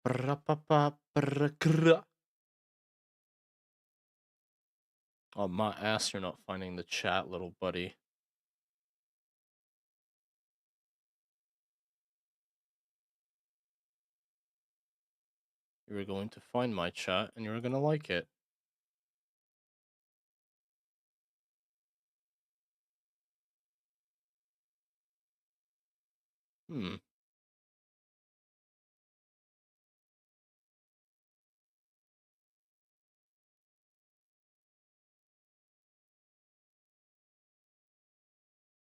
Oh, my ass, you're not finding the chat, little buddy. You were going to find my chat, and you were gonna like it. Hmm.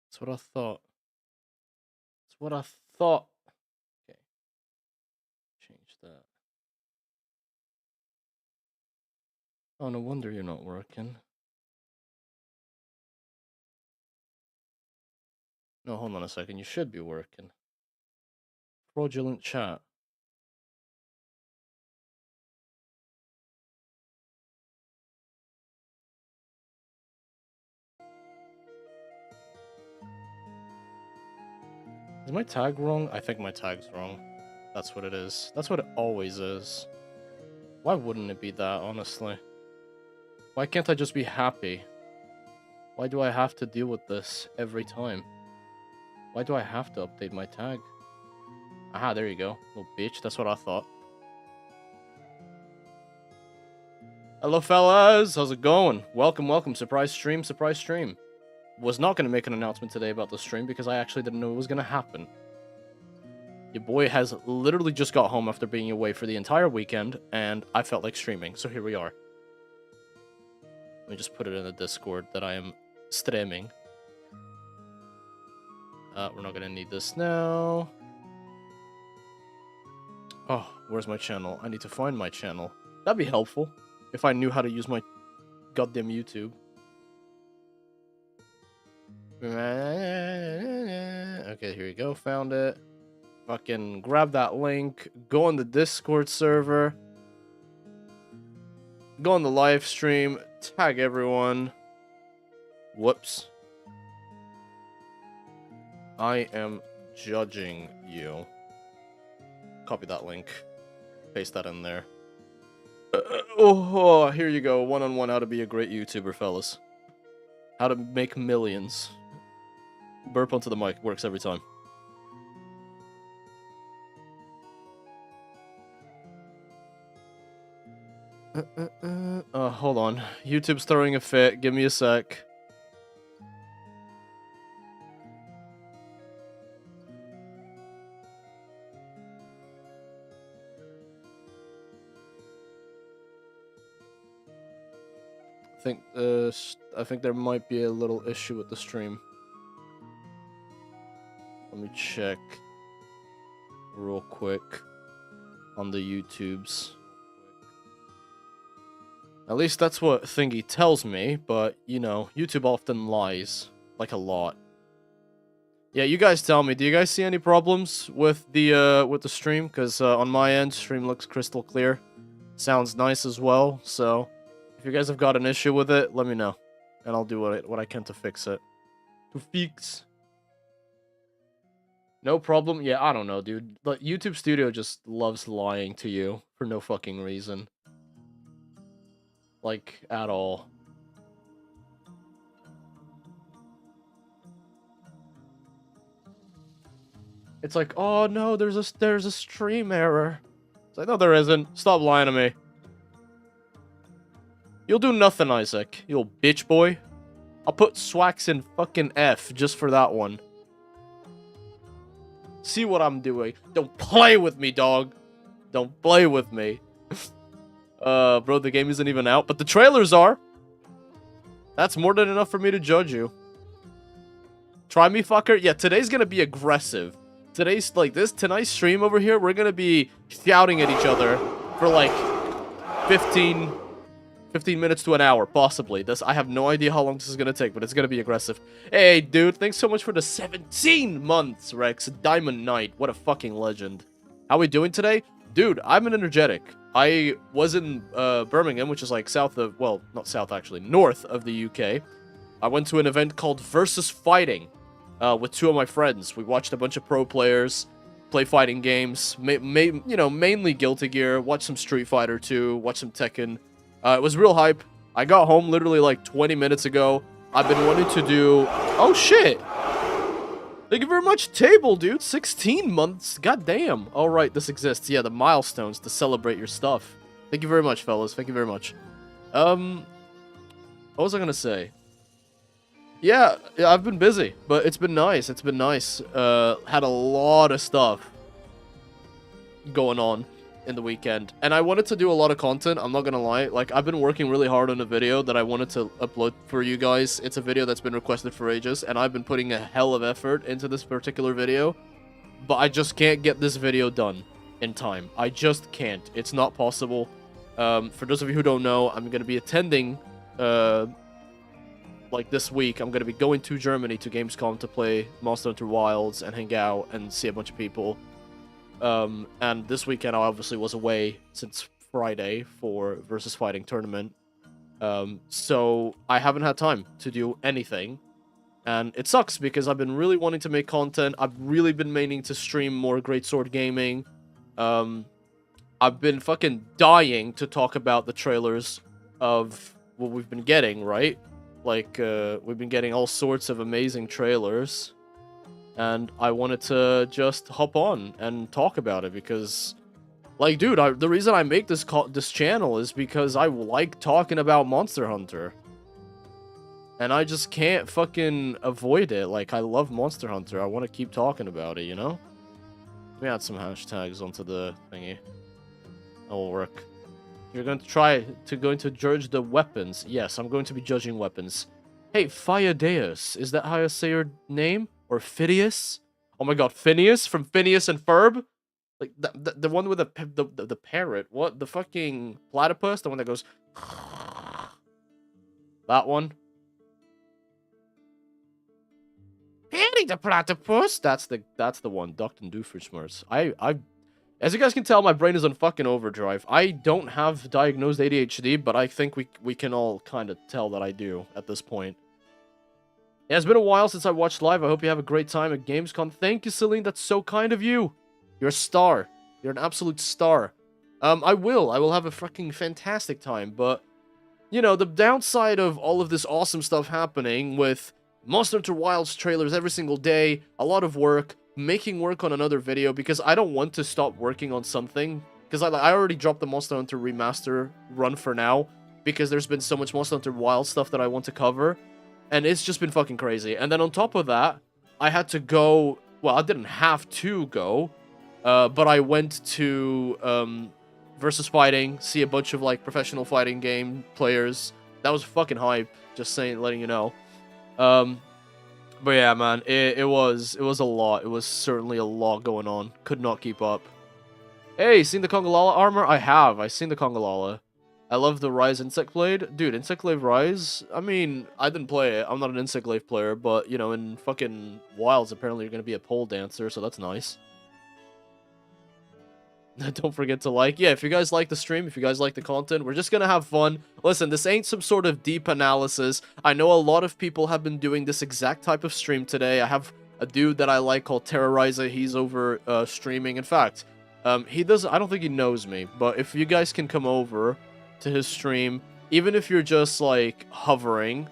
That's what I thought. That's what I thought. Okay. Change that. Oh, no wonder you're not working. No, hold on a second. You should be working. Fraudulent chat. Is my tag wrong? I think my tag's wrong. That's what it is. That's what it always is. Why wouldn't it be that, honestly? Why can't I just be happy? Why do I have to deal with this every time? Why do I have to update my tag? Aha, there you go. Little bitch, that's what I thought. Hello, fellas! How's it going? Welcome, welcome. Surprise stream, surprise stream. Was not going to make an announcement today about the stream because I actually didn't know it was going to happen. Your boy has literally just got home after being away for the entire weekend, and I felt like streaming, so here we are. Let me just put it in the Discord that I am streaming. We're not gonna need this now. Oh, where's my channel? I need to find my channel. That'd be helpful if I knew how to use my goddamn YouTube. Okay, here we go. Found it. Fucking grab that link. Go on the Discord server. Go on the live stream. Tag everyone. Whoops. I am judging you. Copy that link. Paste that in there. Oh, here you go. One-on-one how to be a great YouTuber, fellas. How to make millions. Burp onto the mic. Works every time. Hold on. YouTube's throwing a fit. Give me a sec. I think there might be a little issue with the stream. Let me check real quick on the YouTubes. At least that's what Thingy tells me, but, you know, YouTube often lies. Like, a lot. Yeah, you guys tell me, do you guys see any problems with the stream? Because, on my end, stream looks crystal clear. Sounds nice as well, so... If you guys have got an issue with it, let me know. And I'll do what I can to fix it. To fix. No problem? Yeah, I don't know, dude. But YouTube Studio just loves lying to you for no fucking reason. Like, at all. It's like, oh no, there's a stream error. It's like, no, there isn't. Stop lying to me. You'll do nothing, Isaac. You little bitch boy. I'll put Swax in fucking F just for that one. See what I'm doing. Don't play with me, dog. Don't play with me. Bro, the game isn't even out, but the trailers are. That's more than enough for me to judge you. Try me, fucker. Yeah, today's gonna be aggressive. Today's, like, tonight's stream over here, we're gonna be shouting at each other for, like, 15 minutes to an hour, possibly. I have no idea how long this is gonna take, but it's gonna be aggressive. Hey, dude, thanks so much for the 17 months, Rex. Diamond Knight. What a fucking legend. How we doing today? Dude, I'm an energetic. I was in Birmingham, which is like south of, well, not south actually, north of the UK. I went to an event called Versus Fighting with two of my friends. We watched a bunch of pro players, play fighting games, you know, mainly Guilty Gear, watch some Street Fighter 2, watch some Tekken. It was real hype. I got home literally like 20 minutes ago. I've been wanting to do... Oh, shit! Thank you very much, table, dude. 16 months. God damn. All right, this exists. Yeah, the milestones to celebrate your stuff. Thank you very much, fellas. Thank you very much. What was I gonna say? Yeah, I've been busy, but it's been nice. It's been nice. Had a lot of stuff going on in the weekend, and I wanted to do a lot of content. I'm not gonna lie. Like, I've been working really hard on a video that I wanted to upload for you guys. It's a video that's been requested for ages, and I've been putting a hell of effort into this particular video, but I just can't get this video done in time. I just can't. It's not possible. For those of you who don't know, I'm gonna be attending like this week, I'm going to be going to Germany to Gamescom to play Monster Hunter Wilds and hang out and see a bunch of people. And this weekend I obviously was away since Friday for Versus Fighting tournament. So I haven't had time to do anything. And it sucks because I've been really wanting to make content. I've really been meaning to stream more Greatsword Gaming. I've been fucking dying to talk about the trailers of what we've been getting, right? Like, we've been getting all sorts of amazing trailers, and I wanted to just hop on and talk about it because, like, dude, the reason I make this channel is because I like talking about Monster Hunter, and I just can't fucking avoid it. Like, I love Monster Hunter. I want to keep talking about it, you know? Let me add some hashtags onto the thingy. That will work. You're going to judge the weapons. Yes, I'm going to be judging weapons. Hey, Phineas, is that how you say your name? Or Phineas? Oh my god, Phineas from Phineas and Ferb? Like, the one with the parrot. What? The fucking platypus? The one that goes... That one? Harry the platypus? That's the one. Dr. Doofenshmirtz. As you guys can tell, my brain is on fucking overdrive. I don't have diagnosed ADHD, but I think we can all kind of tell that I do at this point. It has been a while since I watched live. I hope you have a great time at Gamescom. Thank you, Celine. That's so kind of you. You're a star. You're an absolute star. I will have a fucking fantastic time, but, you know, the downside of all of this awesome stuff happening with Monster Hunter Wilds trailers every single day, a lot of work, making work on another video, because I don't want to stop working on something, because I already dropped the Monster Hunter Remaster run for now, because there's been so much Monster Hunter Wild stuff that I want to cover, and it's just been fucking crazy. And then on top of that, I had to go, well, I didn't have to go, but I went to Versus Fighting, see a bunch of, like, professional fighting game players. That was fucking hype, just saying, letting you know. But yeah, man, it was a lot. It was certainly a lot going on. Could not keep up. Hey, seen the Kongalala armor? I have. I've seen the Kongalala. I love the Rise Insect Blade. Dude, Insect Glaive Rise? I mean, I didn't play it. I'm not an Insect Glaive player, but, you know, in fucking Wilds, apparently you're gonna be a pole dancer, so that's nice. Don't forget to like. Yeah, if you guys like the stream, if you guys like the content, we're just gonna have fun. Listen, this ain't some sort of deep analysis. I know a lot of people have been doing this exact type of stream today. I have a dude that I like called Terrorizer. He's over streaming. In fact, he doesn't... I don't think he knows me, but if you guys can come over to his stream, even if you're just, like, hovering,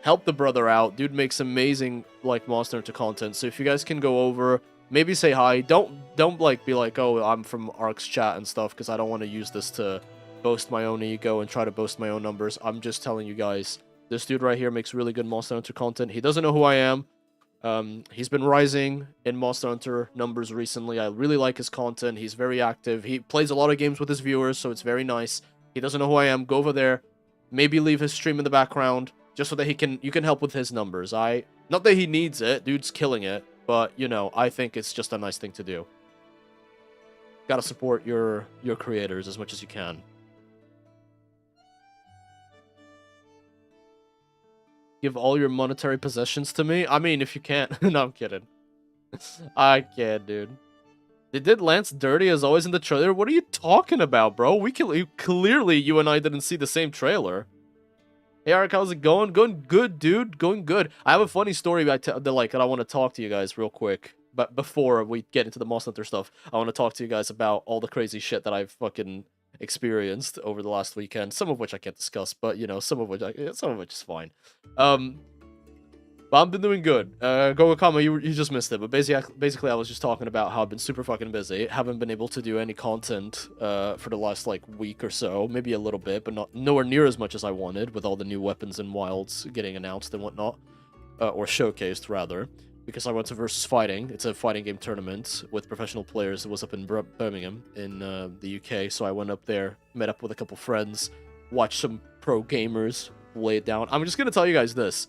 help the brother out. Dude makes amazing, like, Monster Hunter content. So if you guys can go over... Maybe say hi. Don't like be like, oh, I'm from Ark's chat and stuff, because I don't want to use this to boast my own ego and try to boast my own numbers. I'm just telling you guys, this dude right here makes really good Monster Hunter content. He doesn't know who I am. He's been rising in Monster Hunter numbers recently. I really like his content. He's very active. He plays a lot of games with his viewers, so it's very nice. He doesn't know who I am. Go over there. Maybe leave his stream in the background, just so that you can help with his numbers. Not that he needs it. Dude's killing it. But, you know, I think it's just a nice thing to do. Gotta support your creators as much as you can. Give all your monetary possessions to me? I mean, if you can't. No, I'm kidding. I can't, dude. They did Lance dirty as always in the trailer? What are you talking about, bro? Clearly, you and I didn't see the same trailer. Hey, Arik, how's it going? Going good, dude. Going good. I have a funny story that I want to talk to you guys real quick But before we get into the Monster Hunter stuff, I want to talk to you guys about all the crazy shit that I've fucking experienced over the last weekend. Some of which I can't discuss, but you know, some of which is fine. But I've been doing good. Gogokama, you just missed it. But basically, I was just talking about how I've been super fucking busy. Haven't been able to do any content for the last, like, week or so. Maybe a little bit, but nowhere near as much as I wanted with all the new weapons and wilds getting announced and whatnot. Or showcased, rather. Because I went to Versus Fighting. It's a fighting game tournament with professional players. It was up in Birmingham in the UK. So I went up there, met up with a couple friends, watched some pro gamers lay it down. I'm just going to tell you guys this.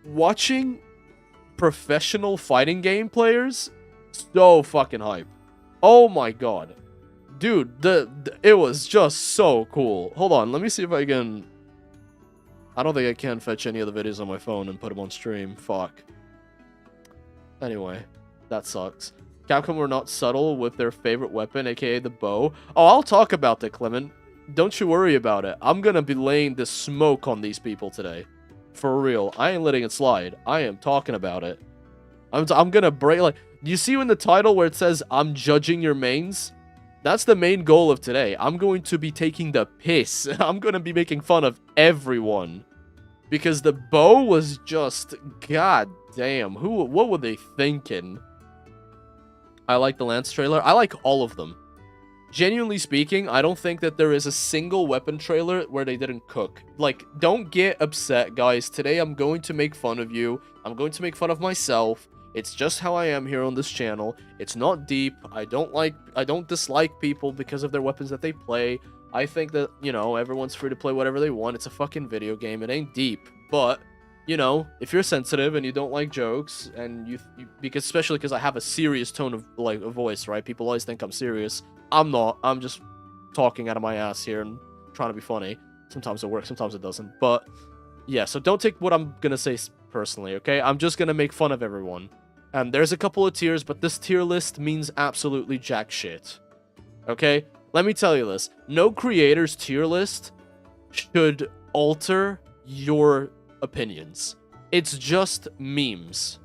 Watching professional fighting game players, so fucking hype. Oh my god. Dude, it was just so cool. Hold on, let me see if I can... I don't think I can fetch any of the videos on my phone and put them on stream. Fuck. Anyway, that sucks. Capcom were not subtle with their favorite weapon, aka the bow. Oh, I'll talk about that, Clement. Don't you worry about it. I'm gonna be laying the smoke on these people today. For real. I ain't letting it slide. I am talking about it. I'm gonna break, like... You see in the title where it says, I'm judging your mains? That's the main goal of today. I'm going to be taking the piss. I'm gonna be making fun of everyone. Because the bow was just... God damn. What were they thinking? I like the Lance trailer. I like all of them. Genuinely speaking, I don't think that there is a single weapon trailer where they didn't cook. Like, don't get upset, guys. Today I'm going to make fun of you. I'm going to make fun of myself. It's just how I am here on this channel. It's not deep. I don't dislike people because of their weapons that they play. I think that, you know, everyone's free to play whatever they want. It's a fucking video game. It ain't deep. But, you know, if you're sensitive and you don't like jokes, and because especially because I have a serious tone of, like, a voice, right? People always think I'm serious. I'm not. I'm just talking out of my ass here and trying to be funny. Sometimes it works, sometimes it doesn't. But, yeah, so don't take what I'm gonna say personally, okay? I'm just gonna make fun of everyone. And there's a couple of tiers, but this tier list means absolutely jack shit. Okay? Let me tell you this. No creator's tier list should alter your opinions. It's just memes.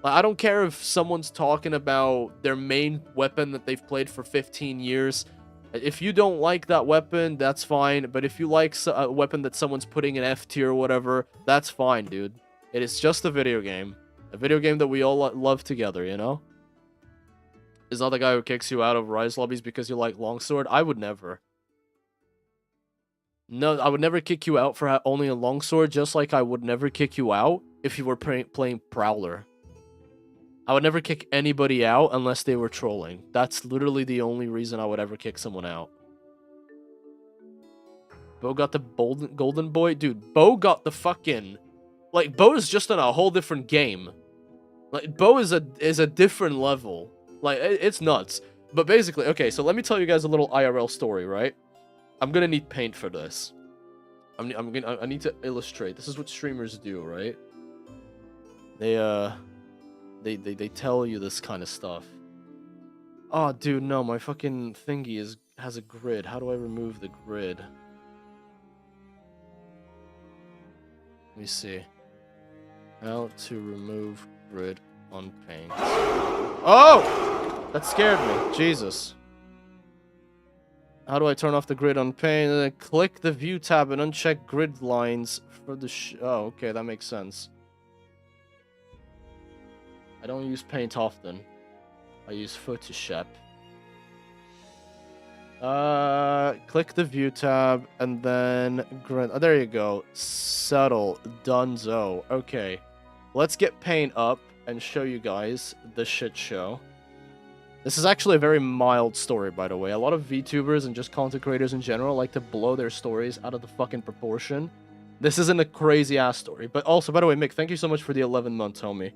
I don't care if someone's talking about their main weapon that they've played for 15 years. If you don't like that weapon, that's fine. But if you like a weapon that someone's putting in F tier or whatever, that's fine, dude. It is just a video game. A video game that we all love together, you know? Is not the guy who kicks you out of Rise lobbies because you like Longsword? I would never. No, I would never kick you out for only a Longsword, just like I would never kick you out if you were playing Prowler. I would never kick anybody out unless they were trolling. That's literally the only reason I would ever kick someone out. Bo got the golden boy? Dude, Bo got the fucking... Like, Bo is just on a whole different game. Like, Bo is a different level. Like, it's nuts. But basically, okay, so let me tell you guys a little IRL story, right? I'm gonna need paint for this. I need to illustrate. This is what streamers do, right? They tell you this kind of stuff. Oh, dude, no, my fucking thingy has a grid. How do I remove the grid? Let me see. How to remove grid on paint. Oh! That scared me. Jesus. How do I turn off the grid on paint? And then click the view tab and uncheck grid lines for the oh, okay, that makes sense. I don't use paint often. I use Photoshop. Click the view tab and then grid. Oh, there you go. Settle. Dunzo. Okay. Let's get paint up and show you guys the shit show. This is actually a very mild story, by the way. A lot of VTubers and just content creators in general like to blow their stories out of the fucking proportion. This isn't a crazy-ass story. But also, by the way, Mick, thank you so much for the 11 months, homie.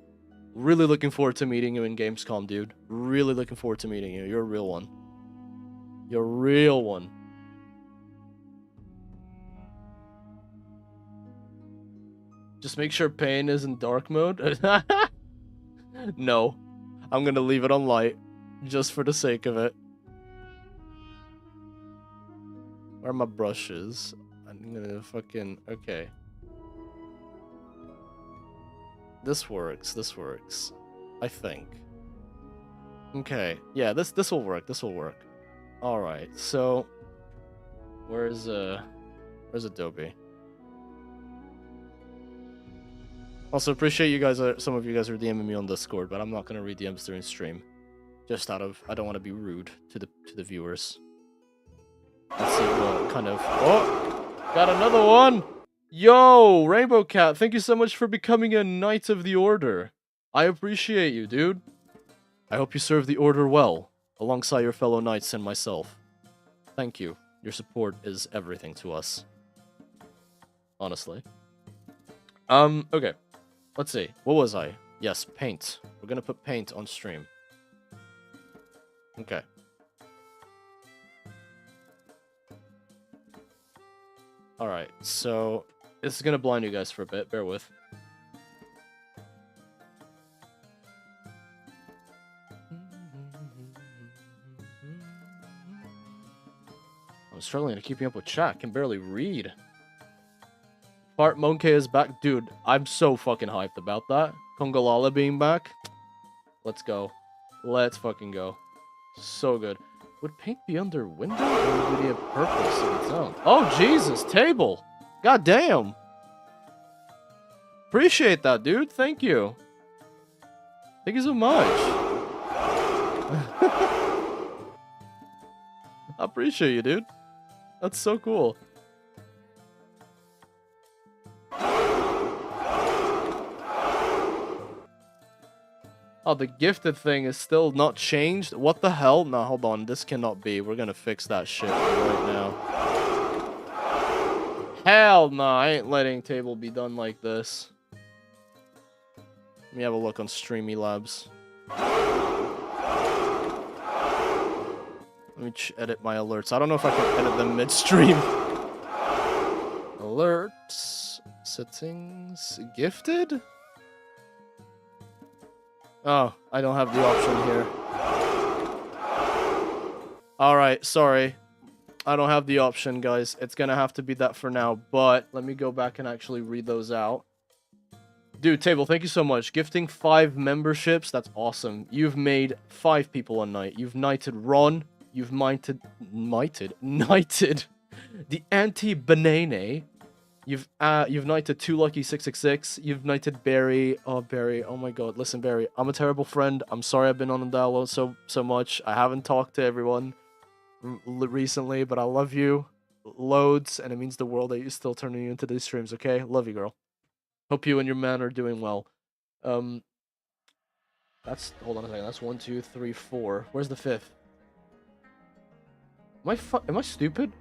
Really looking forward to meeting you in Gamescom, dude. Really looking forward to meeting you. You're a real one. You're a real one. Just make sure pain is in dark mode. No. I'm gonna leave it on light. Just for the sake of it. Where are my brushes? I'm gonna fucking... Okay. This works. This works. I think. Okay, yeah, this will work. This will work. All right, so where's Adobe? Also, appreciate you guys. Some of you guys are DMing me on Discord, but I'm not gonna read DMs during stream. Just out of I don't want to be rude to the viewers. Let's see what kind of. Oh, got another one. Yo, Rainbow Cat, thank you so much for becoming a Knight of the Order. I appreciate you, dude. I hope you serve the Order well, alongside your fellow knights and myself. Thank you. Your support is everything to us. Honestly. Okay. Let's see. What was I? Yes, paint. We're gonna put paint on stream. Okay. Alright, so this is gonna blind you guys for a bit. Bear with. I'm struggling to keep up with chat. I can barely read. Bart Monke is back. Dude, I'm so fucking hyped about that. Kongalala being back. Let's go. Let's fucking go. So good. Would paint be under window or would it have purpose of its own? Oh, Jesus. Table. God damn. Appreciate that, dude. Thank you. Thank you so much. I appreciate you, dude. That's so cool. Oh, the gifted thing is still not changed? What the hell? No, hold on. This cannot be. We're gonna fix that shit right now. Hell no, I ain't letting table be done like this. Let me have a look on Streamy Labs. Let me edit my alerts. I don't know if I can edit them mid-stream. Alerts. Settings. Gifted? Oh, I don't have the option here. Alright, sorry. I don't have the option, guys. It's gonna have to be that for now, but let me go back and actually read those out. Dude, Table, thank you so much. Gifting 5 memberships, that's awesome. You've made 5 people a knight. You've knighted Ron. You've knighted the anti-banane. You've knighted 2 Lucky 666. You've knighted Barry. Oh, Barry. Oh my god. Listen, Barry. I'm a terrible friend. I'm sorry I've been on the download so much. I haven't talked to everyone recently, but I love you loads, and it means the world that you're still turning you into these streams, okay? Love you, girl. Hope you and your man are doing well. That's... Hold on a second. That's 1, 2, 3, 4. Where's the 5th? Am I stupid?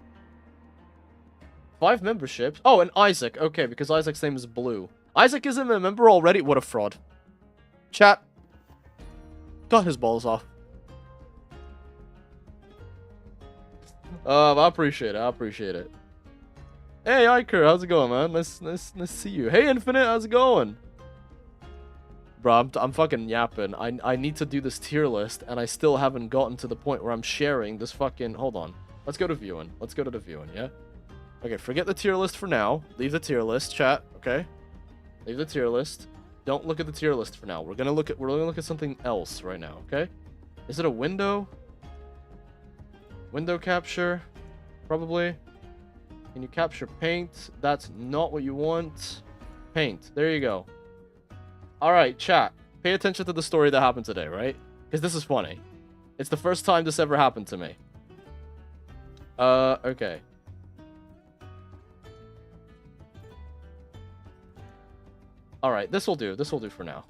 5 memberships? Oh, and Isaac. Okay, because Isaac's name is Blue. Isaac isn't a member already? What a fraud. Chat. Got his balls off. I appreciate it. I appreciate it. Hey, Iker. How's it going, man? Nice to see you. Hey, Infinite. How's it going? Bro, I'm fucking yapping. I need to do this tier list, and I still haven't gotten to the point where I'm sharing this fucking... Hold on. Let's go to viewing. Let's go to the viewing, yeah? Okay, forget the tier list for now. Leave the tier list, chat, okay? Leave the tier list. Don't look at the tier list for now. We're gonna look at something else right now, okay? Is it a window? Window capture? Probably. Can you capture paint? That's not what you want. Paint. There you go. Alright, chat. Pay attention to the story that happened today, right? Because this is funny. It's the first time this ever happened to me. Okay. Alright, this will do. This will do for now.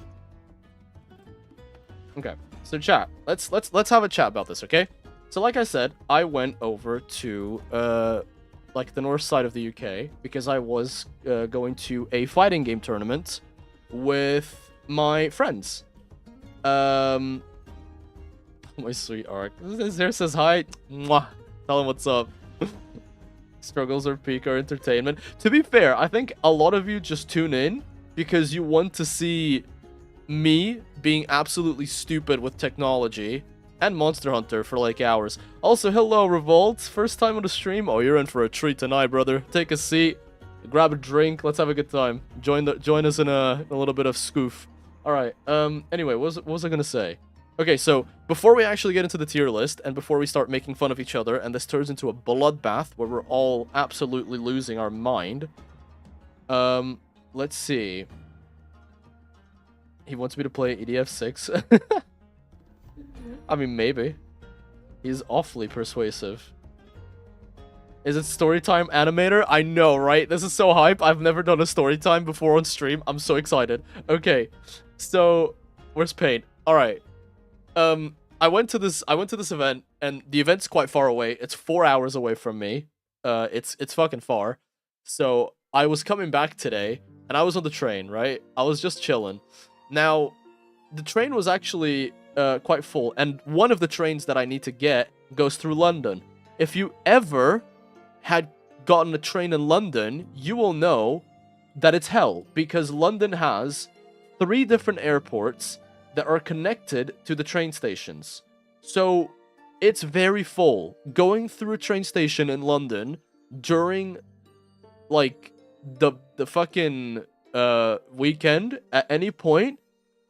Okay. So chat, let's have a chat about this, okay? So like I said, I went over to like the north side of the UK because I was going to a fighting game tournament with my friends. My sweet Ark. There says hi. Mwah. Tell him what's up. Struggles or peak or entertainment. To be fair, I think a lot of you just tune in because you want to see me being absolutely stupid with technology and Monster Hunter for like hours. Also, hello Revolt. First time on the stream? Oh, you're in for a treat tonight, brother. Take a seat. Grab a drink. Let's have a good time. Join us in a little bit of scoof. All right. Anyway, what was I gonna say? Okay, so before we actually get into the tier list and before we start making fun of each other and this turns into a bloodbath where we're all absolutely losing our mind, let's see. He wants me to play EDF6. I mean, maybe. He's awfully persuasive. Is it storytime animator? I know, right? This is so hype. I've never done a storytime before on stream. I'm so excited. Okay, so where's Paint? All right. I went to this event, and the event's quite far away. It's 4 hours away from me. It's fucking far. So I was coming back today, and I was on the train, right? I was just chilling. Now, the train was actually quite full, and one of the trains that I need to get goes through London. If you ever had gotten a train in London, you will know that it's hell, because London has 3 different airports that are connected to the train stations. So it's very full. Going through a train station in London during like the fucking weekend at any point,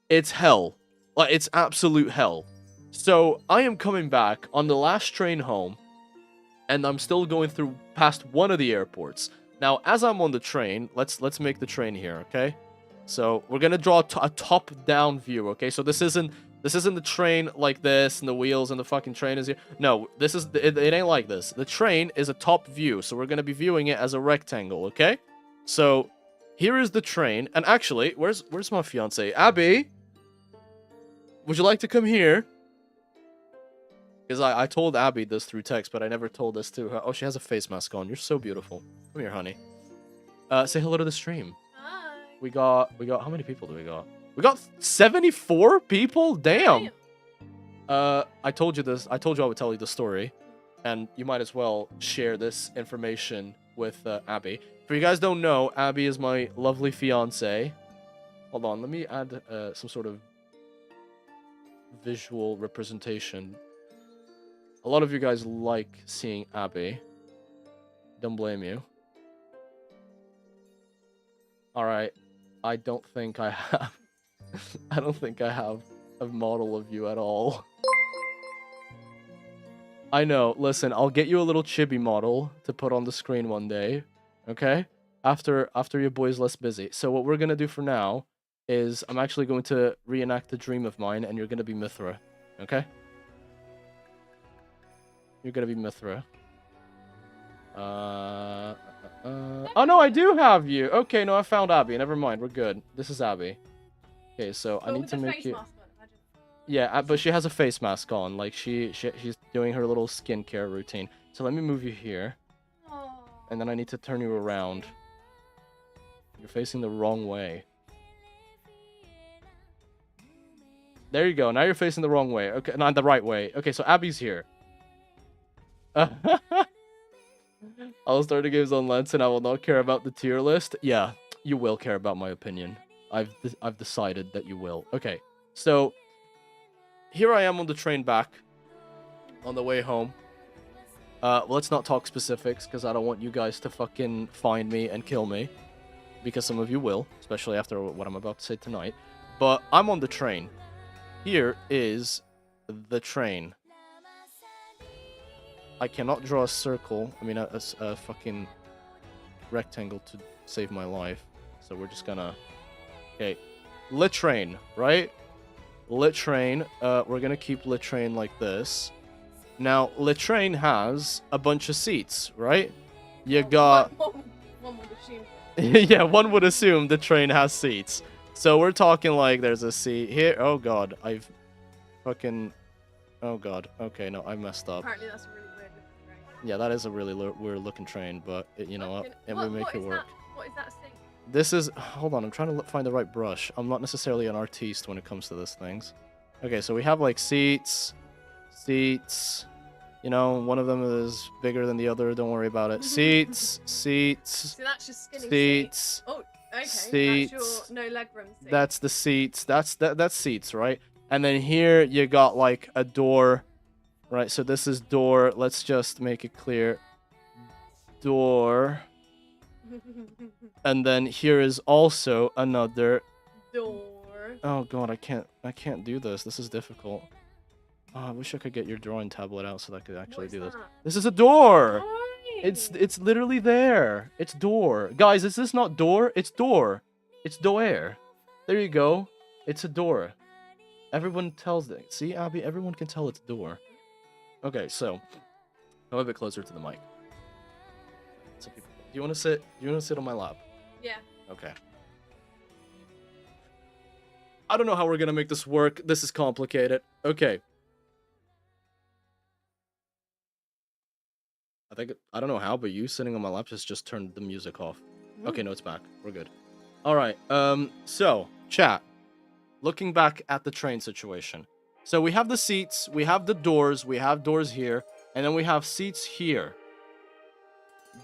it's hell. Like, it's absolute hell. So I am coming back on the last train home, and I'm still going through past one of the airports. Now, as I'm on the train, let's make the train here, okay? So we're gonna draw a top-down view, okay? So this isn't the train like this, and the wheels and the fucking train is here. No, it ain't like this. The train is a top view, so we're gonna be viewing it as a rectangle, okay? So here is the train, and actually, where's my fiance? Abby, would you like to come here? Because I told Abby this through text, but I never told this to her. Oh, she has a face mask on. You're so beautiful. Come here, honey. Say hello to the stream. Hi. We got, how many people do we got? We got 74 people? Damn. I told you this. I told you I would tell you the story. And you might as well share this information with Abby. For you guys don't know, Abby is my lovely fiance. Hold on, let me add some sort of visual representation. A lot of you guys like seeing Abby. Don't blame you. Alright. I don't think I have... I don't think I have a model of you at all. I know. Listen, I'll get you a little chibi model to put on the screen one day. Okay? After your boy's less busy. So what we're gonna do for now is I'm actually going to reenact a dream of mine, and you're gonna be Mithra. Okay? You're gonna be Mithra. Oh no, I do have you. Okay, no, I found Abby. Never mind, we're good. This is Abby. Okay, so I need to make you. Yeah, but she has a face mask on. Like she's doing her little skincare routine. So let me move you here, and then I need to turn you around. You're facing the wrong way. There you go. Now you're facing the wrong way. Okay, not the right way. Okay, so Abby's here. I'll start the games on Lens and I will not care about the tier list. Yeah, you will care about my opinion. I've decided that you will. Okay, so here I am on the train back on the way home. Let's not talk specifics because I don't want you guys to fucking find me and kill me, because some of you will, especially after what I'm about to say tonight. But I'm on the train. Here is the train. I cannot draw a circle, I mean a fucking rectangle to save my life. So we're just gonna... Okay, lit train, right? Lit train, we're gonna keep lit train like this. Now, lit train has a bunch of seats, right? You got... One would assume. Yeah, one would assume the train has seats. So we're talking like there's a seat here. Oh god, I've fucking... Oh god, okay, no, I messed up. Apparently that's a really weird looking train. Yeah, that is a really weird looking train, but you know what? And we make it work. What is that thing? This is... Hold on, I'm trying to find the right brush. I'm not necessarily an artiste when it comes to these things. Okay, so we have like seats. You know, one of them is bigger than the other. Don't worry about it. Seats. So that's just skinny Seats. Oh, okay. Seats. That's your no leg room seat. That's the seats. That's seats, right? And then here you got like a door, right? So this is door. Let's just make it clear. Door. And then here is also another door. Oh god, I can't do this. This is difficult. Oh, I wish I could get your drawing tablet out so that I could actually do this. This is a door. Why? It's literally there. It's door. Guys, is this not door? It's door. It's door. There you go. It's a door. Everyone tells it. See, Abby, everyone can tell it's door. Okay, so go a bit closer to the mic. So people, do you want to sit? Do you want to sit on my lap? Yeah. Okay. I don't know how we're gonna make this work. This is complicated. Okay. I don't know how, but you sitting on my lap just turned the music off. Okay, no, it's back. We're good. All right. So chat. Looking back at the train situation. So we have the seats, we have the doors, we have doors here, and then we have seats here.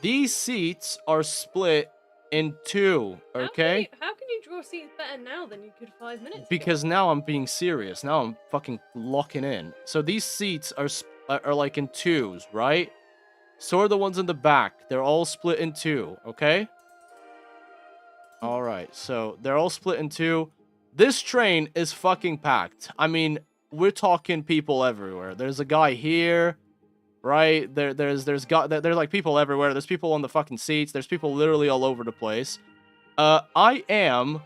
These seats are split in two, okay? How can you draw seats better now than you could 5 minutes ago? Because now I'm being serious. Now I'm fucking locking in. So these seats are like in twos, right? So are the ones in the back. They're all split in two, okay? All right, so they're all split in two. This train is fucking packed. I mean, we're talking people everywhere. There's a guy here, right? There's like people everywhere. There's people on the fucking seats. There's people literally all over the place. I am...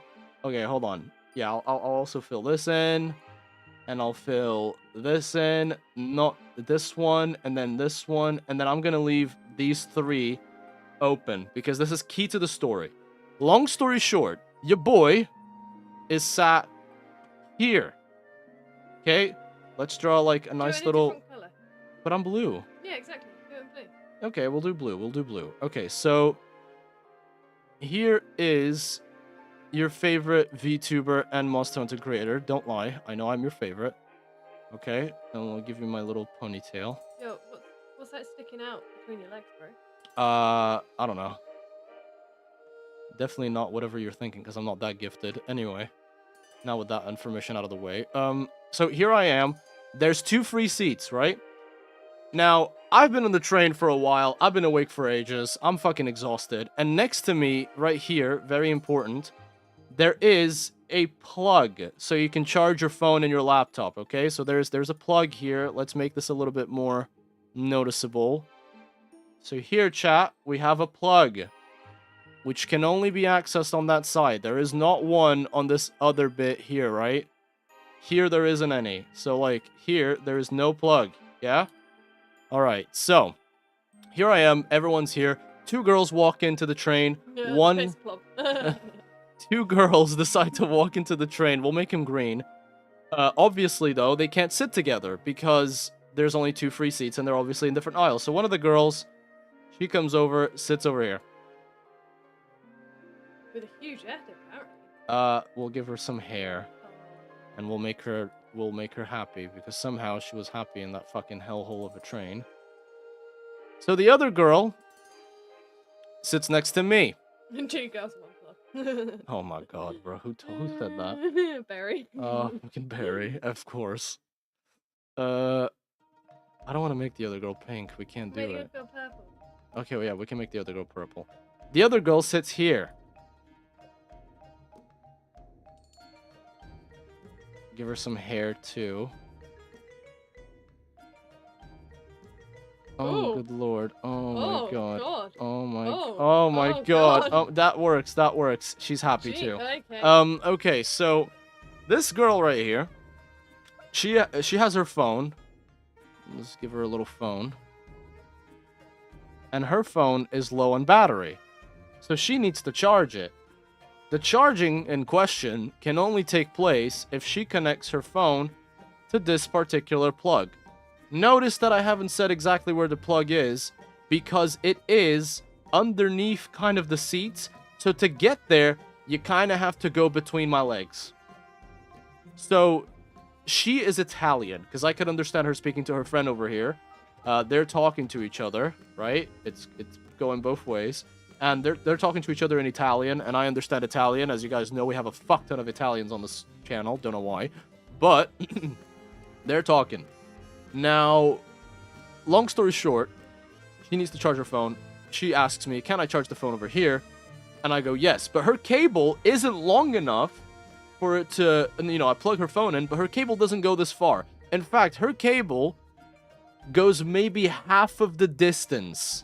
Okay, hold on. Yeah, I'll also fill this in. And I'll fill this in. Not this one. And then this one. And then I'm going to leave these three open. Because this is key to the story. Long story short, your boy is sat here. Okay? Let's draw like a nice little... Color. But I'm blue. Yeah, exactly. Do it in blue. Okay, we'll do blue. We'll do blue. Okay, so... Here is... your favorite VTuber and Monster Hunter creator. Don't lie. I know I'm your favorite. Okay. And I'll give you my little ponytail. Yo, what's that sticking out between your legs, bro? I don't know. Definitely not whatever you're thinking, because I'm not that gifted. Anyway. Now with that information out of the way. So here I am. There's 2 free seats, right? Now, I've been on the train for a while. I've been awake for ages. I'm fucking exhausted. And next to me, right here, very important... there is a plug, so you can charge your phone and your laptop, okay? So there's a plug here. Let's make this a little bit more noticeable. So here, chat, we have a plug, which can only be accessed on that side. There is not one on this other bit here, right? Here, there isn't any. So, like, here, there is no plug, yeah? All right, so here I am. Everyone's here. 2 girls walk into the train. Yeah, One... 2 girls decide to walk into the train. We'll make him green. Obviously, though, they can't sit together because there's only 2 free seats and they're obviously in different aisles. So one of the girls, she comes over, sits over here. With a huge head, apparently. We'll give her some hair and we'll make her happy because somehow she was happy in that fucking hellhole of a train. So the other girl sits next to me. 2 girls, 1 club. Oh my god, bro. Who said that? Barry. Oh, fucking Barry, of course. I don't want to make the other girl pink. We can't do it. Go purple. Okay, well, yeah, we can make the other girl purple. The other girl sits here. Give her some hair, too. Oh, good lord. Oh my god. Oh my god. Oh, that works. That works. She's happy too. Okay. Okay, so this girl right here, she has her phone. Let's give her a little phone. And her phone is low on battery. So she needs to charge it. The charging in question can only take place if she connects her phone to this particular plug. Notice that I haven't said exactly where the plug is because it is underneath kind of the seats. So to get there, you kind of have to go between my legs. So she is Italian because I could understand her speaking to her friend over here. They're talking to each other, right? It's going both ways. And they're talking to each other in Italian, and I understand Italian. As you guys know, we have a fuck ton of Italians on this channel. Don't know why. But they're talking. Now, long story short, she needs to charge her phone. She asks me, can I charge the phone over here? And I go, yes. But her cable isn't long enough for it to, you know, I plug her phone in, but her cable doesn't go this far. In fact, her cable goes maybe half of the distance.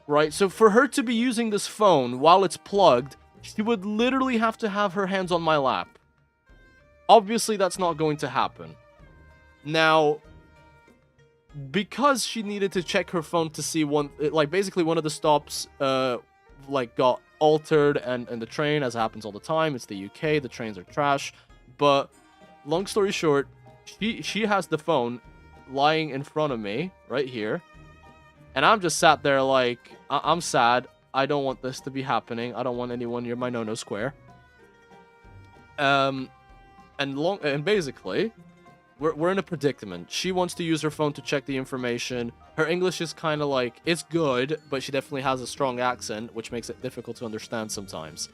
Right? So for her to be using this phone while it's plugged, she would literally have to have her hands on my lap. Obviously, that's not going to happen. Now, because she needed to check her phone to see basically one of the stops, got altered and the train, as happens all the time. It's the UK, the trains are trash. But long story short, she has the phone lying in front of me right here, and I'm just sat there like, I'm sad. I don't want this to be happening. I don't want anyone near my no-no square. And basically, we're in a predicament. She wants to use her phone to check the information. Her English is kind of like, it's good, but she definitely has a strong accent, which makes it difficult to understand sometimes.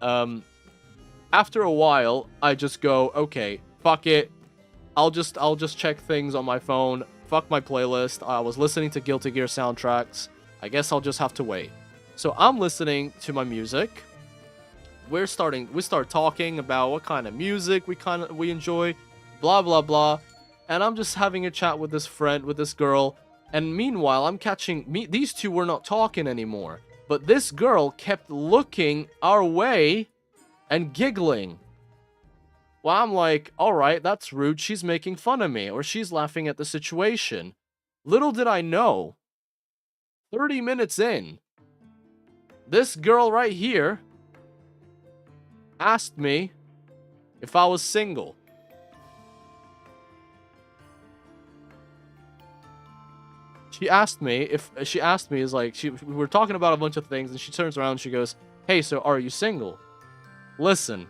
After a while, I just go, okay, fuck it. I'll just check things on my phone. Fuck my playlist. I was listening to Guilty Gear soundtracks. I guess I'll just have to wait. So I'm listening to my music. We start talking about what kind of music we enjoy, blah blah blah, and I'm just having a chat with this girl, and meanwhile I'm catching these two were not talking anymore, but this girl kept looking our way and giggling. Well, I'm like, all right, that's rude. She's making fun of me, or she's laughing at the situation. Little did I know, 30 minutes in, this girl right here asked me if I was single. We were talking about a bunch of things, and she turns around and she goes, hey, so are you single? Listen,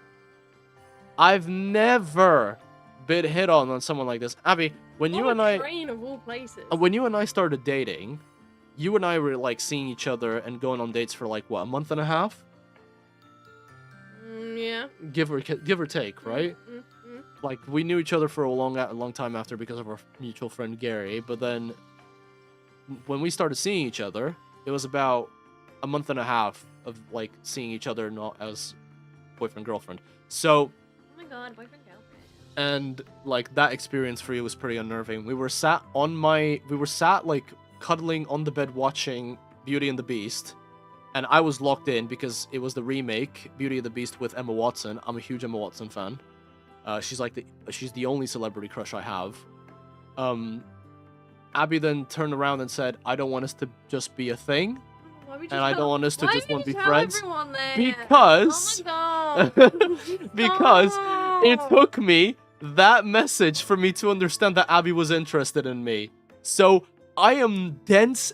I've never been hit on someone like this. Abby, when you and I started dating, you and I were like seeing each other and going on dates for like what, a month and a half? Yeah. Give or take, right? Like, we knew each other for a long time after because of our mutual friend Gary, but then when we started seeing each other, it was about a month and a half of like seeing each other not as boyfriend girlfriend. So, oh my god, boyfriend girlfriend. And like that experience for you was pretty unnerving. We were sat like cuddling on the bed watching Beauty and the Beast, and I was locked in because it was the remake Beauty and the Beast with Emma Watson. I'm a huge Emma Watson fan. She's the only celebrity crush I have. Abby then turned around and said, I don't want us to just be a thing. And I don't want us to just want to be friends. Because, oh my god. because it took me that message for me to understand that Abby was interested in me. So I am dense,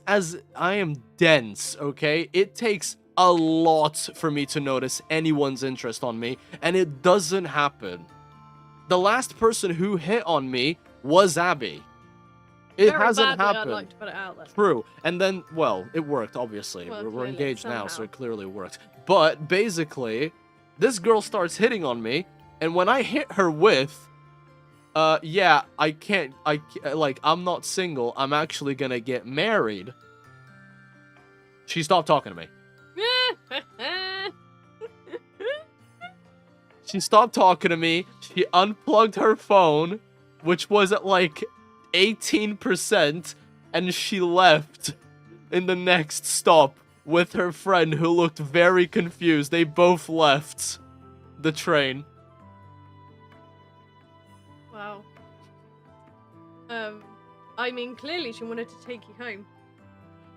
okay? It takes a lot for me to notice anyone's interest on me, and it doesn't happen. The last person who hit on me was Abby. It hasn't happened. I'd like to put it out there. True. And then, well, it worked, obviously. Well, we're engaged now, so somehow. it clearly worked. But basically, this girl starts hitting on me, and when I hit her with, yeah, I'm not single, I'm actually gonna get married, she stopped talking to me. She stopped talking to me, she unplugged her phone, which was at like 18%, and she left in the next stop with her friend who looked very confused. They both left the train. Wow. I mean, clearly she wanted to take you home.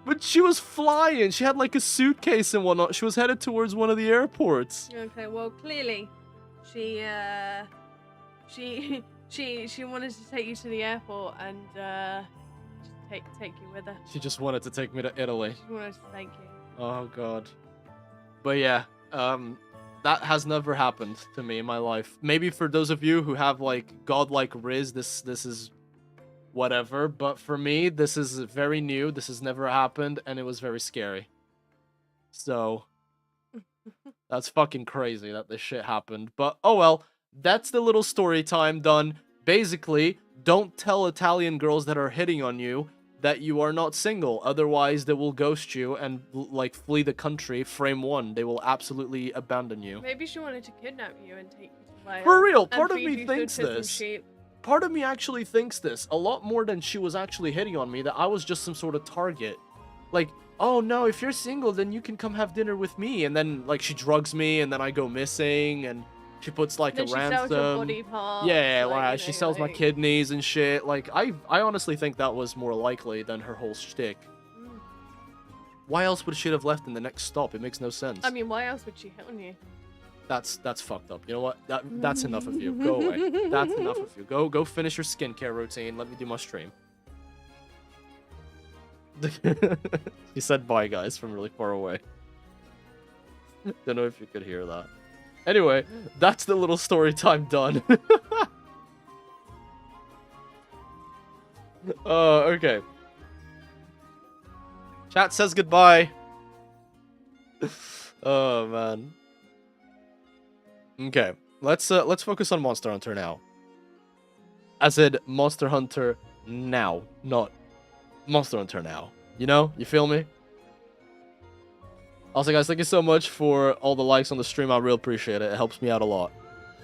But she was flying. She had like a suitcase and whatnot. She was headed towards one of the airports. Okay, well, clearly she wanted to take you to the airport and take you with her. She just wanted to take me to Italy. She wanted to take you. Oh god. But yeah, that has never happened to me in my life. Maybe for those of you who have like godlike riz, this is whatever. But for me, this is very new. This has never happened, and it was very scary. So that's fucking crazy that this shit happened. But oh well. That's the little story time done. Basically, don't tell Italian girls that are hitting on you that you are not single. Otherwise, they will ghost you and like flee the country. Frame 1. They will absolutely abandon you. Maybe she wanted to kidnap you and take you to Wales. For real, and part of feed me you thinks to some this. sheep. Part of me actually thinks this a lot more than she was actually hitting on me, that I was just some sort of target. Like, oh no, if you're single, then you can come have dinner with me. And then, like, she drugs me, and then I go missing, and she puts, like, Then a she ransom. sells your body parts, Yeah, like, like, you she know, sells my like- kidneys and shit. Like, I honestly think that was more likely than her whole shtick. Mm. Why else would she have left in the next stop? It makes no sense. I mean, why else would she hit on you? That's fucked up. You know what? That's enough of you. Go away. That's enough of you. Go finish your skincare routine. Let me do my stream. He said bye, guys, from really far away. Don't know if you could hear that. Anyway, that's the little story time done. Okay. Chat says goodbye. Oh man. Okay, let's focus on Monster Hunter now. I said Monster Hunter now, not Monster Hunter now. You know? You feel me? Also, guys, thank you so much for all the likes on the stream. I really appreciate it. It helps me out a lot.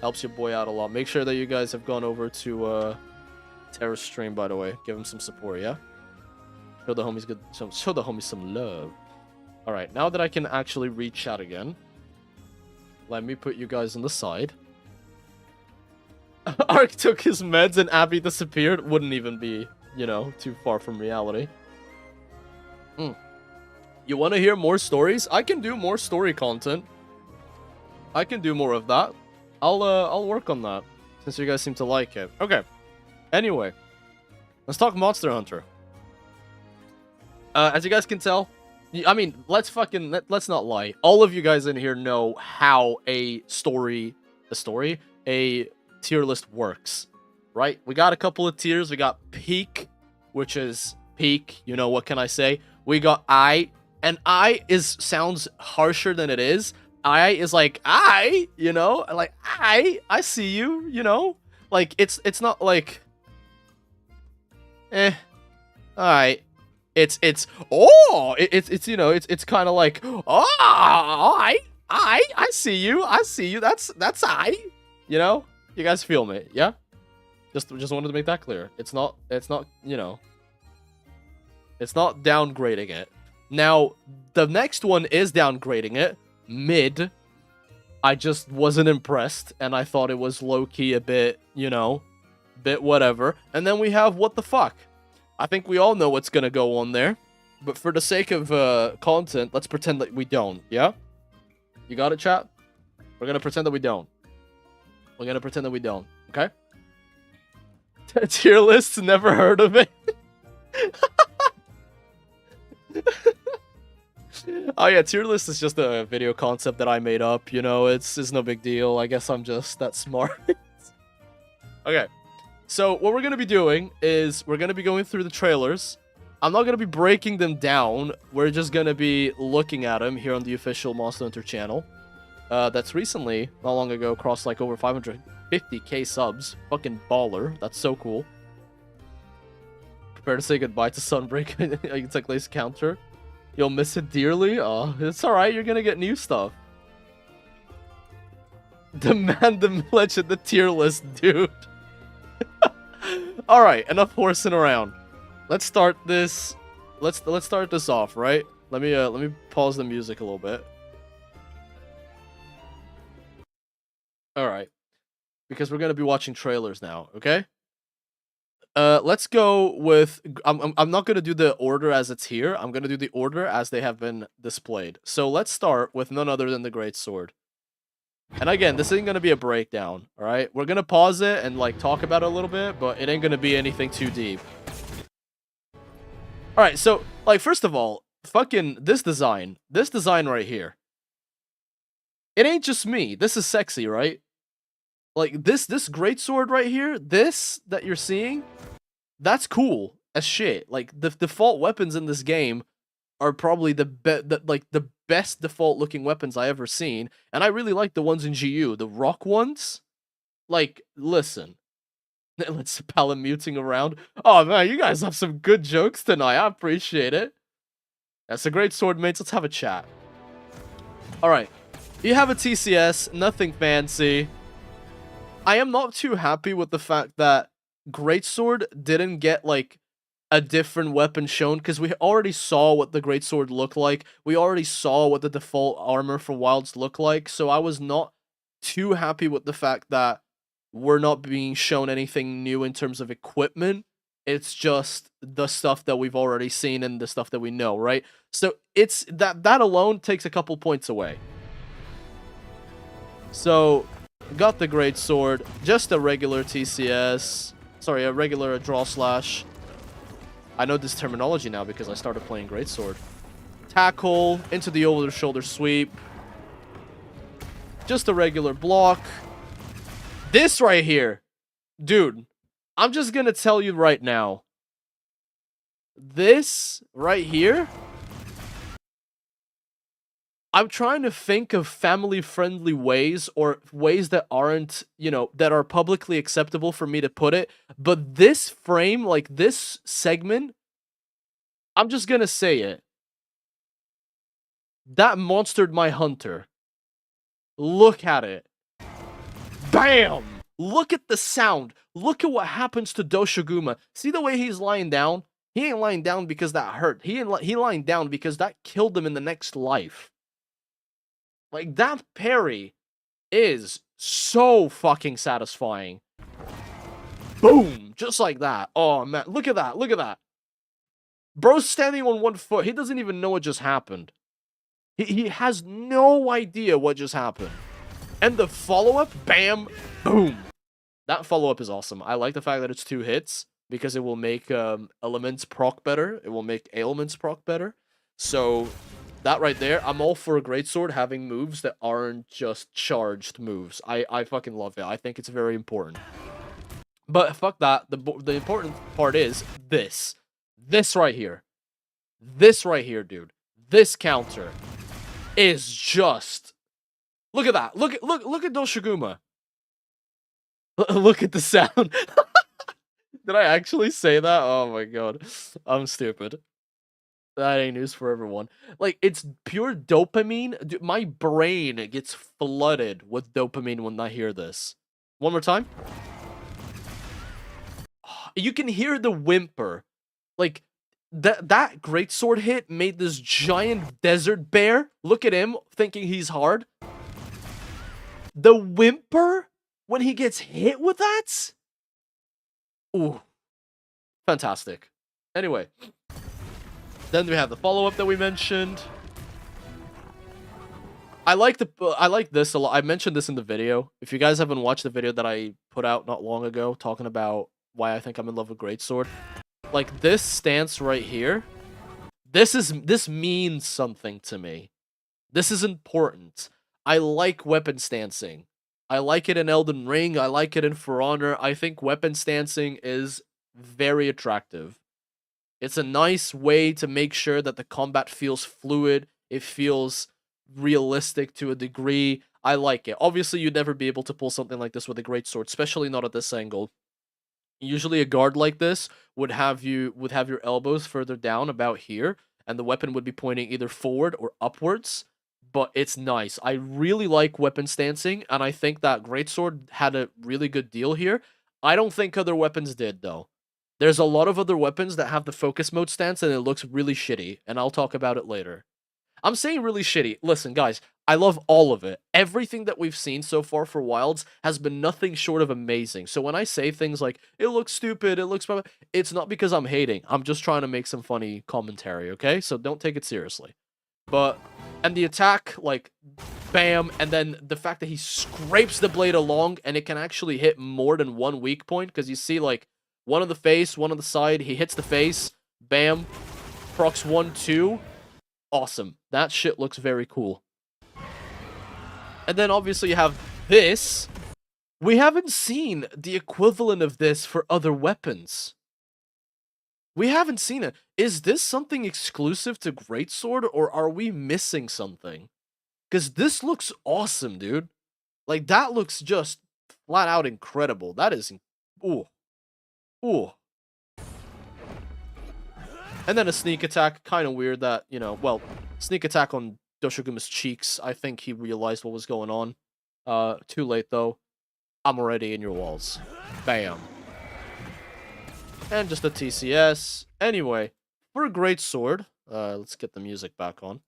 Helps your boy out a lot. Make sure that you guys have gone over to Terra's stream, by the way. Give him some support, yeah? Show the homies good. Show the homies some love. All right, now that I can actually read chat again, let me put you guys on the side. Ark took his meds and Abby disappeared. Wouldn't even be, you know, too far from reality. You want to hear more stories? I can do more story content. I can do more of that. I'll work on that since you guys seem to like it. Okay. Anyway, let's talk Monster Hunter. As you guys can tell, I mean, let's not lie. All of you guys in here know how a tier list works, right? We got a couple of tiers. We got peak, which is peak. You know, what can I say? We got I, and I sounds harsher than it is. I is like, you know, like, I see you, you know? Like, it's not like, all right. It's you know, it's kind of like, oh, I see you. That's I, you know? You guys feel me? Yeah? Just wanted to make that clear. It's not, you know, it's not downgrading it. Now, the next one is downgrading it. Mid. I just wasn't impressed, and I thought it was low-key a bit, you know, bit whatever. And then we have what the fuck. I think we all know what's gonna go on there. But for the sake of content, let's pretend that we don't, yeah? You got it, chat? We're gonna pretend that we don't. We're gonna pretend that we don't, okay? Tier lists, never heard of it. Oh yeah, tier list is just a video concept that I made up, you know, it's no big deal. I guess I'm just that smart. Okay, so what we're gonna be doing is we're gonna be going through the trailers. I'm not gonna be breaking them down, we're just gonna be looking at them here on the official Monster Hunter channel. That's recently, not long ago, crossed like over 550k subs. Fucking baller, that's so cool. Prepare to say goodbye to Sunbreak. It's like lace counter. You'll miss it dearly? Oh, it's alright, you're gonna get new stuff. Demand the legend, the tier list, dude. Alright, enough horsing around. Let's start this. Let's start this off, right? Let me pause the music a little bit. Alright. Because we're gonna be watching trailers now, okay? Let's go with... I'm not going to do the order as it's here. I'm going to do the order as they have been displayed. So let's start with none other than the Great Sword. And again, this isn't going to be a breakdown, alright? We're going to pause it and, like, talk about it a little bit, but it ain't going to be anything too deep. Alright, so, like, first of all, fucking this design right here. It ain't just me. This is sexy, right? Like, this great sword right here, this that you're seeing, that's cool as shit. Like, the default weapons in this game are probably the best default looking weapons I ever seen, and I really like the ones in GU, the rock ones. Like, listen, Let's palamuting around. Oh man, you guys have some good jokes tonight. I appreciate it. That's a great sword, mates. Let's have a chat. Alright. You have a TCS, nothing fancy. I am not too happy with the fact that Greatsword didn't get, like, a different weapon shown, because we already saw what the Greatsword looked like. We already saw what the default armor for Wilds looked like, so I was not too happy with the fact that we're not being shown anything new in terms of equipment. It's just the stuff that we've already seen and the stuff that we know, right? So it's that alone takes a couple points away. So got the Greatsword, just a regular TCS. Sorry, a regular draw slash. I know this terminology now because I started playing Greatsword. Tackle, into the over-the-shoulder sweep. Just a regular block. This right here. Dude, I'm just gonna tell you right now. This right here. I'm trying to think of family-friendly ways or ways that aren't, you know, that are publicly acceptable for me to put it. But this frame, like this segment, I'm just gonna say it. That monstered my hunter. Look at it. Bam! Look at the sound. Look at what happens to Doshiguma. See the way he's lying down? He ain't lying down because that hurt. He lying down because that killed him in the next life. Like, that parry is so fucking satisfying. Boom! Just like that. Oh, man. Look at that. Look at that. Bro's standing on one foot. He doesn't even know what just happened. He has no idea what just happened. And the follow-up, bam, boom. That follow-up is awesome. I like the fact that it's 2 hits because it will make elements proc better. It will make ailments proc better. So that right there, I'm all for a Greatsword having moves that aren't just charged moves. I fucking love it. I think it's very important. But fuck that. The important part is this. This right here. This right here, dude. This counter is just... Look at that. Look at Doshiguma. Look at the sound. Did I actually say that? Oh my god. I'm stupid. That ain't news for everyone. Like, it's pure dopamine. Dude, my brain gets flooded with dopamine when I hear this. One more time. You can hear the whimper. Like, that Greatsword hit made this giant desert bear look at him thinking he's hard. The whimper when he gets hit with that? Ooh. Fantastic. Anyway. Then we have the follow-up that we mentioned. I like this a lot. I mentioned this in the video. If you guys haven't watched the video that I put out not long ago talking about why I think I'm in love with Greatsword, like this stance right here, this means something to me. This is important. I like weapon stancing. I like it in Elden Ring. I like it in For Honor. I think weapon stancing is very attractive. It's a nice way to make sure that the combat feels fluid. It feels realistic to a degree. I like it. Obviously, you'd never be able to pull something like this with a Greatsword, especially not at this angle. Usually a guard like this would have your elbows further down about here, and the weapon would be pointing either forward or upwards. But it's nice. I really like weapon stancing, and I think that Greatsword had a really good deal here. I don't think other weapons did, though. There's a lot of other weapons that have the focus mode stance, and it looks really shitty, and I'll talk about it later. I'm saying really shitty. Listen, guys, I love all of it. Everything that we've seen so far for Wilds has been nothing short of amazing. So when I say things like, it looks stupid, it looks... it's not because I'm hating. I'm just trying to make some funny commentary, okay? So don't take it seriously. But... and the attack, like, bam, and then the fact that he scrapes the blade along, and it can actually hit more than one weak point, because you see, like, one on the face, one on the side, he hits the face, bam, procs 1, 2, awesome. That shit looks very cool. And then, obviously, you have this. We haven't seen the equivalent of this for other weapons. We haven't seen it. Is this something exclusive to Greatsword, or are we missing something? Because this looks awesome, dude. Like, that looks just flat out incredible. That is... ooh. Ooh. And then a sneak attack. Kind of weird that, you know, well, sneak attack on Doshoguma's cheeks. I think he realized what was going on. Too late, though. I'm already in your walls. Bam. And just a TCS. Anyway, for a great sword, let's get the music back on.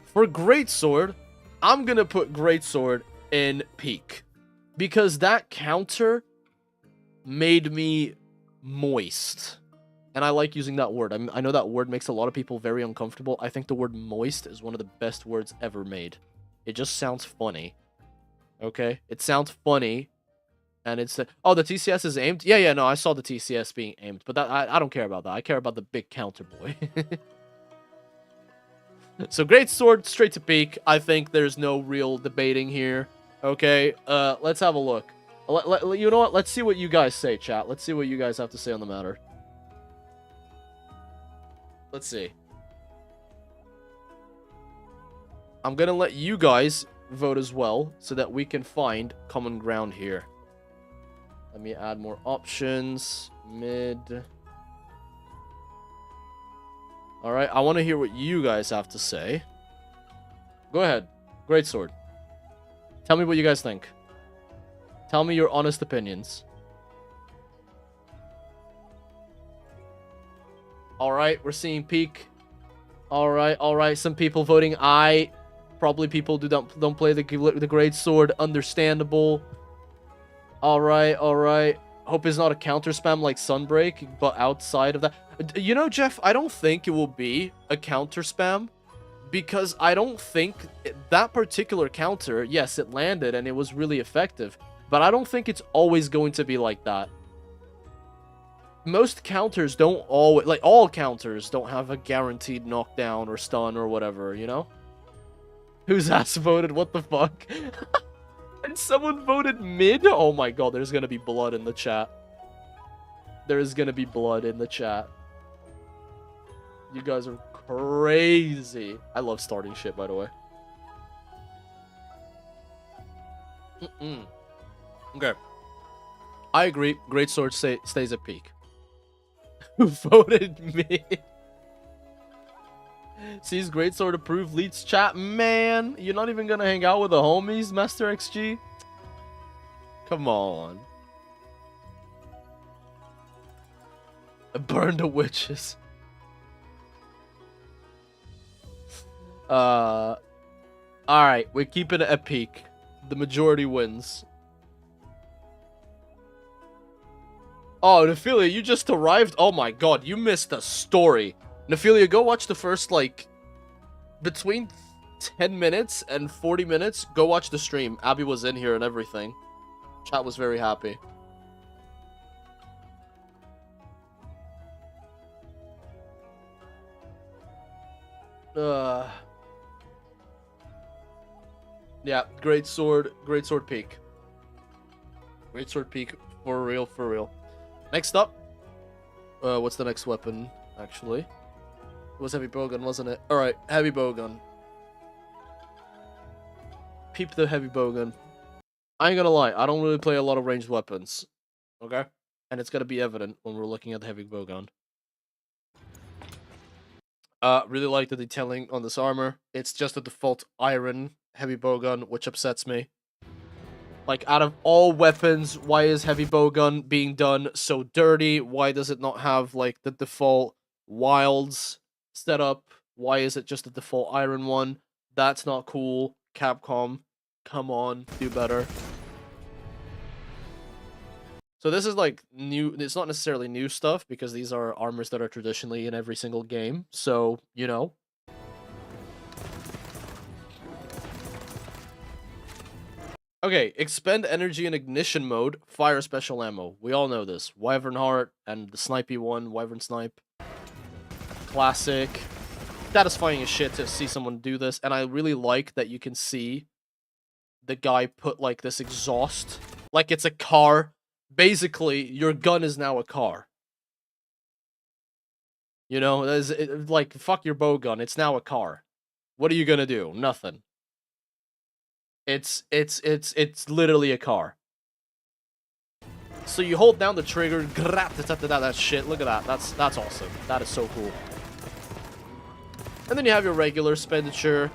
For great sword, I'm gonna put great sword in peak. Because that counter made me moist. And I like using that word. I know that word makes a lot of people very uncomfortable. I think the word moist is one of the best words ever made. It just sounds funny. Okay? It sounds funny. And it's... oh, the TCS is aimed? Yeah, no, I saw the TCS being aimed. But that I don't care about that. I care about the big counter boy. So, great sword, straight to peak. I think there's no real debating here. Okay? Let's have a look. You know what? Let's see what you guys say, chat. Let's see what you guys have to say on the matter. Let's see. I'm gonna let you guys vote as well, so that we can find common ground here. Let me add more options. Mid. Alright, I want to hear what you guys have to say. Go ahead. Great sword. Tell me what you guys think. Tell me your honest opinions. Alright, we're seeing peak. Alright. Some people voting I. Probably people who don't play the great sword. Understandable. Alright. Hope it's not a counter spam like Sunbreak, but outside of that. You know, Jeff, I don't think it will be a counter spam. Because I don't think that particular counter, yes, it landed and it was really effective. But I don't think it's always going to be like that. Most counters don't always... like, all counters don't have a guaranteed knockdown or stun or whatever, you know? Whose ass voted? What the fuck? And someone voted mid? Oh my god, there's gonna be blood in the chat. There's gonna be blood in the chat. You guys are crazy. I love starting shit, by the way. Okay. I agree. Great sword stays at peak. Who voted me? Sees great sword approved leads chat. Man, you're not even gonna hang out with the homies, Master XG? Come on. Burn the witches. Alright, we're keeping it at peak. The majority wins. Oh, Nephilia, you just arrived? Oh my god, you missed a story. Nephilia, go watch the first, like, between 10 minutes and 40 minutes. Go watch the stream. Abby was in here and everything. Chat was very happy. Yeah, great sword peak. Great sword peak, for real, for real. Next up, what's the next weapon, actually? It was heavy bowgun, wasn't it? Alright, heavy bowgun. Peep the heavy bowgun. I ain't gonna lie, I don't really play a lot of ranged weapons. Okay? And it's gonna be evident when we're looking at the heavy bowgun. Really like the detailing on this armor. It's just a default iron heavy bowgun, which upsets me. Like, out of all weapons, why is heavy bowgun being done so dirty? Why does it not have, like, the default wilds setup? Why is it just the default iron one? That's not cool. Capcom, come on, do better. So this is, like, new... it's not necessarily new stuff, because these are armors that are traditionally in every single game. So, you know... Okay, expend energy in ignition mode, fire special ammo. We all know this. Wyvern Heart and the snipey one, Wyvern Snipe. Classic. Satisfying as shit to see someone do this, and I really like that you can see the guy put, like, this exhaust. Like it's a car. Basically, your gun is now a car. You know, like, fuck your bowgun, it's now a car. What are you gonna do? Nothing. It's literally a car. So you hold down the trigger, that shit. Look at that. That's awesome. That is so cool. And then you have your regular expenditure.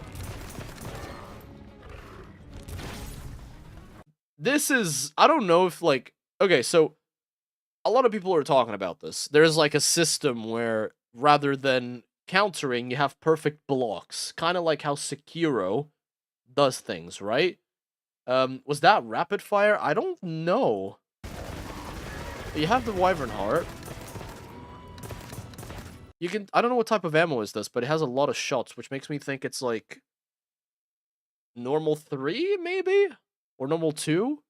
This is, I don't know if like, okay, so a lot of people are talking about this. There's like a system where rather than countering, you have perfect blocks, kind of like how Sekiro does things, right? Was that rapid fire? I don't know. You have the Wyvern Heart. You can, I don't know what type of ammo is this, but it has a lot of shots, which makes me think it's like normal 3 maybe, or normal 2.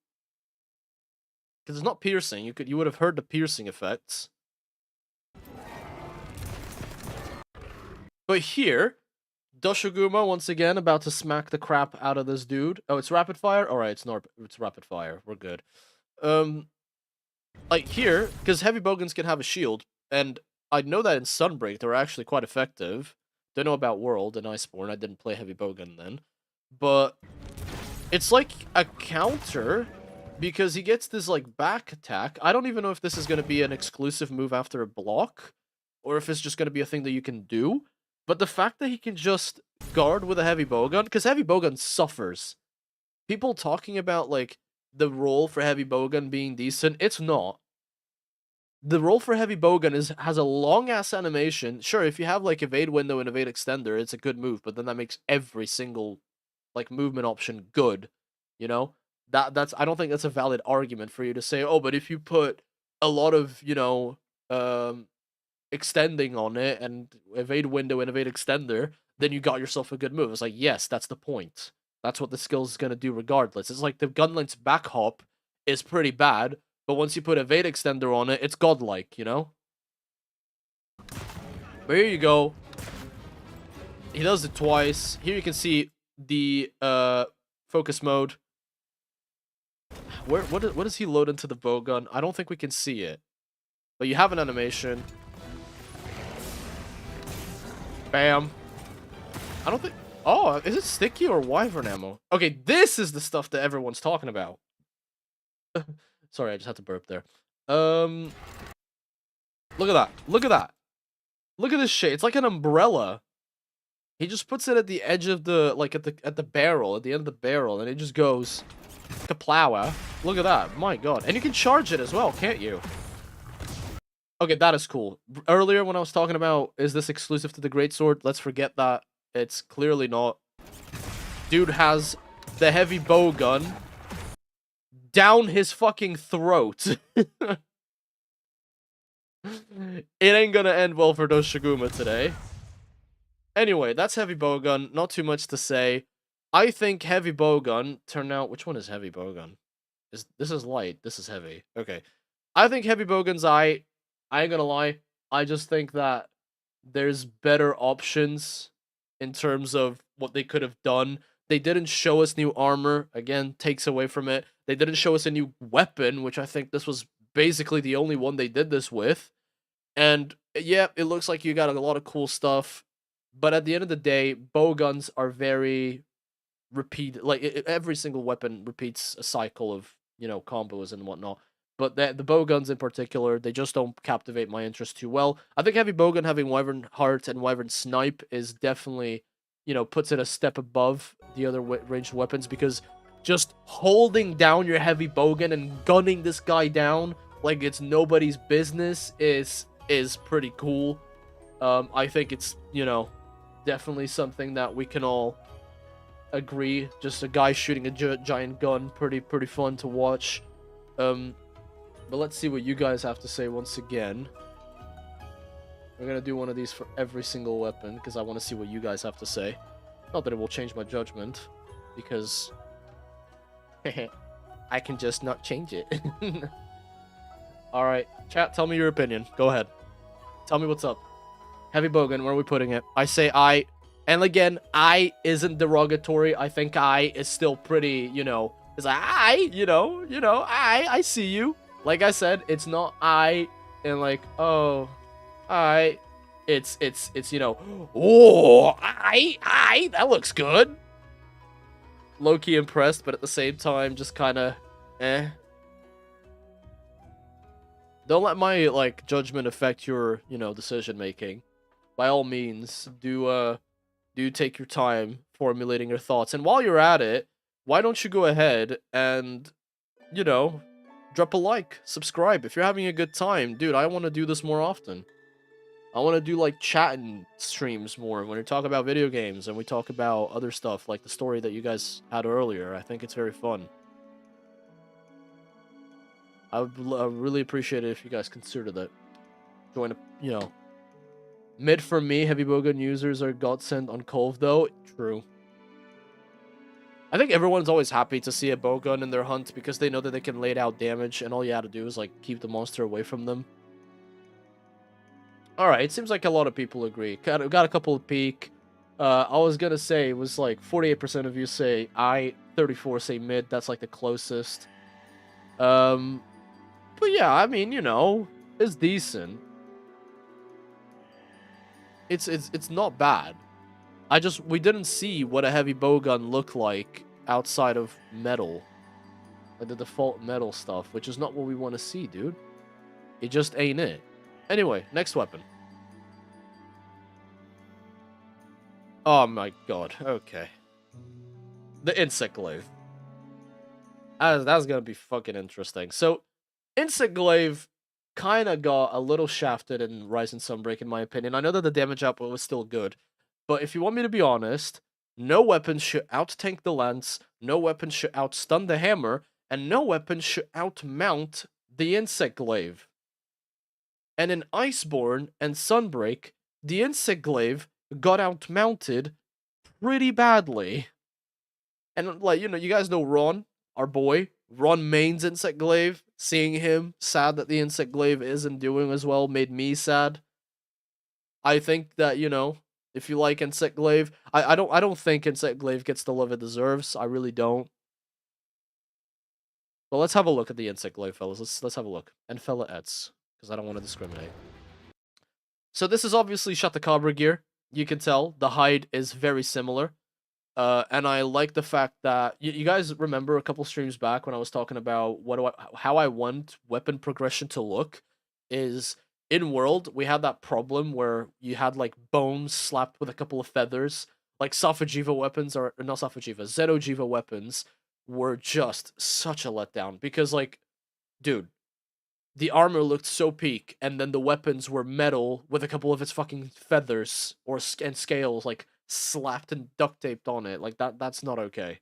Because it's not piercing. You would have heard the piercing effects. But here, Doshiguma once again about to smack the crap out of this dude. Oh, it's rapid fire. All right, it's rapid fire. We're good. Like here, because heavy bowguns can have a shield, and I know that in Sunbreak they're actually quite effective. Don't know about World and Iceborne. I didn't play heavy bowgun then, but it's like a counter. Because he gets this, like, back attack. I don't even know if this is going to be an exclusive move after a block. Or if it's just going to be a thing that you can do. But the fact that he can just guard with a heavy bowgun. Because heavy bowgun suffers. People talking about, like, the roll for heavy bowgun being decent. It's not. The roll for heavy bowgun has a long-ass animation. Sure, if you have, like, evade window and evade extender, it's a good move. But then that makes every single, like, movement option good. You know? That's I don't think that's a valid argument for you to say, oh, but if you put a lot of, you know, extending on it and evade window and evade extender, then you got yourself a good move. It's like, yes, that's the point. That's what the skill is going to do regardless. It's like the Gunlint's back hop is pretty bad, but once you put evade extender on it, it's godlike, you know? But here you go. He does it twice. Here you can see the focus mode. What does he load into the bowgun? I don't think we can see it. But you have an animation. Bam. I don't think... Oh, is it sticky or wyvern ammo? Okay, this is the stuff that everyone's talking about. Sorry, I just had to burp there. Look at that. Look at that. Look at this shit. It's like an umbrella. He just puts it at the edge of the... Like, at the barrel. At the end of the barrel. And it just goes... Kaplower. Look at that. My god. And you can charge it as well, can't you? Okay, that is cool. Earlier when I was talking about, is this exclusive to the Greatsword? Let's forget that. It's clearly not. Dude has the heavy bowgun down his fucking throat. It ain't gonna end well for Doshiguma today. Anyway, that's heavy bowgun. Not too much to say. I think heavy bowgun turned out... Which one is heavy bowgun? This is light. This is heavy. Okay. I think heavy bowgun's I ain't gonna lie. I just think that there's better options in terms of what they could have done. They didn't show us new armor. Again, takes away from it. They didn't show us a new weapon, which I think this was basically the only one they did this with. And yeah, it looks like you got a lot of cool stuff. But at the end of the day, bowguns are very... every single weapon repeats a cycle of, you know, combos and whatnot. But the bowguns in particular, they just don't captivate my interest too well. I think heavy bowgun having Wyvern Heart and Wyvern Snipe is definitely, you know, puts it a step above the other ranged weapons, because just holding down your heavy bowgun and gunning this guy down like it's nobody's business is pretty cool. I think it's, you know, definitely something that we can all agree. Just a guy shooting a giant gun, pretty fun to watch. But let's see what you guys have to say once again. We're gonna do one of these for every single weapon, because I want to see what you guys have to say. Not that it will change my judgment, because I can just not change it. Alright, chat, tell me your opinion. Go ahead. Tell me what's up. Heavy bowgun, where are we putting it? I say I. And again, I isn't derogatory. I think I is still pretty, you know, it's like, I see you. Like I said, it's not I and like, oh, it's, you know, oh, that looks good. Low-key impressed, but at the same time, just kind of, eh. Don't let my, like, judgment affect your, you know, decision making. By all means, do take your time formulating your thoughts. And while you're at it, why don't you go ahead and, you know, drop a like, subscribe. If you're having a good time, dude, I want to do this more often. I want to do, like, chatting streams more when we talk about video games and we talk about other stuff, like the story that you guys had earlier. I think it's very fun. I would really appreciate it if you guys consider that. Join a, you know, mid for me, heavy bowgun users are godsend on Cove, though. True. I think everyone's always happy to see a bowgun in their hunt because they know that they can lay out damage and all you have to do is, like, keep the monster away from them. Alright, it seems like a lot of people agree. Got a couple of peek. I was gonna say, it was like 48% of you say I, 34 say mid. That's like the closest. But yeah, I mean, you know, it's decent. It's not bad. We didn't see what a heavy bowgun looked like outside of metal. Like the default metal stuff, which is not what we want to see, dude. It just ain't it. Anyway, next weapon. Oh my god, okay. The insect glaive. That's gonna be fucking interesting. So, insect glaive kind of got a little shafted in Rise and Sunbreak, in my opinion. I know that the damage output was still good, but if you want me to be honest, no weapon should out-tank the lance, no weapon should out-stun the hammer, and no weapon should out-mount the insect glaive. And in Iceborne and Sunbreak, the insect glaive got out-mounted pretty badly. And, like, you know, you guys know Ron, our boy. Ron mains insect glaive. Seeing him sad that the insect glaive isn't doing as well made me sad. I think that, you know, if you like insect glaive, I don't think insect glaive gets the love it deserves. I really don't. But let's have a look at the insect glaive, fellas. Let's have a look. And fellaettes, because I don't want to discriminate. So this is obviously Shatacabra gear. You can tell the hide is very similar. And I like the fact that you guys remember a couple streams back when I was talking about how I want weapon progression to look is in World we had that problem where you had like bones slapped with a couple of feathers, like Sophajiva weapons or not Sophajiva, Zetojiva weapons were just such a letdown because like, dude, the armor looked so peak, and then the weapons were metal with a couple of its fucking feathers and scales like slapped and duct taped on it. Like that's not okay.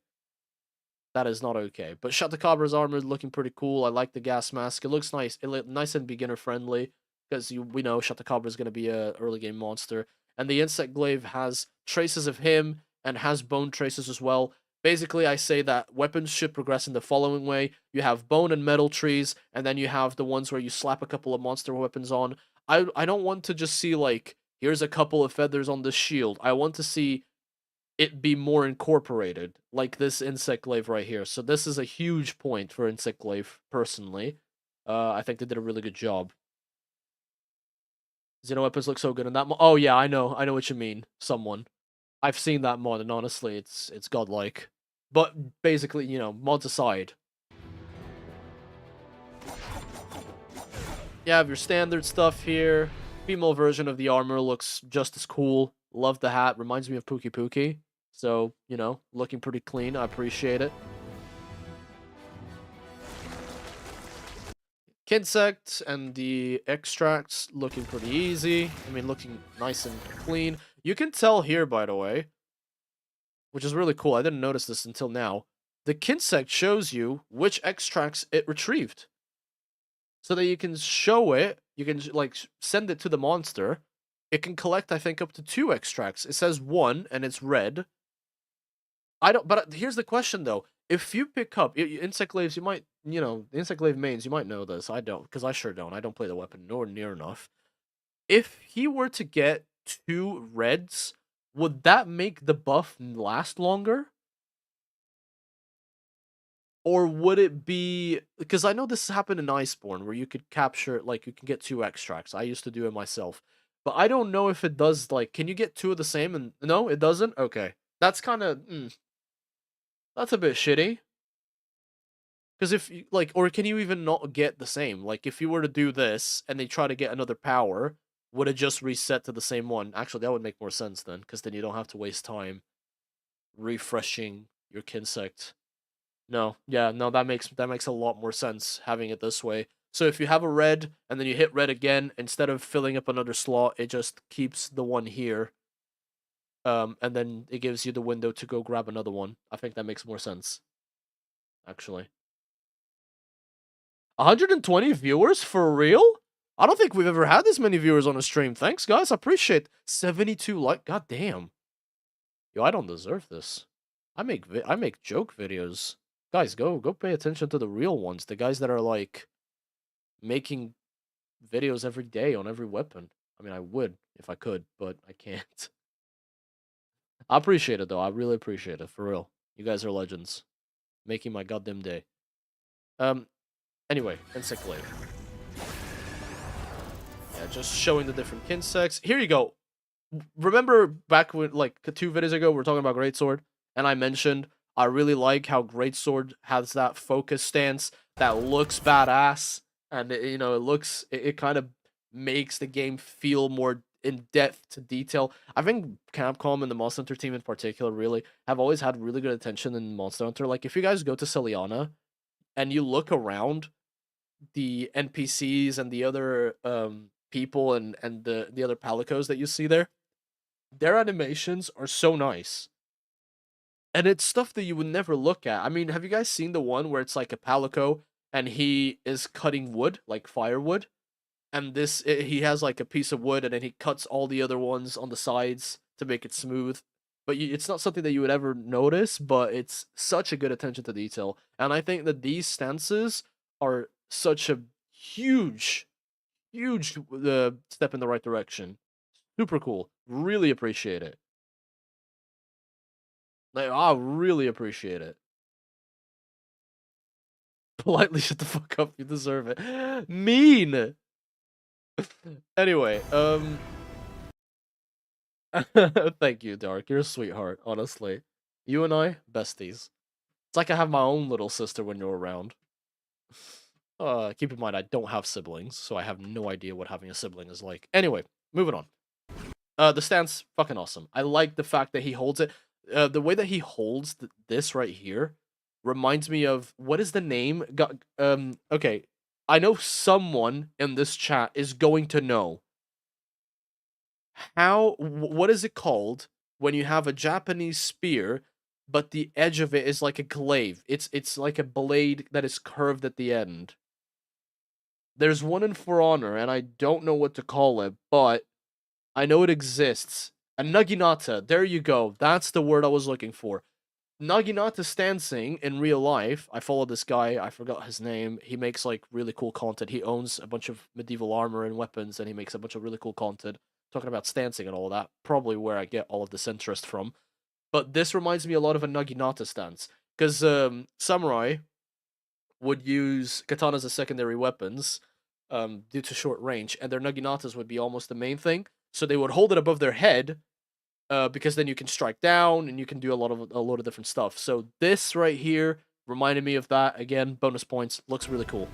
That is not okay. But Shatakabra's armor is looking pretty cool. I like the gas mask. It looks nice. It looks nice and beginner friendly because we know Shatakabra is going to be a early game monster. And the insect glaive has traces of him and has bone traces as well. Basically, I say that weapons should progress in the following way. You have bone and metal trees, and then you have the ones where you slap a couple of monster weapons on. I don't want to just see, like, here's a couple of feathers on the shield. I want to see it be more incorporated, like this insect glaive right here. So this is a huge point for insect glaive, personally. I think they did a really good job. Xeno weapons look so good in that mod. Oh yeah, I know what you mean. Someone. I've seen that mod, and honestly, it's godlike. But basically, you know, mods aside. You have your standard stuff here. Female version of the armor looks just as cool. Love the hat. Reminds me of Pookie Pookie. So, you know, looking pretty clean. I appreciate it. Kinsect and the extracts looking pretty easy. I mean, looking nice and clean. You can tell here, by the way, which is really cool. I didn't notice this until now. The Kinsect shows you which extracts it retrieved. So that you can show it, you can, like, send it to the monster. It can collect, I think, up to 2 extracts. It says 1, and it's red. But here's the question, though. If you pick up insect glaives, you might, you know, insect glaive mains, you might know this. I don't, because I sure don't. I don't play the weapon nor near enough. If he were to get 2 reds, would that make the buff last longer? Or would it be... Because I know this happened in Iceborne, where you could capture, like, you can get 2 extracts. I used to do it myself. But I don't know if it does, like, can you get 2 of the same? And no, it doesn't? Okay. That's kind of... That's a bit shitty. Because if you, like, or can you even not get the same? Like, if you were to do this and they try to get another power, would it just reset to the same one? Actually, that would make more sense then, because then you don't have to waste time refreshing your Kinsect. No, yeah, no, that makes a lot more sense having it this way. So if you have a red and then you hit red again, instead of filling up another slot, it just keeps the one here. And then it gives you the window to go grab another one. I think that makes more sense. Actually. 120 viewers for real? I don't think we've ever had this many viewers on a stream. Thanks, guys. I appreciate 72 like. God damn. Yo, I don't deserve this. I make joke videos. Guys, go pay attention to the real ones. The guys that are like making videos every day on every weapon. I mean, I would if I could, but I can't. I appreciate it though. I really appreciate it for real. You guys are legends, making my goddamn day. Anyway, insect glaive. Yeah, just showing the different kinsects. Here you go. Remember back when, like, 2 videos ago, we were talking about greatsword, and I mentioned I really like how greatsword has that focus stance that looks badass, and you know, it kind of makes the game feel more in depth to detail. I think Capcom and the Monster Hunter team in particular really have always had really good attention in Monster Hunter. Like, if you guys go to Celiana and you look around the NPCs and the other people and the other palicos that you see there, their animations are so nice. And it's stuff that you would never look at. I mean, have you guys seen the one where it's like a palico and he is cutting wood, like firewood? And he has like a piece of wood and then he cuts all the other ones on the sides to make it smooth. But it's not something that you would ever notice, but it's such a good attention to detail. And I think that these stances are such a huge step in the right direction. Super cool. Really appreciate it. Like, I really appreciate it. Politely shut the fuck up. You deserve it. Mean. Anyway, thank you, Dark. You're a sweetheart, honestly. You and I, besties. It's like I have my own little sister when you're around. Keep in mind, I don't have siblings, so I have no idea what having a sibling is like. Anyway, moving on. The stance, fucking awesome. I like the fact that he holds it. The way that he holds this right here reminds me of, what is the name? Okay, I know someone in this chat is going to know. What is it called when you have a Japanese spear, but the edge of it is like a glaive? It's like a blade that is curved at the end. There's one in For Honor, and I don't know what to call it, but I know it exists. A naginata, there you go. That's the word I was looking for. Naginata stancing in real life. I follow this guy, I forgot his name. He makes like really cool content. He owns a bunch of medieval armor and weapons, and he makes a bunch of really cool content talking about stancing and all that. Probably where I get all of this interest from. But this reminds me a lot of a naginata stance, because samurai would use katanas as secondary weapons due to short range, and their naginatas would be almost the main thing. So they would hold it above their head, because then you can strike down and you can do a lot of different stuff. So this right here reminded me of that. Again, bonus points. Looks really cool.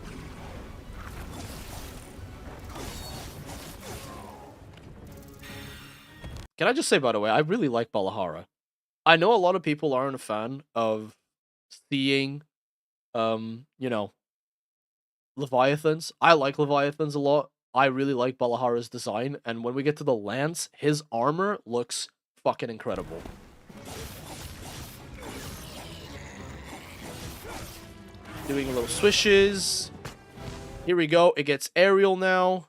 Can I just say, by the way, I really like Balahara. I know a lot of people aren't a fan of seeing, you know, Leviathans. I like Leviathans a lot. I really like Balahara's design, and when we get to the lance, his armor looks fucking incredible. Doing a little swishes. Here we go. It gets aerial now.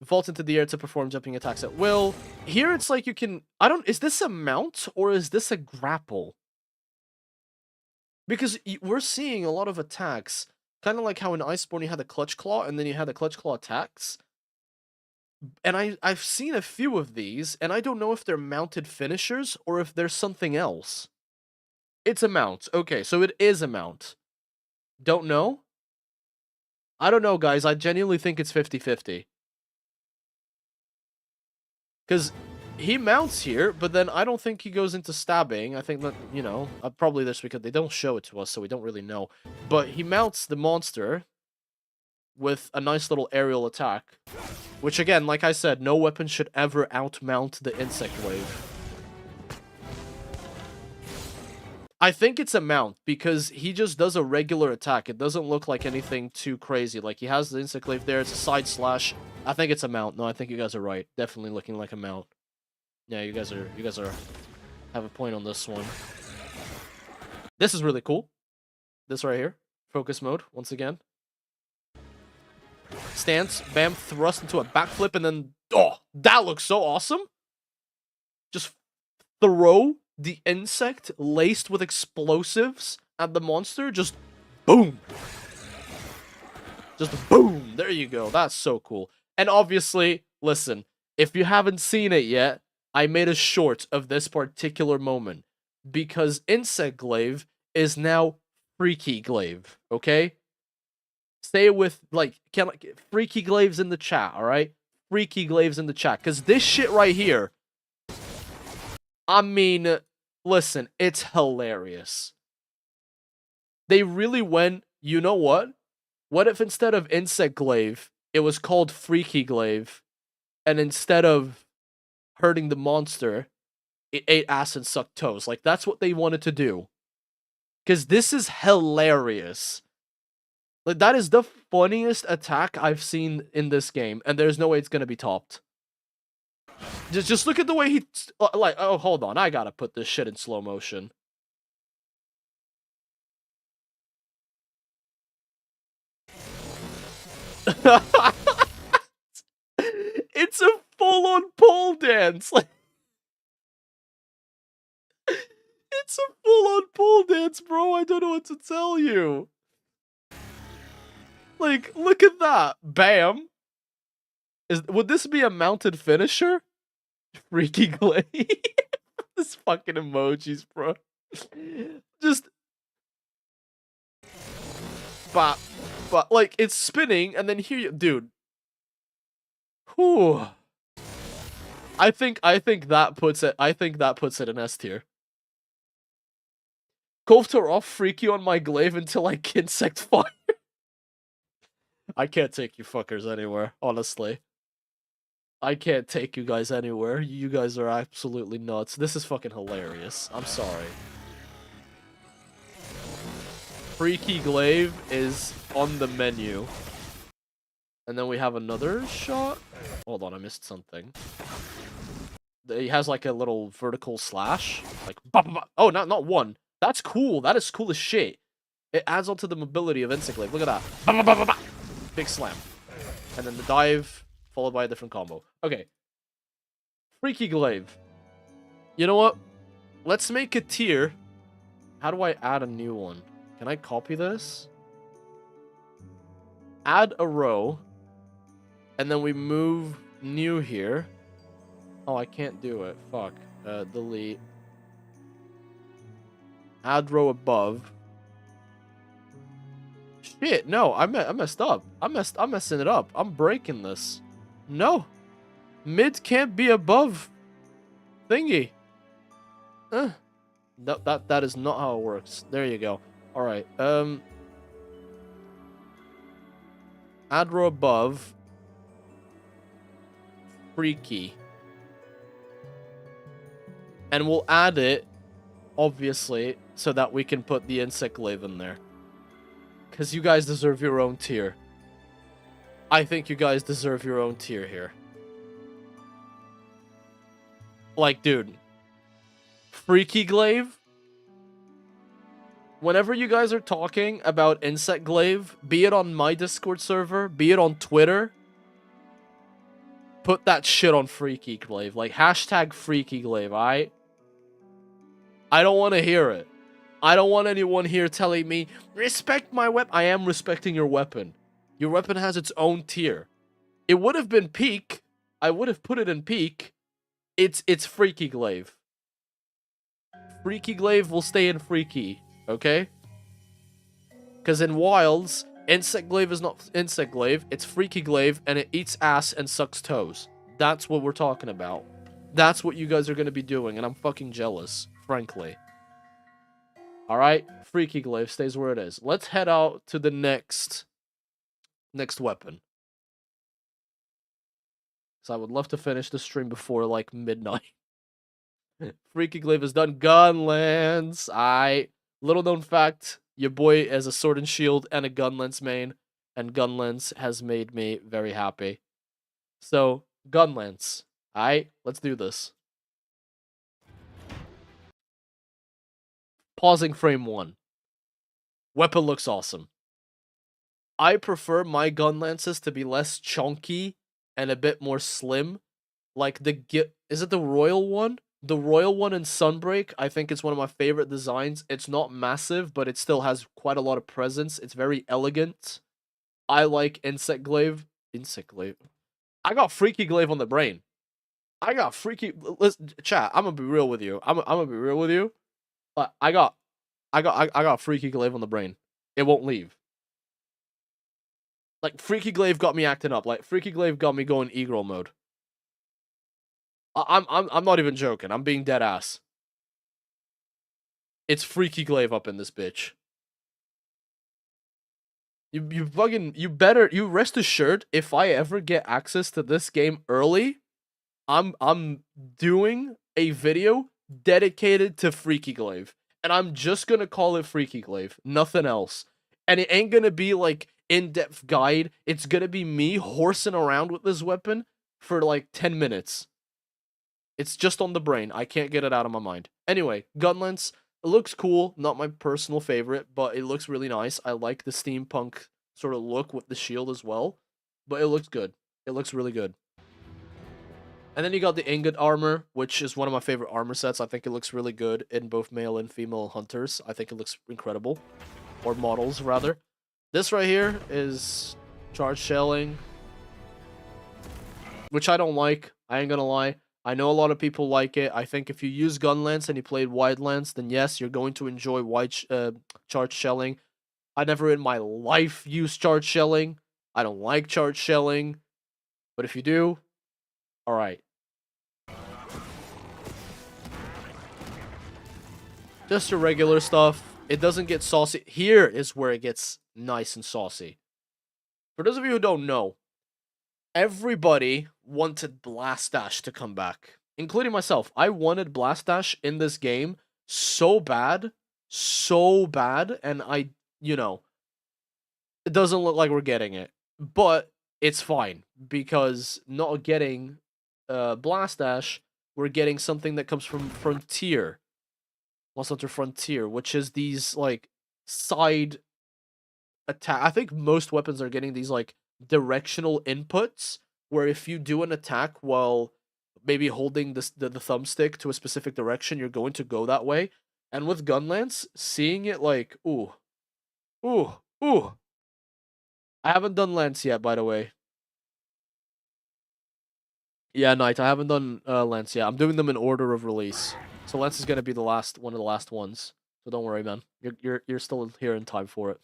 Vault into the air to perform jumping attacks at will. Here it's like you can... is this a mount or is this a grapple? Because we're seeing a lot of attacks. Kind of like how in Iceborne you had the clutch claw and then you had the clutch claw attacks. And I've seen a few of these, and I don't know if they're mounted finishers or if there's something else. It's a mount. Okay, so it is a mount. Don't know? I don't know, guys. I genuinely think it's 50-50. Because he mounts here, but then I don't think he goes into stabbing. I think that, you know, probably this because they don't show it to us, so we don't really know. But he mounts the monster with a nice little aerial attack, which again, like I said, no weapon should ever outmount the insect glaive. I think it's a mount because he just does a regular attack. It doesn't look like anything too crazy. Like, he has the insect glaive there. It's a side slash. I think it's a mount. No, I think you guys are right. Definitely looking like a mount. Yeah, you guys are have a point on this one. This is really cool. This right here. Focus mode, once again. Stance, bam, thrust into a backflip, and then, oh, that looks so awesome. Just throw the insect laced with explosives at the monster. Just boom. Just boom. There you go. That's so cool. And obviously, listen, if you haven't seen it yet, I made a short of this particular moment because insect glaive is now freaky glaive, okay? Say it with, like, freaky glaives in the chat, alright? Freaky glaives in the chat. Because this shit right here, I mean, listen, it's hilarious. They really went, you know what? What if instead of insect glaive, it was called freaky glaive, and instead of hurting the monster, it ate ass and sucked toes? Like, that's what they wanted to do. Because this is hilarious. Like, that is the funniest attack I've seen in this game, and there's no way it's gonna be topped. Just look at the way he, like, oh, hold on, I gotta put this shit in slow motion. It's a full-on pole dance. Like, it's a full-on pole dance, bro. I don't know what to tell you. Like, look at that. Bam. Would this be a mounted finisher? Freaky glaive. This fucking emojis, bro. Just but like, it's spinning, and then here you, dude. Whew. I think that puts it. I think that puts it in S tier. Kofter off freaky on my glaive until I insect fire. I can't take you fuckers anywhere, honestly. I can't take you guys anywhere. You guys are absolutely nuts. This is fucking hilarious. I'm sorry. Freaky glaive is on the menu. And then we have another shot. Hold on, I missed something. He has like a little vertical slash. Like, oh, not one. That's cool. That is cool as shit. It adds on to the mobility of insect glaive. Look at that. Big slam. And then the dive, followed by a different combo. Okay. Freaky glaive. You know what? Let's make a tier. How do I add a new one? Can I copy this? Add a row. And then we move new here. Oh, I can't do it. Fuck. Delete. Add row above. Shit, no, I messed up. I'm messing it up. I'm breaking this. No. Mid can't be above thingy. That is not how it works. There you go. Alright, add row above. Freaky. And we'll add it, obviously, so that we can put the insect glaive in there. Because you guys deserve your own tier. I think you guys deserve your own tier here. Like, dude. Freaky glaive? Whenever you guys are talking about insect glaive, be it on my Discord server, be it on Twitter, put that shit on freaky glaive. Like, hashtag freaky glaive, alright? I don't want to hear it. I don't want anyone here telling me, respect my weapon. I am respecting your weapon. Your weapon has its own tier. It would have been peak. I would have put it in peak. It's freaky glaive. Freaky glaive will stay in freaky, okay? Because in wilds, insect glaive is not insect glaive. It's freaky glaive, and it eats ass and sucks toes. That's what we're talking about. that's what you guys are going to be doing, and I'm fucking jealous, frankly. Alright, Freaky Glaive stays where it is. Let's head out to the next weapon. So I would love to finish the stream before, like, midnight. Freaky Glaive is done. Gunlance. Little known fact, your boy has a sword and shield and a Gunlance main, and Gunlance has made me very happy. So, Gunlance. Alright, let's do this. Pausing frame 1. Weapon looks awesome. I prefer my Gunlances to be less chunky and a bit more slim. Like is it the Royal one? The Royal one in Sunbreak, I think it's one of my favorite designs. It's not massive, but it still has quite a lot of presence. It's very elegant. I like Insect Glaive. I got Freaky Glaive on the brain. I got Freaky... Listen, chat, I'm gonna be real with you. I'm gonna be real with you. But I got Freaky Glaive on the brain. It won't leave. Like, Freaky Glaive got me acting up. Like, Freaky Glaive got me going Egro mode. I'm not even joking. I'm being dead ass. It's Freaky Glaive up in this bitch. You rest assured, if I ever get access to this game early, I'm doing a video dedicated to Freaky Glaive. And I'm just gonna call it Freaky Glaive. Nothing else. And it ain't gonna be like in-depth guide. It's gonna be me horsing around with this weapon for like 10 minutes. It's just on the brain. I can't get it out of my mind. Anyway, Gunlance. It looks cool. Not my personal favorite, but it looks really nice. I like the steampunk sort of look with the shield as well. But it looks good. It looks really good. And then you got the ingot armor, which is one of my favorite armor sets. I think it looks really good in both male and female hunters. I think it looks incredible. Or models, rather. This right here is charge shelling, which I don't like. I ain't gonna lie. I know a lot of people like it. I think if you use Gunlance and you played Wide Lance, then yes, you're going to enjoy charge shelling. I never in my life used charge shelling. I don't like charge shelling. But if you do, alright. Just your regular stuff. It doesn't get saucy. Here is where it gets nice and saucy. For those of you who don't know, everybody wanted Blast Dash to come back, including myself. I wanted Blast Dash in this game so bad, and it doesn't look like we're getting it, but it's fine because not getting Blast Dash, we're getting something that comes from Frontier, Monster Hunter Frontier, which is these like side attack. I think most weapons are getting these like directional inputs where if you do an attack while maybe holding the thumbstick to a specific direction, you're going to go that way. And with Gunlance, seeing it like, ooh. I haven't done Lance yet, by the way. Yeah, Knight, I haven't done Lance yet. I'm doing them in order of release. So Lance is gonna be one of the last ones. So don't worry, man. You're still here in time for it.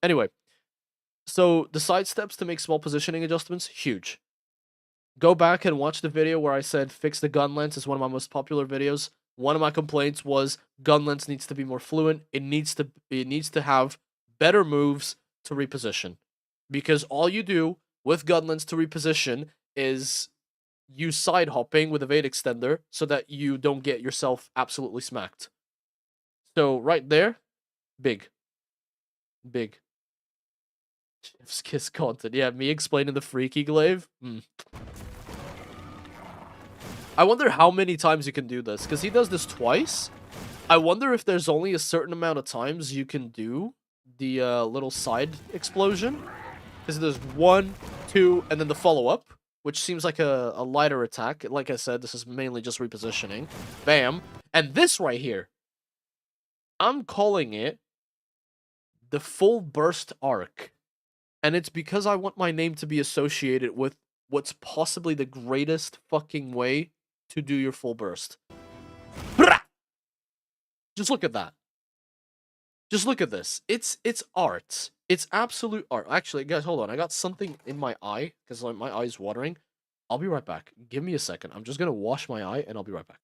Anyway. So, the side steps to make small positioning adjustments, huge. Go back and watch the video where I said fix the gun lens. It's one of my most popular videos. One of my complaints was gun lens needs to be more fluent. It needs to have better moves to reposition. Because all you do with gun lens to reposition is use side hopping with evade extender so that you don't get yourself absolutely smacked. So, right there, big. Chef's kiss content. Yeah, me explaining the Freaky Glaive. I wonder how many times you can do this, because he does this twice. I wonder if there's only a certain amount of times you can do the little side explosion. Because there's 1, 2, and then the follow-up, which seems like a lighter attack. Like I said, this is mainly just repositioning. Bam. And this right here, I'm calling it the full burst arc. And it's because I want my name to be associated with what's possibly the greatest fucking way to do your full burst. Just look at that. Just look at this. It's art. It's absolute art. Actually, guys, hold on. I got something in my eye because like, my eye's watering. I'll be right back. Give me a second. I'm just gonna wash my eye, and I'll be right back.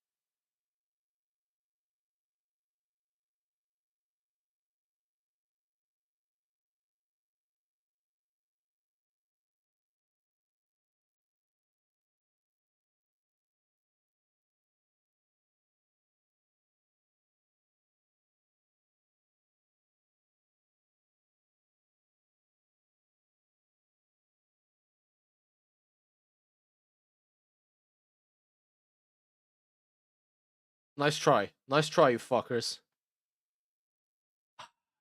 Nice try. Nice try, you fuckers.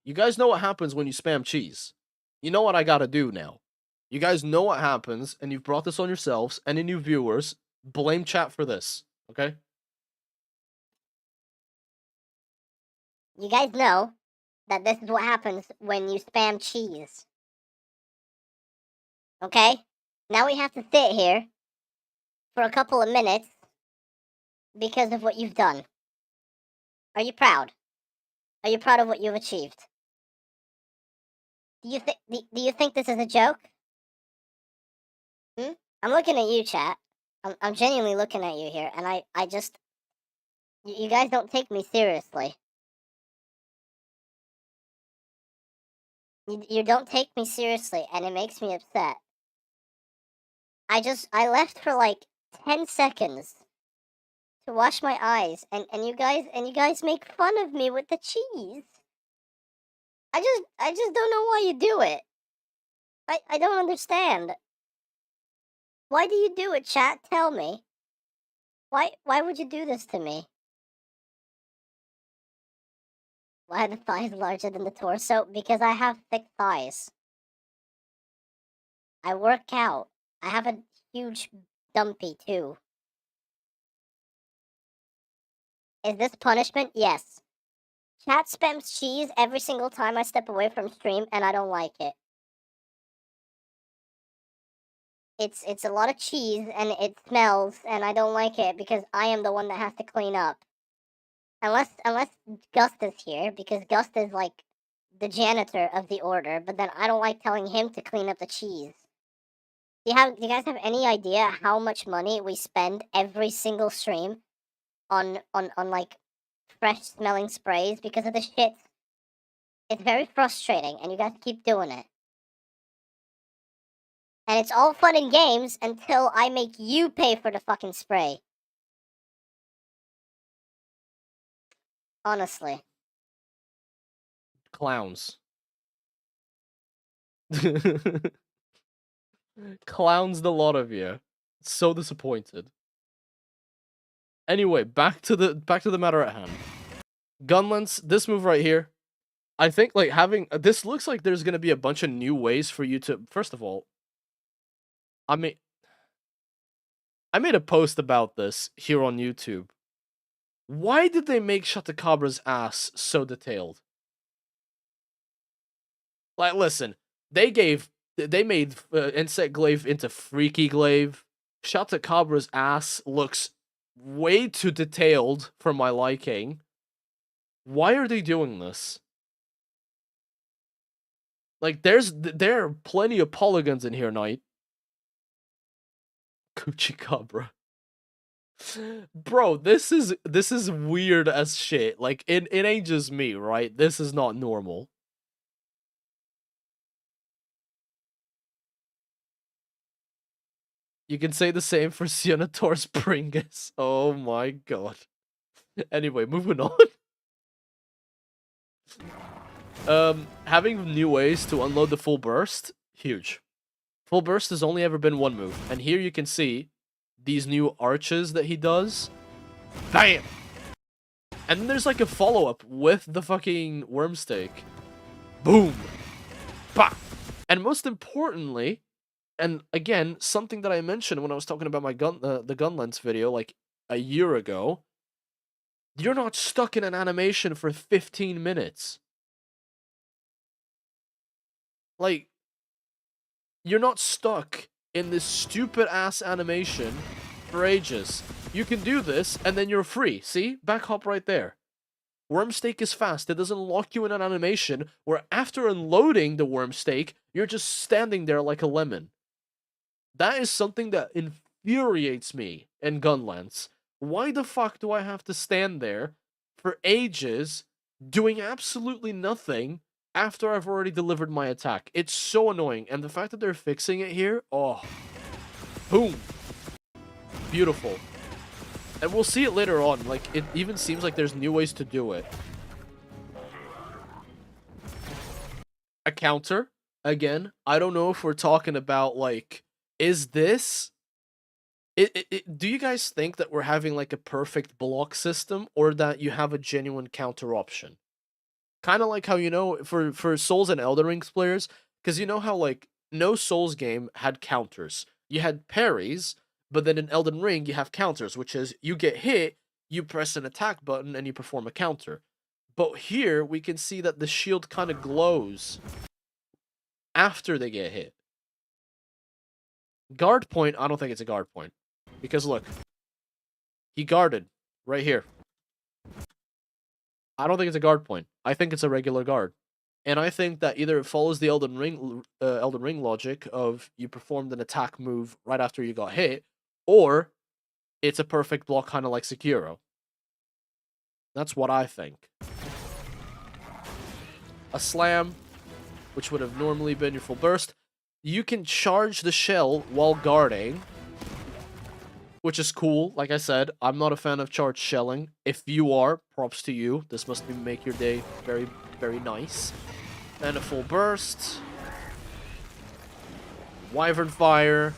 You guys know what happens when you spam cheese. You know what I gotta do now. You guys know what happens, and you've brought this on yourselves. Any new viewers, blame chat for this, okay? You guys know that this is what happens when you spam cheese. Okay? Now we have to sit here for a couple of minutes because of what you've done. Are you proud? Are you proud of what you've achieved? Do you think this is a joke? I'm looking at you, chat. I'm genuinely looking at you here, and I just... You guys don't take me seriously. You don't take me seriously, and it makes me upset. I left for like 10 seconds to wash my eyes, and you guys make fun of me with the cheese. I just don't know why you do it. I don't understand. Why do you do it, chat? Tell me. Why would you do this to me? Why are the thighs larger than the torso? Because I have thick thighs. I work out. I have a huge dumpy, too. Is this punishment? Yes. Chat spams cheese every single time I step away from stream, and I don't like it. It's a lot of cheese, and it smells, and I don't like it because I am the one that has to clean up. Unless Gust is here, because Gust is like the janitor of the order, but then I don't like telling him to clean up the cheese. Do you guys have any idea how much money we spend every single stream on like fresh smelling sprays because of the shit? It's very frustrating, and you guys keep doing it. And it's all fun and games until I make you pay for the fucking spray. Honestly. Clowns. Clowns, the lot of you. So disappointed. Anyway, back to the matter at hand. Gunlance, this move right here. I think like having this looks like there's gonna be a bunch of new ways for you to. First of all, I made a post about this here on YouTube. Why did they make Shutakabra's ass so detailed? Like, listen, they made Insect Glaive into Freaky Glaive. Shutakabra's ass looks way too detailed for my liking. Why are they doing this? Like, there are plenty of polygons in here, Knight. Kuchikabra. Bro, this is weird as shit. Like, it ain't just me, right? This is not normal. You can say the same for Senator's Pringus. Oh my god. Anyway, moving on. Having new ways to unload the full burst, huge. Full burst has only ever been one move, and here you can see these new arches that he does. Bam! And then there's like a follow-up with the fucking worm stake. Boom! Bah! And most importantly, and again, something that I mentioned when I was talking about my the gun lens video like a year ago, you're not stuck in an animation for 15 minutes. Like, you're not stuck in this stupid-ass animation for ages. You can do this, and then you're free. See? Back hop right there. Worm stake is fast. It doesn't lock you in an animation where after unloading the worm stake, you're just standing there like a lemon. That is something that infuriates me in Gunlance. Why the fuck do I have to stand there for ages doing absolutely nothing after I've already delivered my attack? It's so annoying, and the fact that they're fixing it here, oh, boom, beautiful. And we'll see it later on. Like, it even seems like there's new ways to do it. A counter. Again, I don't know if we're talking about, like, is this... do you guys think that we're having, like, a perfect block system, or that you have a genuine counter option? Kind of like how, you know, for Souls and Elden Rings players, because you know how, like, no Souls game had counters. You had parries, but then in Elden Ring, you have counters, which is you get hit, you press an attack button, and you perform a counter. But here, we can see that the shield kind of glows after they get hit. Guard point, I don't think it's a guard point. Because look, he guarded right here. I don't think it's a guard point. I think it's a regular guard. And I think that either it follows the Elden Ring logic of you performed an attack move right after you got hit, or it's a perfect block, kind of like Sekiro. That's what I think. A slam, which would have normally been your full burst. You can charge the shell while guarding, which is cool. Like I said, I'm not a fan of charged shelling. If you are, props to you. This must make your day very, very nice. And a full burst. Wyvern fire.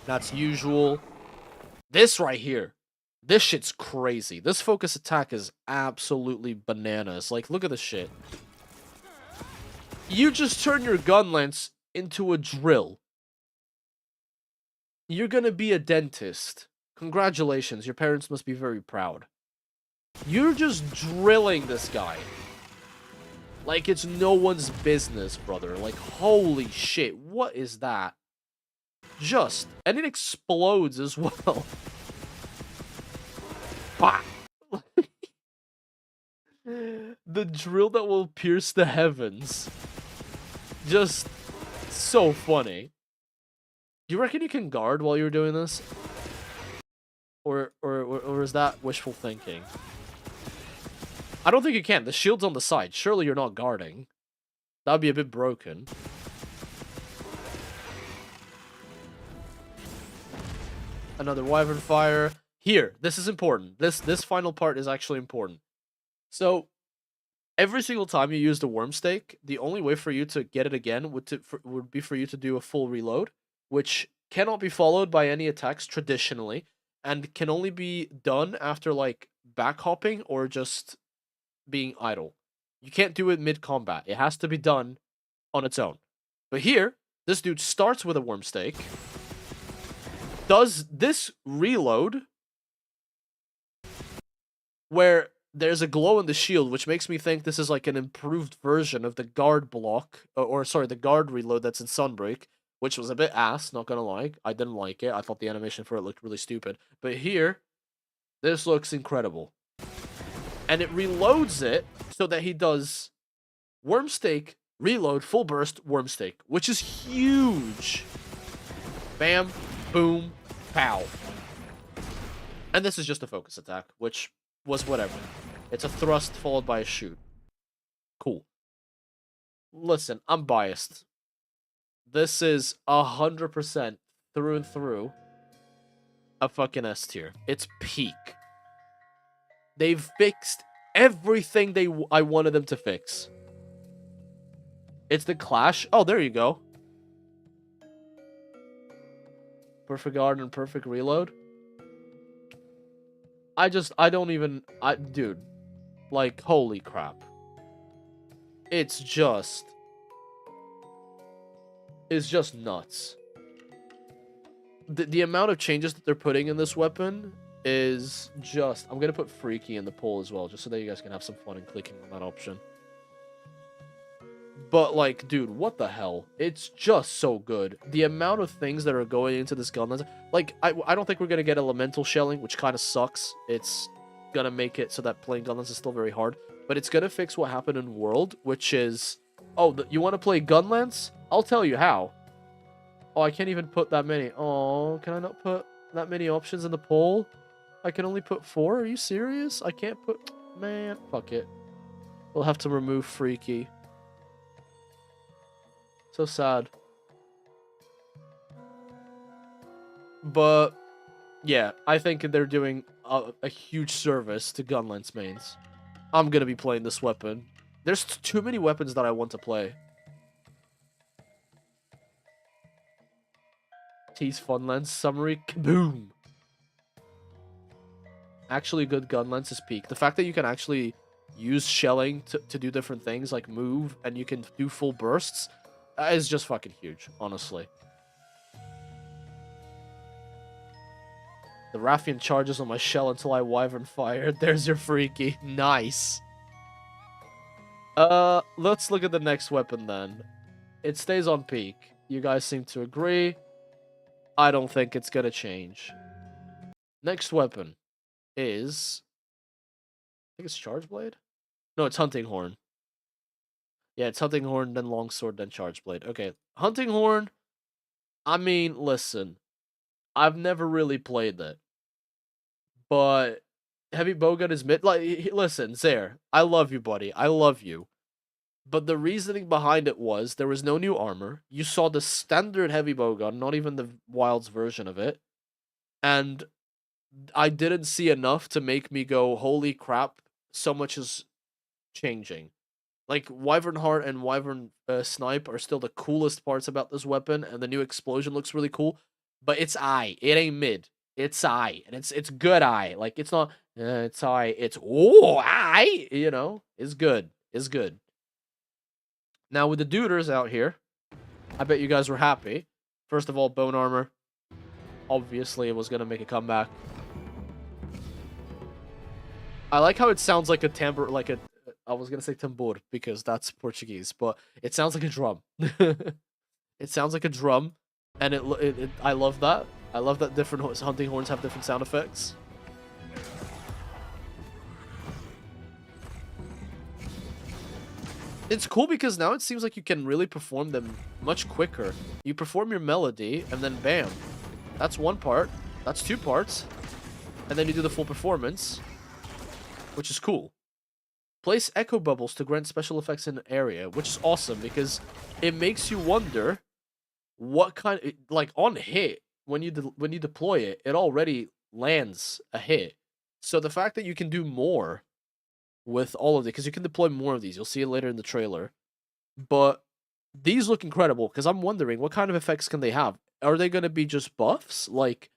That's usual. This right here. This shit's crazy. This focus attack is absolutely bananas. Like, look at this shit. You just turn your gun lance into a drill. You're gonna be a dentist. Congratulations, your parents must be very proud. You're just drilling this guy. Like it's no one's business, brother. Like, holy shit, what is that? Just, and it explodes as well. Bah! The drill that will pierce the heavens. Just so funny. Do you reckon you can guard while you're doing this? Or is that wishful thinking? I don't think you can. The shield's on the side. Surely you're not guarding. That would be a bit broken. Another Wyvern Fire. Here, this is important. This final part is actually important. So, every single time you use the Worm Stake, the only way for you to get it again would be for you to do a full reload, which cannot be followed by any attacks traditionally, and can only be done after, like, back hopping or just being idle. You can't do it mid-combat. It has to be done on its own. But here, this dude starts with a Worm Stake, does this reload, where there's a glow in the shield, which makes me think this is like an improved version of the guard block, or sorry, the guard reload that's in Sunbreak, which was a bit ass, not gonna lie. I didn't like it. I thought the animation for it looked really stupid. But here, this looks incredible. And it reloads it so that he does Worm Stake, reload, full burst, Worm Stake, which is huge. Bam, boom, pow. And this is just a focus attack, which was whatever. It's a thrust followed by a shoot. Cool. Listen, I'm biased. This is 100% through and through a fucking S tier. It's peak. They've fixed everything I wanted them to fix. It's the clash. Oh, there you go. Perfect guard and perfect reload. Dude, like, holy crap. It's just nuts. The amount of changes that they're putting in this weapon is just... I'm going to put Freaky in the poll as well, just so that you guys can have some fun in clicking on that option. But, like, dude, what the hell? It's just so good. The amount of things that are going into this gun... Like, I don't think we're going to get elemental shelling, which kind of sucks. It's going to make it so that playing Gunlance is still very hard. But it's going to fix what happened in World, which is... Oh, you want to play Gunlance? I'll tell you how. Oh, I can't even put that many. Oh, can I not put that many options in the poll? I can only put 4? Are you serious? I can't put... Man, fuck it. We'll have to remove Freaky. So sad. But, yeah, I think they're doing a huge service to Gunlance mains. I'm gonna be playing this weapon. There's too many weapons that I want to play. Tease Funlance summary. Kaboom! Actually, good Gunlance is peak. The fact that you can actually use shelling to do different things, like move, and you can do full bursts, is just fucking huge, honestly. The Raffian charges on my shell until I Wyvern fire. There's your Freaky. Nice. Let's look at the next weapon then. It stays on peak. You guys seem to agree. I don't think it's gonna change. Next weapon is... I think it's Charge Blade? No, it's Hunting Horn. Yeah, it's Hunting Horn, then Longsword, then Charge Blade. Okay, Hunting Horn, I mean, listen. I've never really played that. But Heavy Bowgun is mid... Like, listen, Zare, I love you, buddy. I love you. But the reasoning behind it was there was no new armor. You saw the standard Heavy Bowgun, not even the Wilds version of it. And I didn't see enough to make me go, holy crap, so much is changing. Like, Wyvern Heart and Wyvern Snipe are still the coolest parts about this weapon, and the new explosion looks really cool. But it's eye. It ain't mid. It's eye. And it's good eye. Like, it's not, it's eye. It's, oh, eye. You know? It's good. It's good. Now, with the duders out here, I bet you guys were happy. First of all, bone armor. Obviously, it was going to make a comeback. I like how it sounds like a timbre, like a... I was going to say tambor, because that's Portuguese, but it sounds like a drum. It sounds like a drum, and I love that. I love that different hunting horns have different sound effects. It's cool because now it seems like you can really perform them much quicker. You perform your melody, and then bam. That's one part. That's 2 parts. And then you do the full performance, which is cool. Place echo bubbles to grant special effects in an area, which is awesome because it makes you wonder what kind of... Like, on hit, when you deploy it, it already lands a hit. So the fact that you can do more with all of it, because you can deploy more of these. You'll see it later in the trailer. But these look incredible, because I'm wondering, what kind of effects can they have? Are they going to be just buffs, like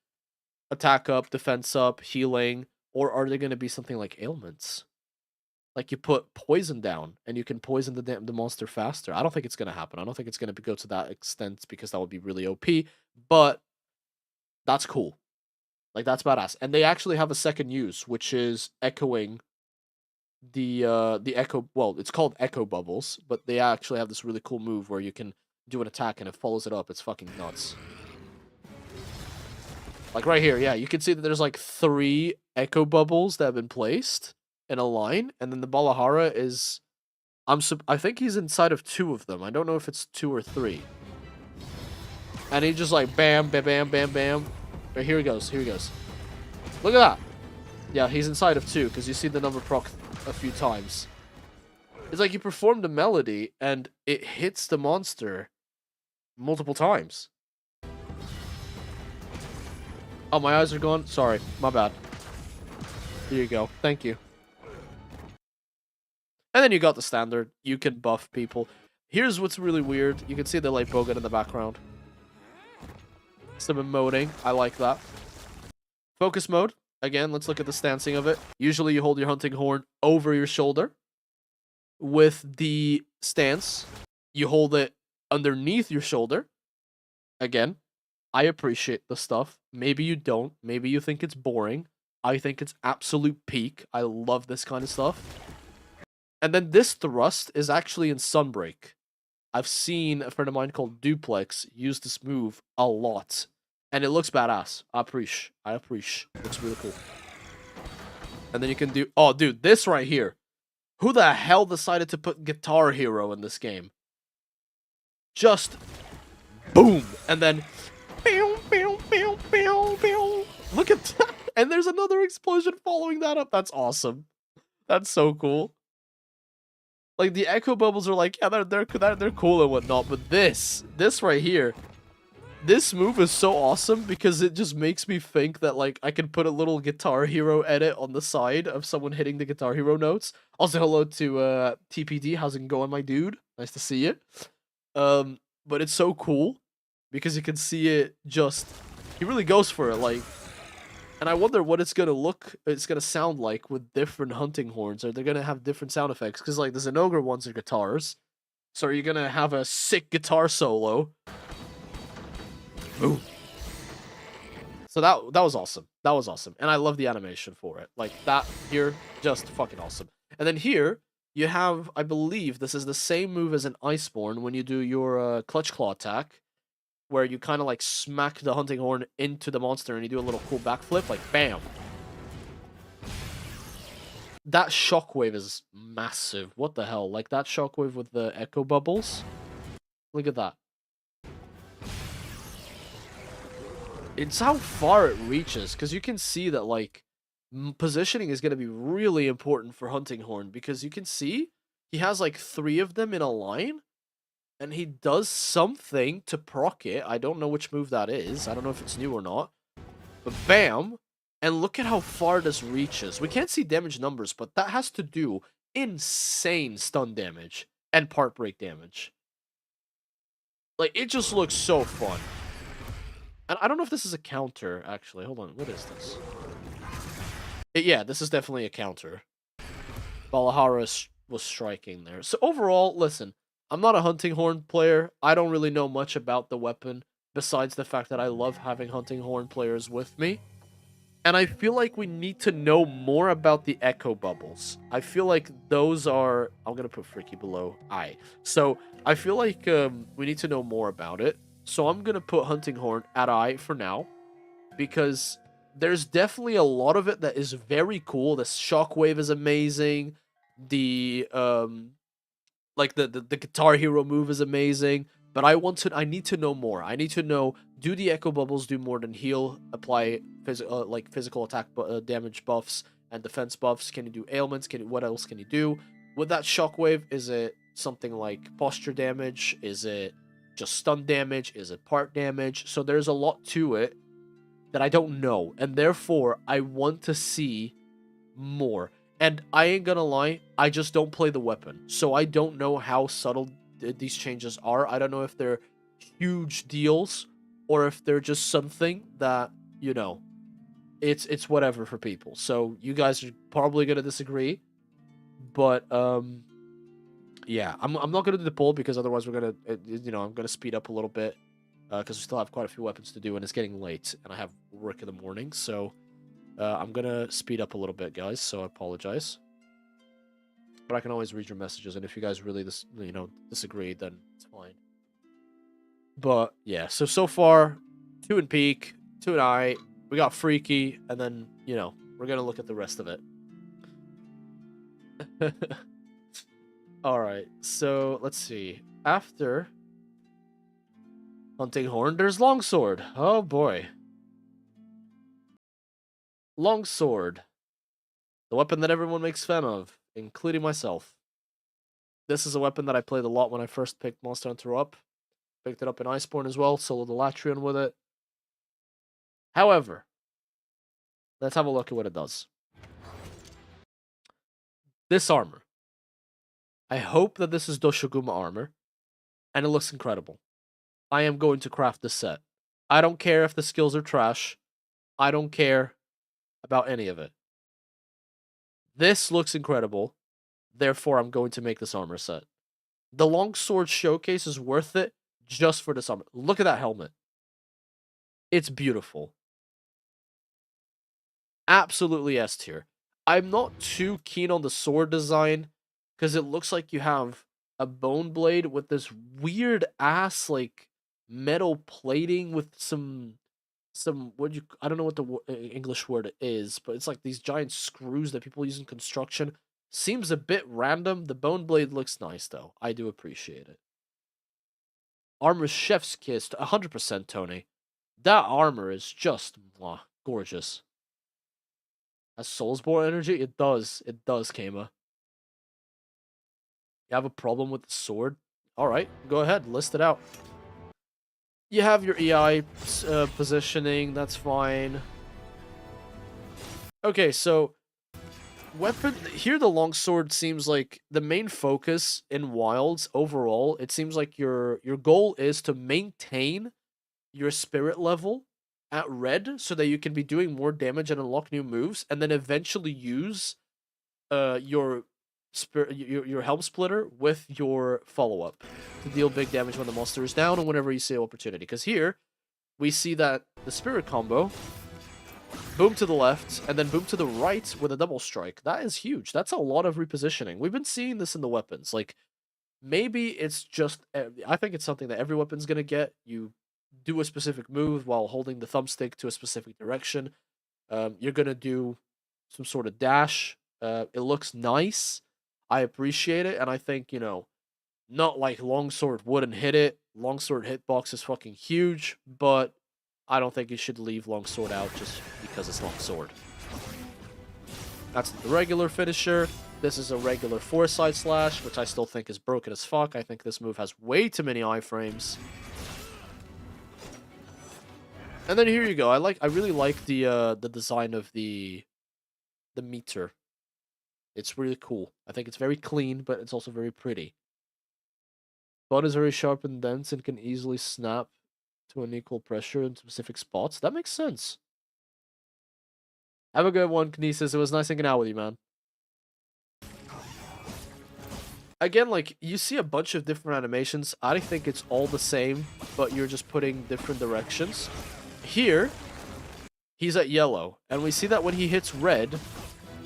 attack up, defense up, healing, or are they going to be something like ailments? Like you put poison down, and you can poison the monster faster. I don't think it's going to happen. I don't think it's going to go to that extent, because that would be really OP, but that's cool. Like, that's badass. And they actually have a second use, which is echoing the echo... Well, it's called echo bubbles, but they actually have this really cool move where you can do an attack and it follows it up. It's fucking nuts. Like right here, yeah, you can see that there's like 3 echo bubbles that have been placed in a line, and then the Balahara is... I think he's inside of 2 of them. I don't know if it's 2 or 3. And he just like bam, bam, bam, bam, bam. Right, here he goes, here he goes. Look at that. Yeah, he's inside of 2, because you see the number proc a few times. It's like you perform the melody, and it hits the monster multiple times. Oh, my eyes are gone? Sorry, my bad. Here you go. Thank you. And then you got the standard. You can buff people. Here's what's really weird. You can see the light bowgun in the background. Some emoting. I like that. Focus mode. Again, let's look at the stancing of it. Usually you hold your hunting horn over your shoulder. With the stance, you hold it underneath your shoulder. Again, I appreciate the stuff. Maybe you don't. Maybe you think it's boring. I think it's absolute peak. I love this kind of stuff. And then this thrust is actually in Sunbreak. I've seen a friend of mine called Duplex use this move a lot. And it looks badass. I appreciate. It looks really cool. And then you can do... Oh, dude, this right here. Who the hell decided to put Guitar Hero in this game? Just boom, and then look at that, and there's another explosion following that up. That's awesome. That's so cool. Like the echo bubbles are like, yeah, they're cool and whatnot, but this right here, this move is so awesome because it just makes me think that like I can put a little Guitar Hero edit on the side of someone hitting the Guitar Hero notes. Also, hello to TPD. How's it going, my dude? Nice to see you. But it's so cool because you can see it just. He really goes for it, like. And I wonder what it's gonna sound like with different hunting horns. Are they gonna have different sound effects? Because like the Zenogre ones are guitars, so are you gonna have a sick guitar solo? Ooh. So that was awesome. That was awesome, and I love the animation for it. Like that here, just fucking awesome. And then here you have, I believe this is the same move as an Iceborne when you do your clutch claw attack, where you kind of like smack the hunting horn into the monster and you do a little cool backflip, like bam. That shockwave is massive. What the hell? Like that shockwave with the echo bubbles. Look at that. It's how far it reaches, because you can see that like positioning is going to be really important for hunting horn, because you can see he has like 3 of them in a line. And he does something to proc it. I don't know which move that is. I don't know if it's new or not. But bam! And look at how far this reaches. We can't see damage numbers, but that has to do insane stun damage and part break damage. Like, it just looks so fun. And I don't know if this is a counter, actually. Hold on, what is this? Yeah, this is definitely a counter. Balahara was striking there. So overall, listen. I'm not a hunting horn player. I don't really know much about the weapon, besides the fact that I love having hunting horn players with me. And I feel like we need to know more about the echo bubbles. I feel like those are... I'm going to put Freaky below I. So I feel like we need to know more about it. So I'm going to put hunting horn at I for now, because there's definitely a lot of it that is very cool. The shockwave is amazing. The... like the Guitar Hero move is amazing, but I need to know more. I need to know, do the echo bubbles do more than heal, apply physical attack damage buffs and defense buffs? Can you do ailments? What else can you do with that shockwave? Is it something like posture damage? Is it just stun damage? Is it part damage? So there's a lot to it that I don't know, and therefore I want to see more. And I ain't gonna lie, I just don't play the weapon, so I don't know how subtle these changes are. I don't know if they're huge deals or if they're just something that, you know, it's whatever for people. So you guys are probably gonna disagree, but yeah, I'm not gonna do the poll because otherwise we're gonna I'm gonna speed up a little bit because we still have quite a few weapons to do and it's getting late and I have work in the morning, so. I'm gonna speed up a little bit, guys, so I apologize. But I can always read your messages, and if you guys really disagree, then it's fine. But yeah, so far, 2 in peak, 2 in I. We got Freaky, and then we're gonna look at the rest of it. All right, so let's see. After hunting horn, there's longsword. Oh boy. Longsword. The weapon that everyone makes fun of, including myself. This is a weapon that I played a lot when I first picked Monster Hunter up. Picked it up in Iceborne as well, soloed the Latrian with it. However, let's have a look at what it does. This armor. I hope that this is Doshoguma armor, and it looks incredible. I am going to craft this set. I don't care if the skills are trash. I don't care about any of it. This looks incredible. Therefore, I'm going to make this armor set. The longsword showcase is worth it just for this armor. Look at that helmet. It's beautiful. Absolutely S tier. I'm not too keen on the sword design because it looks like you have a bone blade with this weird ass like metal plating with some I don't know what the English word is, but it's like these giant screws that people use in construction. Seems a bit random. The bone blade looks nice though. I do appreciate it. Armor chef's kiss, 100% Tony. That armor is just gorgeous. Has Soulsborne energy? It does. It does, Kama. You have a problem with the sword? Alright, go ahead, list it out. You have your EI positioning, that's fine. Okay, so weapon here, the longsword seems like the main focus in Wilds overall. It seems like your goal is to maintain your spirit level at red so that you can be doing more damage and unlock new moves, and then eventually use your helm splitter with your follow-up to deal big damage when the monster is down and whenever you see an opportunity. Because here we see that the spirit combo, boom to the left, and then boom to the right with a double strike. That is huge. That's a lot of repositioning. We've been seeing this in the weapons. Like, maybe it's just... I think it's something that every weapon's going to get. You do a specific move while holding the thumbstick to a specific direction. You're going to do some sort of dash. It looks nice. I appreciate it, and I think, you know, not like Longsword wouldn't hit it. Longsword hitbox is fucking huge, but I don't think you should leave Longsword out just because it's Longsword. That's the regular finisher. This is a regular 4-side slash, which I still think is broken as fuck. I think this move has way too many iframes. And then here you go. I really like the design of the meter. It's really cool. I think it's very clean, but it's also very pretty. Bone is very sharp and dense and can easily snap to an equal pressure in specific spots. That makes sense. Have a good one, Kinesis. It was nice hanging out with you, man. Again, like, you see a bunch of different animations. I think it's all the same, but you're just putting different directions. Here, he's at yellow, and we see that when he hits red,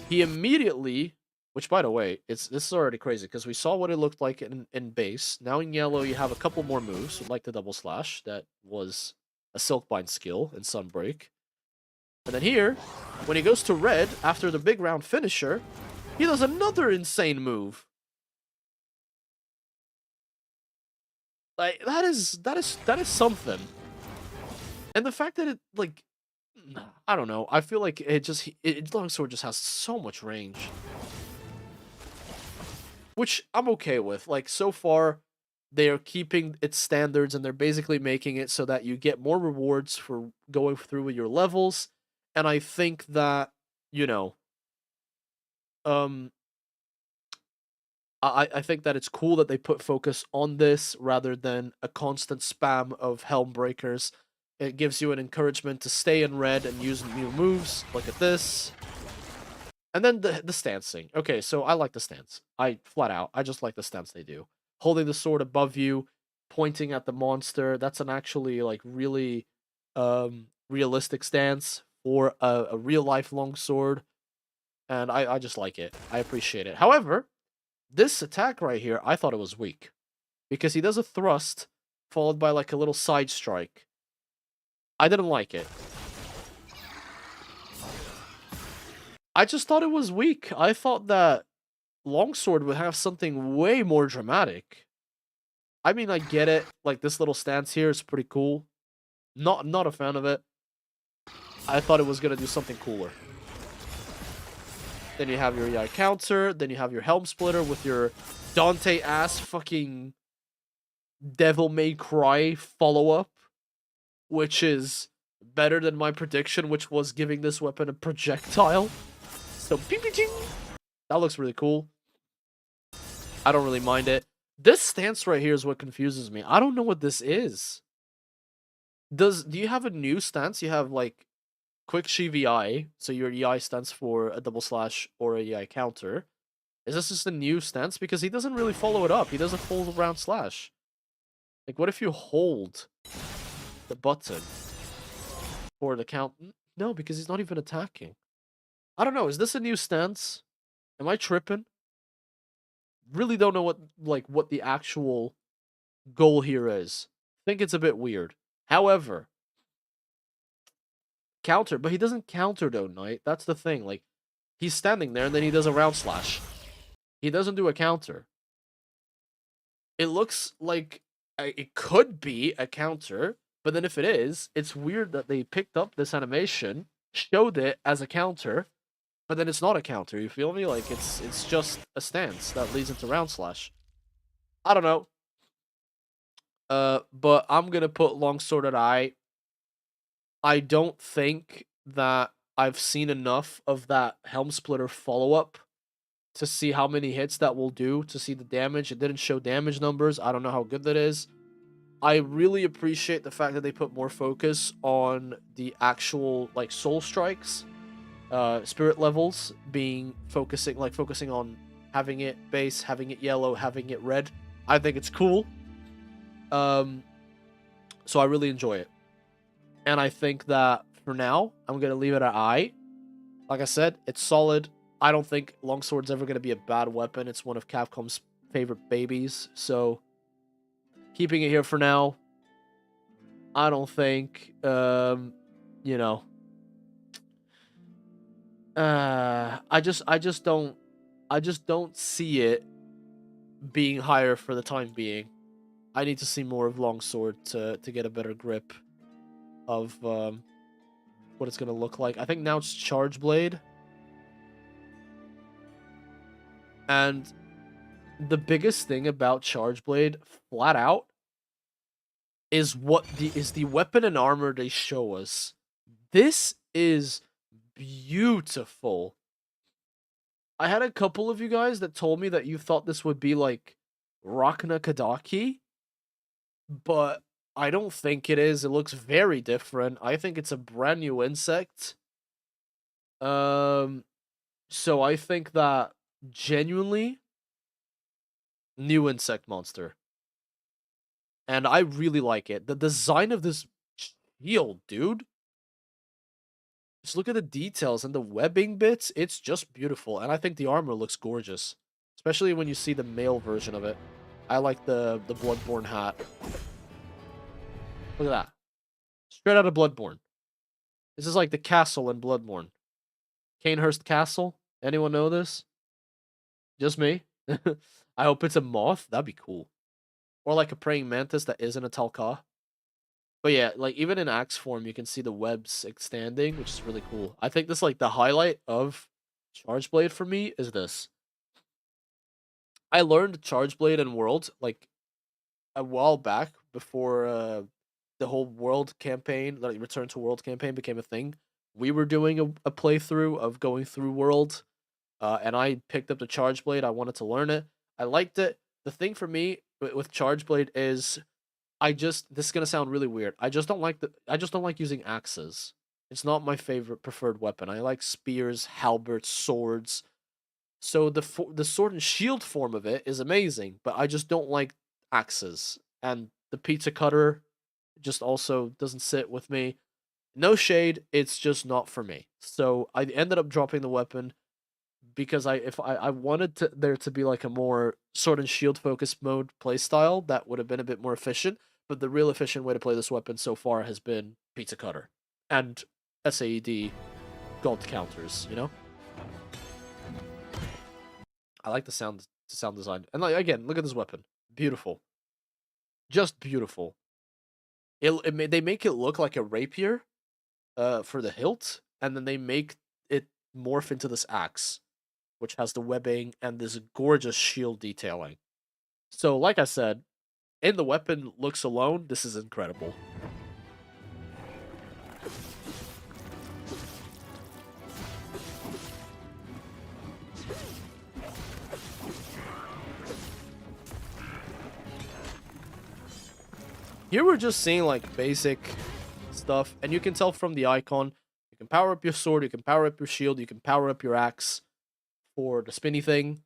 he immediately, which by the way, this is already crazy, because we saw what it looked like in base. Now in yellow, you have a couple more moves, like the double slash, that was a Silkbind skill in Sunbreak. And then here, when he goes to red, after the big round finisher, he does another insane move. Like, that is something. And the fact that it, like, I don't know, I feel like Longsword just has so much range. Which I'm okay with. Like, so far, they are keeping its standards, and they're basically making it so that you get more rewards for going through with your levels. And I think that, you know, I think that it's cool that they put focus on this rather than a constant spam of Helm Breakers. It gives you an encouragement to stay in red and use new moves. Look at this. And then the stancing. Okay, so I like the stance. I just like the stance they do. Holding the sword above you, pointing at the monster. That's an actually, like, really realistic stance for a real-life longsword. And I just like it. I appreciate it. However, this attack right here, I thought it was weak. Because he does a thrust, followed by, like, a little side strike. I didn't like it. I just thought it was weak. I thought that Longsword would have something way more dramatic. I mean, I get it. Like, this little stance here is pretty cool. Not a fan of it. I thought it was going to do something cooler. Then you have your EI counter. Then you have your Helm Splitter with your Dante-ass fucking Devil May Cry follow-up. Which is better than my prediction, which was giving this weapon a projectile. So, ping-ping-ching. That looks really cool. I don't really mind it. This stance right here is what confuses me. I don't know what this is. Do you have a new stance? You have, like, Quick Sheave EI. So your EI stands for a double slash or a EI counter. Is this just a new stance? Because he doesn't really follow it up. He does a full round slash. Like, what if you hold the button for the count? No, because he's not even attacking. I don't know. Is this a new stance? Am I tripping? Really don't know what the actual goal here is. Think it's a bit weird. However, counter, but he doesn't counter though, Knight. That's the thing. Like, he's standing there and then he does a round slash. He doesn't do a counter. It looks like it could be a counter, but then if it is, it's weird that they picked up this animation, showed it as a counter, but then it's not a counter. You feel me? Like it's just a stance that leads into round slash. I don't know. But I'm gonna put longsword at I. I don't think that I've seen enough of that helm splitter follow up to see how many hits that will do, to see the damage. It didn't show damage numbers. I don't know how good that is. I really appreciate the fact that they put more focus on the actual like soul strikes, spirit levels focusing on having it base, having it yellow, having it red. I think it's cool. So I really enjoy it. And I think that for now, I'm gonna leave it at I. Like I said, it's solid. I don't think longsword's ever gonna be a bad weapon. It's one of Capcom's favorite babies, so keeping it here for now. I don't think, you know, I just don't see it being higher for the time being. I need to see more of longsword to get a better grip of what it's gonna look like. I think now it's charge blade, and the biggest thing about charge blade, flat out, is the weapon and armor they show us. This is beautiful. I had a couple of you guys that told me that you thought this would be like Rakna Kadaki, but I don't think it is. It looks very different. I think it's a brand new insect. So I think that genuinely new insect monster. And I really like it. The design of this shield, dude. Just look at the details and the webbing bits. It's just beautiful. And I think the armor looks gorgeous. Especially when you see the male version of it. I like the Bloodborne hat. Look at that. Straight out of Bloodborne. This is like the castle in Bloodborne. Canehurst Castle. Anyone know this? Just me? I hope it's a moth. That'd be cool. Or like a praying mantis that isn't a Talca. But yeah, like even in axe form, you can see the webs extending, which is really cool. I think this like the highlight of Charge Blade for me is this. I learned Charge Blade in World like a while back before the whole World campaign, like Return to World campaign became a thing. We were doing a playthrough of going through World, and I picked up the Charge Blade. I wanted to learn it. I liked it. The thing for me with Charge Blade is this is gonna sound really weird. I just don't like using axes. It's not my favorite preferred weapon. I like spears, halberds, swords. So the sword and shield form of it is amazing, but I just don't like axes. And the pizza cutter just also doesn't sit with me. No shade, it's just not for me. So I ended up dropping the weapon because I wanted there to be like a more sword and shield focused mode playstyle that would have been a bit more efficient. But the real efficient way to play this weapon so far has been pizza cutter and SAED gold counters. You know, I like the sound design, and like again, look at this weapon, beautiful, just beautiful. They make it look like a rapier, for the hilt, and then they make it morph into this axe, which has the webbing and this gorgeous shield detailing. So, like I said, in the weapon looks alone, this is incredible. Here we're just seeing like basic stuff, and you can tell from the icon, you can power up your sword, you can power up your shield, you can power up your axe for the spinny thing.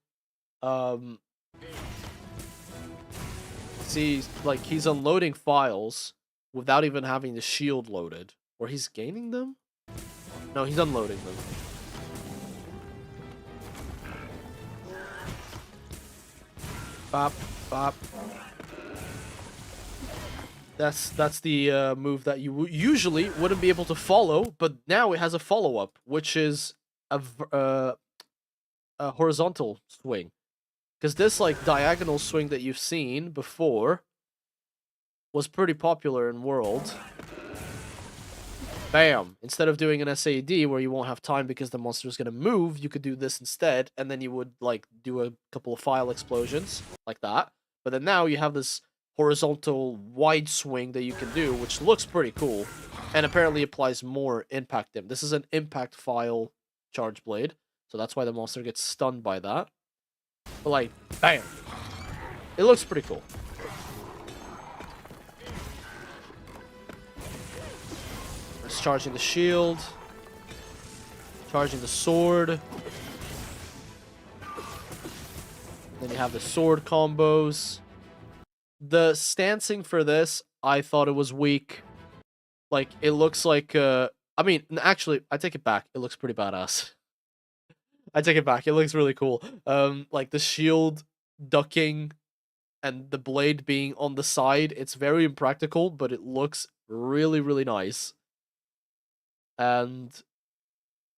See, like he's unloading files without even having the shield loaded, or he's gaining them? No, he's unloading them. Bop, bop. That's the move that you usually wouldn't be able to follow, but now it has a follow-up, which is a horizontal swing. Because this like diagonal swing that you've seen before was pretty popular in World. Bam! Instead of doing an SAD where you won't have time because the monster is going to move, you could do this instead, and then you would, like, do a couple of file explosions, like that. But then now you have this horizontal wide swing that you can do, which looks pretty cool, and apparently applies more impact damage. This is an impact file charge blade, so that's why the monster gets stunned by that. But, like, bam! It looks pretty cool. It's charging the shield. Charging the sword. Then you have the sword combos. The stancing for this, I thought it was weak. Like, it looks like, I mean, actually, I take it back. It looks pretty badass. I take it back. It looks really cool. Like, the shield ducking and the blade being on the side, it's very impractical, but it looks really, really nice. And,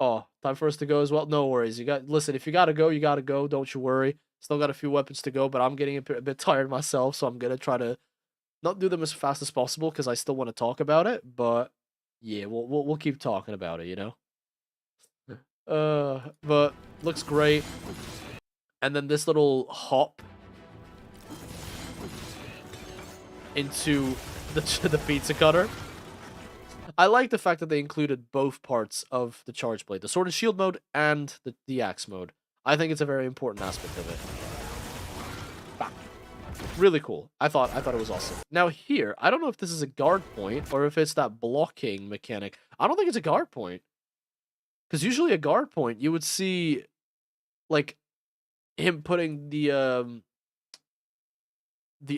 oh, time for us to go as well? No worries. Listen, if you gotta go, you gotta go. Don't you worry. Still got a few weapons to go, but I'm getting a bit tired myself, so I'm gonna try to not do them as fast as possible, because I still want to talk about it, but, yeah, we'll keep talking about it, you know? But, looks great. And then this little hop into the pizza cutter. I like the fact that they included both parts of the charge blade, the sword and shield mode and the axe mode. I think it's a very important aspect of it. Bah. Really cool. I thought it was awesome. Now here, I don't know if this is a guard point or if it's that blocking mechanic. I don't think it's a guard point. Because usually a guard point, you would see, like, him putting the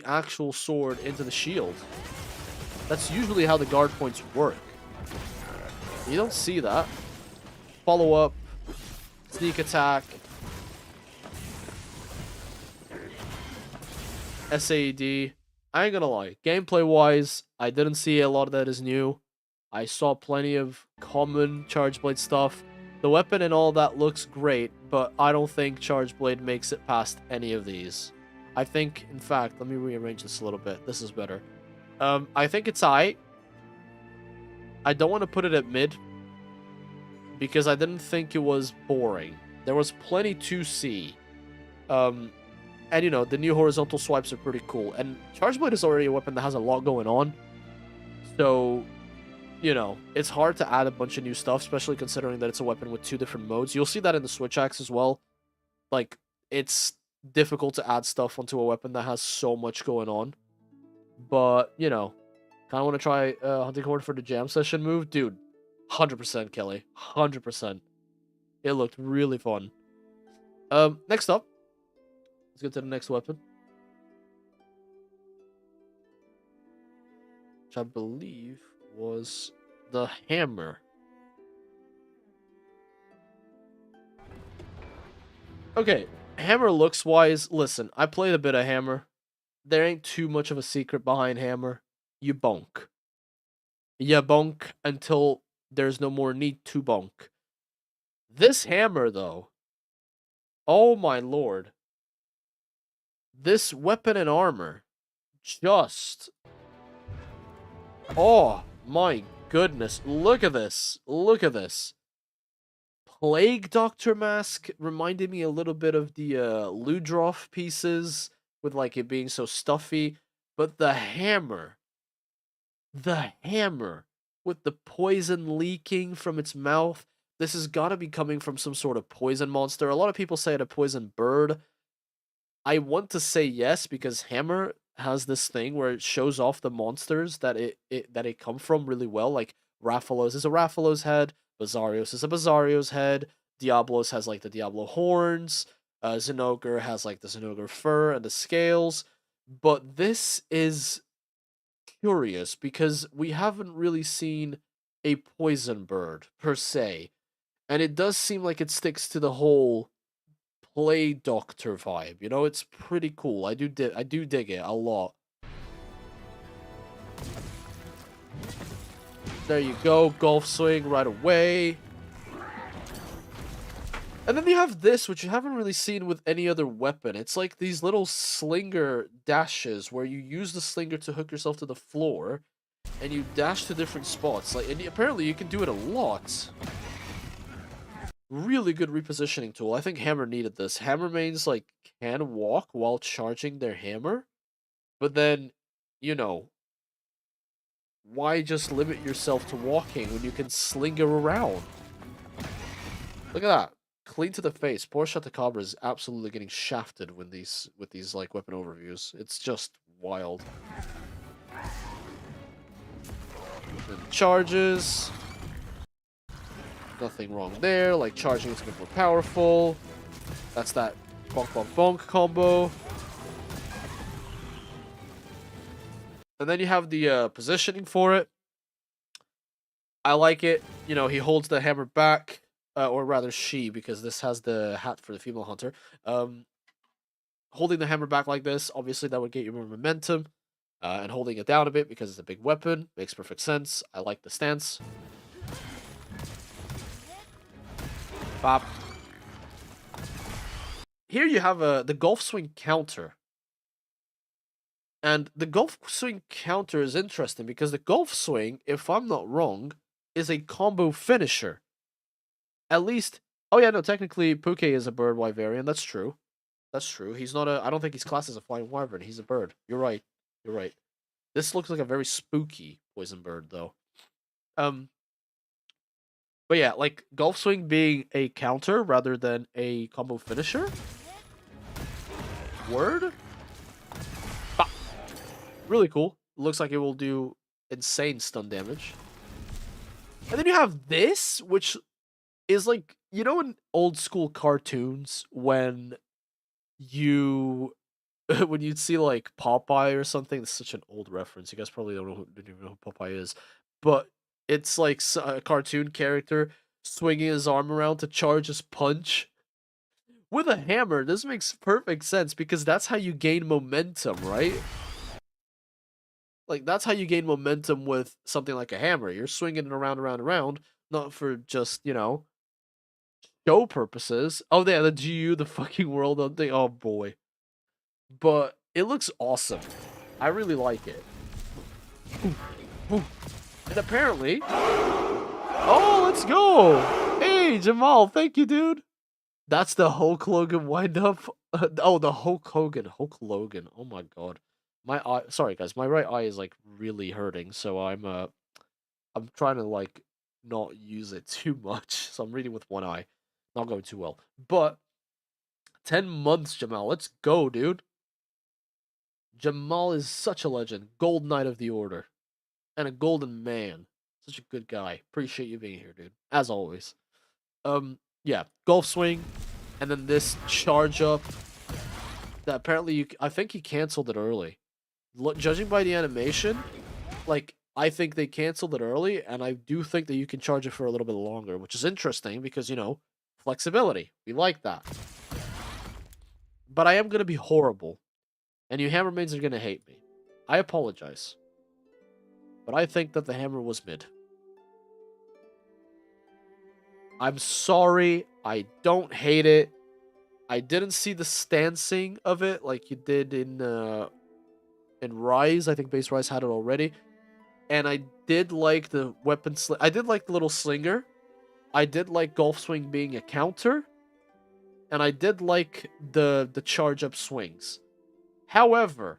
actual sword into the shield. That's usually how the guard points work. You don't see that. Follow up, sneak attack, SAD. I ain't gonna lie. Gameplay wise, I didn't see a lot of that is new. I saw plenty of common Charge Blade stuff. The weapon and all that looks great, but I don't think Charge Blade makes it past any of these. I think, in fact, let me rearrange this a little bit. This is better. I think it's I don't want to put it at mid, because I didn't think it was boring. There was plenty to see. And, you know, the new horizontal swipes are pretty cool. And Charge Blade is already a weapon that has a lot going on. So, you know, it's hard to add a bunch of new stuff, especially considering that it's a weapon with 2 different modes. You'll see that in the switch axe as well. Like, it's difficult to add stuff onto a weapon that has so much going on. But, you know, kind of want to try Hunting Horde for the jam session move. Dude, 100% Kelly. 100%. It looked really fun. Next up, let's get to the next weapon, which I believe was the hammer. Okay, hammer looks wise. Listen, I played a bit of hammer. There ain't too much of a secret behind hammer. You bonk. You bonk until there's no more need to bonk. This hammer, though, oh my lord. This weapon and armor just... Oh my goodness. Look at this. Look at this. Plague Doctor mask reminded me a little bit of the Ludroth pieces, with like it being so stuffy. But the hammer with the poison leaking from its mouth. This has got to be coming from some sort of poison monster. A lot of people say it a poison bird. I want to say yes, because hammer has this thing where it shows off the monsters that it come from really well. Like Rathalos is a Rathalos head, Bazarios is a Bazarios head, Diablos has like the Diablo horns, Zinogre has like the Zinogre fur and the scales. But this is curious because we haven't really seen a poison bird per se, and it does seem like it sticks to the whole Plague Doctor vibe. You know, it's pretty cool. I do dig it a lot. There you go, golf swing right away. And And then you have this, which you haven't really seen with any other weapon. It's like these little slinger dashes where you use the slinger to hook yourself to the floor, and you dash to different spots. Like, and apparently you can do it a lot. Really good repositioning tool. I think Hammer needed this. Hammer mains like can walk while charging their hammer, but then, you know, why just limit yourself to walking when you can slinger around? Look at that. Clean to the face. Poor Shatacabra is absolutely getting shafted with these like weapon overviews. It's just wild. Then charges. Nothing wrong there. Like charging is a bit more powerful. That's that bonk bonk bonk combo. And then you have the positioning for it. I like it. You know, he holds the hammer back. Or rather she, because this has the hat for the female hunter. Holding the hammer back like this, obviously that would get you more momentum. And holding it down a bit because it's a big weapon. Makes perfect sense. I like the stance. Bop. Here you have the golf swing counter. And the golf swing counter is interesting because the golf swing, if I'm not wrong, is a combo finisher. At least, oh yeah, no, technically Puke is a bird wyverian. That's true. That's true. He's not I don't think he's classed as a flying wyvern. He's a bird. You're right. You're right. This looks like a very spooky poison bird, though. But yeah, like golf swing being a counter rather than a combo finisher. Word. Bah. Really cool. Looks like it will do insane stun damage. And then you have this, which is like, you know, in old school cartoons when you when you'd see like Popeye or something. It's such an old reference. You guys probably don't even know who Popeye is, but it's like a cartoon character swinging his arm around to charge his punch with a hammer. This makes perfect sense because that's how you gain momentum, right? Like that's how you gain momentum with something like a hammer. You're swinging it around, not for just, you know, show purposes. Oh yeah, the GU, the fucking world on thing. Oh boy. But it looks awesome. I really like it. And apparently... Oh, let's go! Hey, Jamal, thank you, dude. That's the Hulk Logan wind-up. Oh, the Hulk Hogan. Hulk Logan. Oh my god. My eye... Sorry, guys. My right eye is, like, really hurting. So I'm trying to, like, not use it too much. So I'm reading with one eye. Not going too well. But 10 months, Jamal. Let's go, dude. Jamal is such a legend. Gold Knight of the Order. And a golden man. Such a good guy. Appreciate you being here, dude. As always. Yeah. Golf swing. And then this charge up. That apparently I think he canceled it early. Judging by the animation, like, I think they canceled it early, and I do think that you can charge it for a little bit longer, which is interesting because, you know, flexibility. We like that. But I am going to be horrible. And you hammer mains are going to hate me. I apologize. But I think that the hammer was mid. I'm sorry. I don't hate it. I didn't see the stancing of it like you did in Rise. I think base Rise had it already. And I did like the weapon I did like the little slinger. I did like golf swing being a counter. And I did like the charge up swings. However,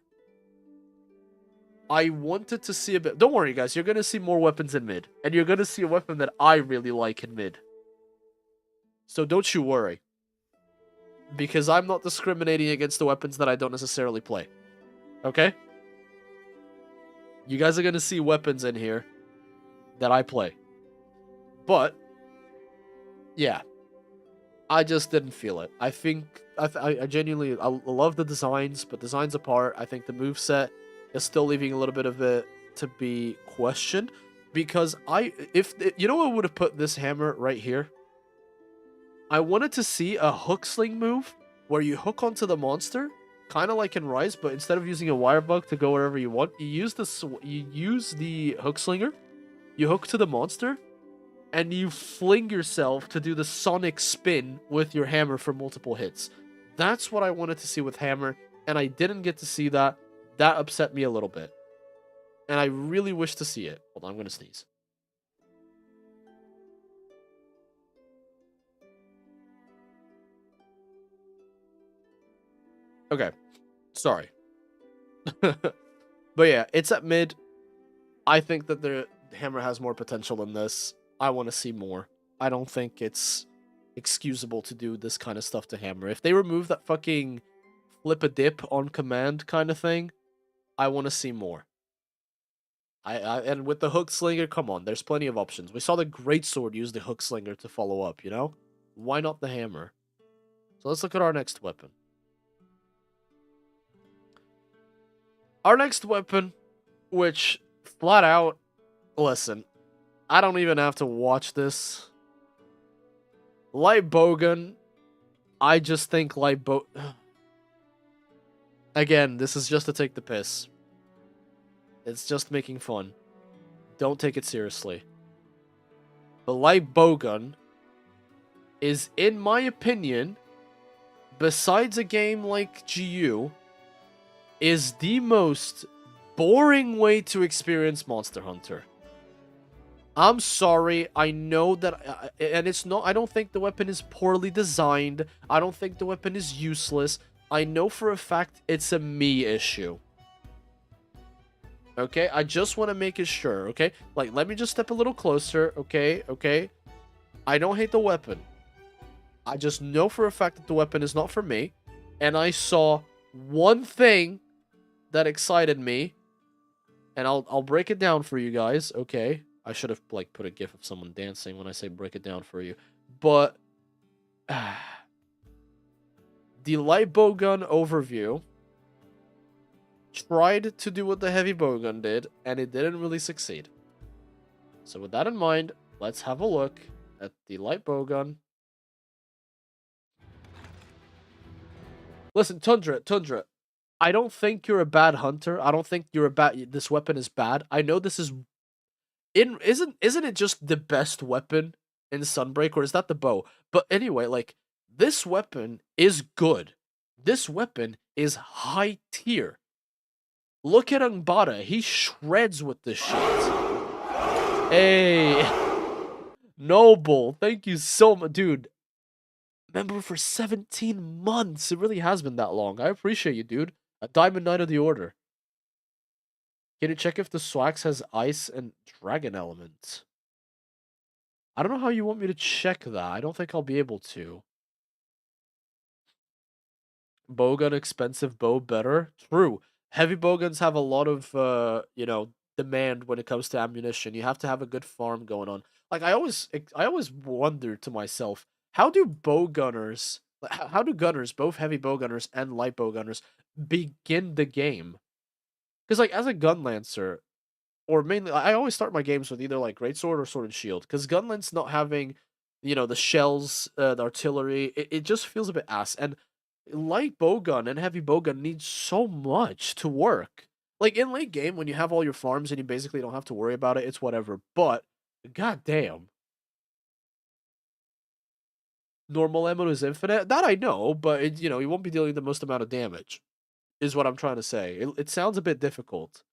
I wanted to see a bit... Don't worry, guys. You're going to see more weapons in mid. And you're going to see a weapon that I really like in mid. So don't you worry. Because I'm not discriminating against the weapons that I don't necessarily play. Okay? You guys are going to see weapons in here that I play. But, yeah. I just didn't feel it. I think... I genuinely... I love the designs, but designs apart, I think the moveset is still leaving a little bit of it to be questioned. Because you know what would have put this hammer right here? I wanted to see a hook sling move where you hook onto the monster, kind of like in Rise, but instead of using a wire bug to go wherever you want, you use the hook slinger, you hook to the monster, and you fling yourself to do the sonic spin with your hammer for multiple hits. That's what I wanted to see with hammer, and I didn't get to see that. That upset me a little bit. And I really wish to see it. Hold on, I'm going to sneeze. Okay. Sorry. But yeah, it's at mid. I think that the hammer has more potential than this. I want to see more. I don't think it's excusable to do this kind of stuff to hammer. If they remove that fucking flip a dip on command kind of thing, I want to see more. And with the hook slinger, come on, there's plenty of options. We saw the greatsword use the hook slinger to follow up, you know? Why not the hammer? So let's look at our next weapon. Our next weapon, which flat out, listen, I don't even have to watch this. Light bowgun, I just think light bow... Again, this is just to take the piss. It's just making fun. Don't take it seriously. The light bowgun is, in my opinion, besides a game like GU, is the most boring way to experience Monster Hunter. I'm sorry, I know that, and it's not, I don't think the weapon is poorly designed. I don't think the weapon is useless. I know for a fact it's a me issue. Okay, I just want to make it sure, okay? Like, let me just step a little closer, okay? Okay? I don't hate the weapon. I just know for a fact that the weapon is not for me. And I saw one thing that excited me. And I'll break it down for you guys, okay? I should have, like, put a gif of someone dancing when I say break it down for you. But... the light bowgun overview tried to do what the heavy bowgun did, and it didn't really succeed. So with that in mind, let's have a look at the light bowgun. Listen, Tundra, I don't think you're a bad hunter. I don't think you're a bad... This weapon is bad. I know this is... Isn't it just the best weapon in Sunbreak, or is that the bow? But anyway, like, this weapon is good. This weapon is high tier. Look at Angbada. He shreds with this shit. Hey. Noble. Thank you so much. Dude. Member for 17 months. It really has been that long. I appreciate you, dude. A Diamond Knight of the Order. Can you check if the Swax has ice and dragon elements? I don't know how you want me to check that. I don't think I'll be able to. Bowgun expensive, bow better. True. Heavy bowguns have a lot of, you know, demand when it comes to ammunition. You have to have a good farm going on. Like, I always wonder to myself, how do bowgunners, how do gunners, both heavy bowgunners and light bowgunners, begin the game? Because, like, as a gun lancer, or mainly, I always start my games with either, like, greatsword or sword and shield. Because gunlance not having, you know, the shells, the artillery, it just feels a bit ass. And light bowgun and heavy bowgun need so much to work. Like, in late game, when you have all your farms and you basically don't have to worry about it, it's whatever. But, goddamn. Normal ammo is infinite? That I know, but, you know, you won't be dealing the most amount of damage, is what I'm trying to say. It sounds a bit difficult.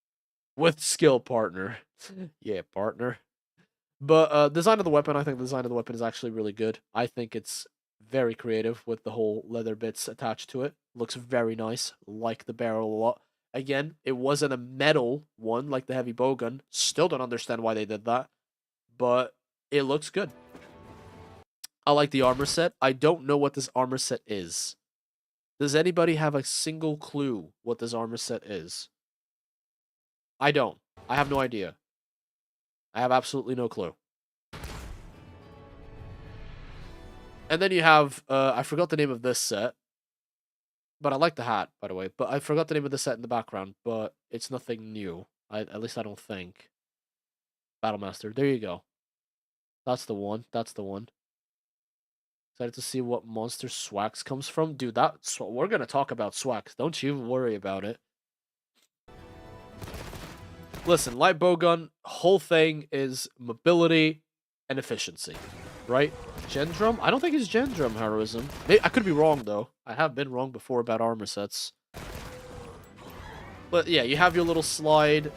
With skill, partner. Yeah, partner. But, design of the weapon, I think the design of the weapon is actually really good. I think it's very creative with the whole leather bits attached to it. Looks very nice. Like the barrel a lot. Again, it wasn't a metal one like the heavy bowgun. Still don't understand why they did that. But it looks good. I like the armor set. I don't know what this armor set is. Does anybody have a single clue what this armor set is? I don't. I have no idea. I have absolutely no clue. And then you have, I forgot the name of this set. But I like the hat, by the way. But I forgot the name of the set in the background. But it's nothing new. At least I don't think. Battlemaster. There you go. That's the one. That's the one. Excited to see what monster Swax comes from. Dude, that's what we're going to talk about Swax. Don't you worry about it. Listen, light bowgun, whole thing is mobility and efficiency, right? Gendrum? I don't think it's Gendrum heroism. I could be wrong, though. I have been wrong before about armor sets. But yeah, you have your little slide.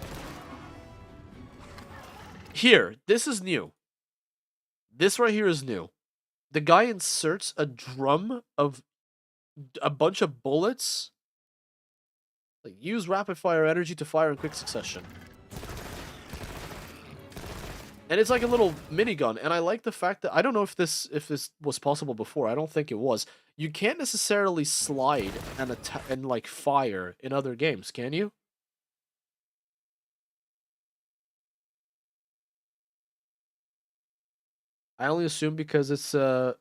Here, this is new. This right here is new. The guy inserts a drum of a bunch of bullets. Like, use rapid fire energy to fire in quick succession. And it's like a little minigun, and I like the fact that I don't know if this was possible before. I don't think it was. You can't necessarily slide and like fire in other games, can you? I only assume because it's to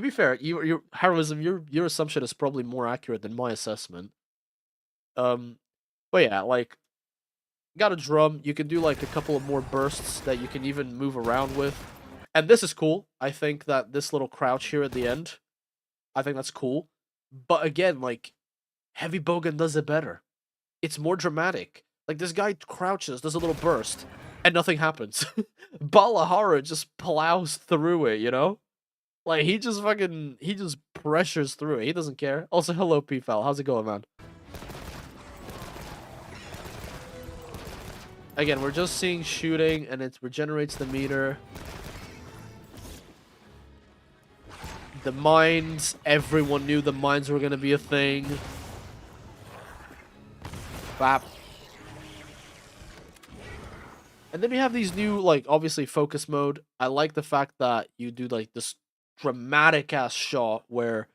be fair, your heroism, your assumption is probably more accurate than my assessment. But yeah, like, got a drum. You can do like a couple of more bursts that you can even move around with, and this is cool. I think that this little crouch here at the end, I think that's cool. But again, like, heavy bowgun does it better. It's more dramatic. Like, this guy crouches, does a little burst, and nothing happens. Balahara just plows through it, you know? Like, he just pressures through it. He doesn't care. Also, hello, P-Fal. How's it going, man? Again, we're just seeing shooting, and it regenerates the meter. The mines, everyone knew the mines were going to be a thing. Bap. And then you have these new, like, obviously focus mode. I like the fact that you do, like, this dramatic-ass shot where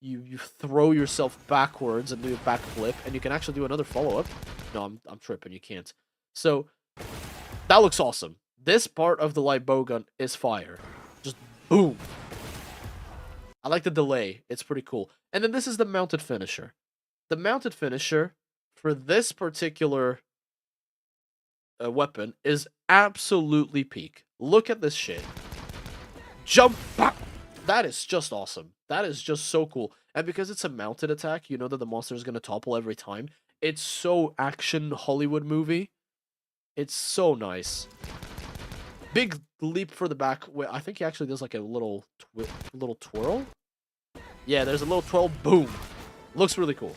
you throw yourself backwards and do a backflip, and you can actually do another follow-up. No, I'm tripping. You can't. So, that looks awesome. This part of the light bowgun is fire. Just boom. I like the delay. It's pretty cool. And then this is the mounted finisher. The mounted finisher for this particular weapon is absolutely peak. Look at this shit. Jump back. That is just awesome. That is just so cool. And because it's a mounted attack, you know that the monster is going to topple every time. It's so action Hollywood movie. It's so nice. Big leap for the back. I think he actually does like a little twirl. Yeah, there's a little twirl. Boom. Looks really cool.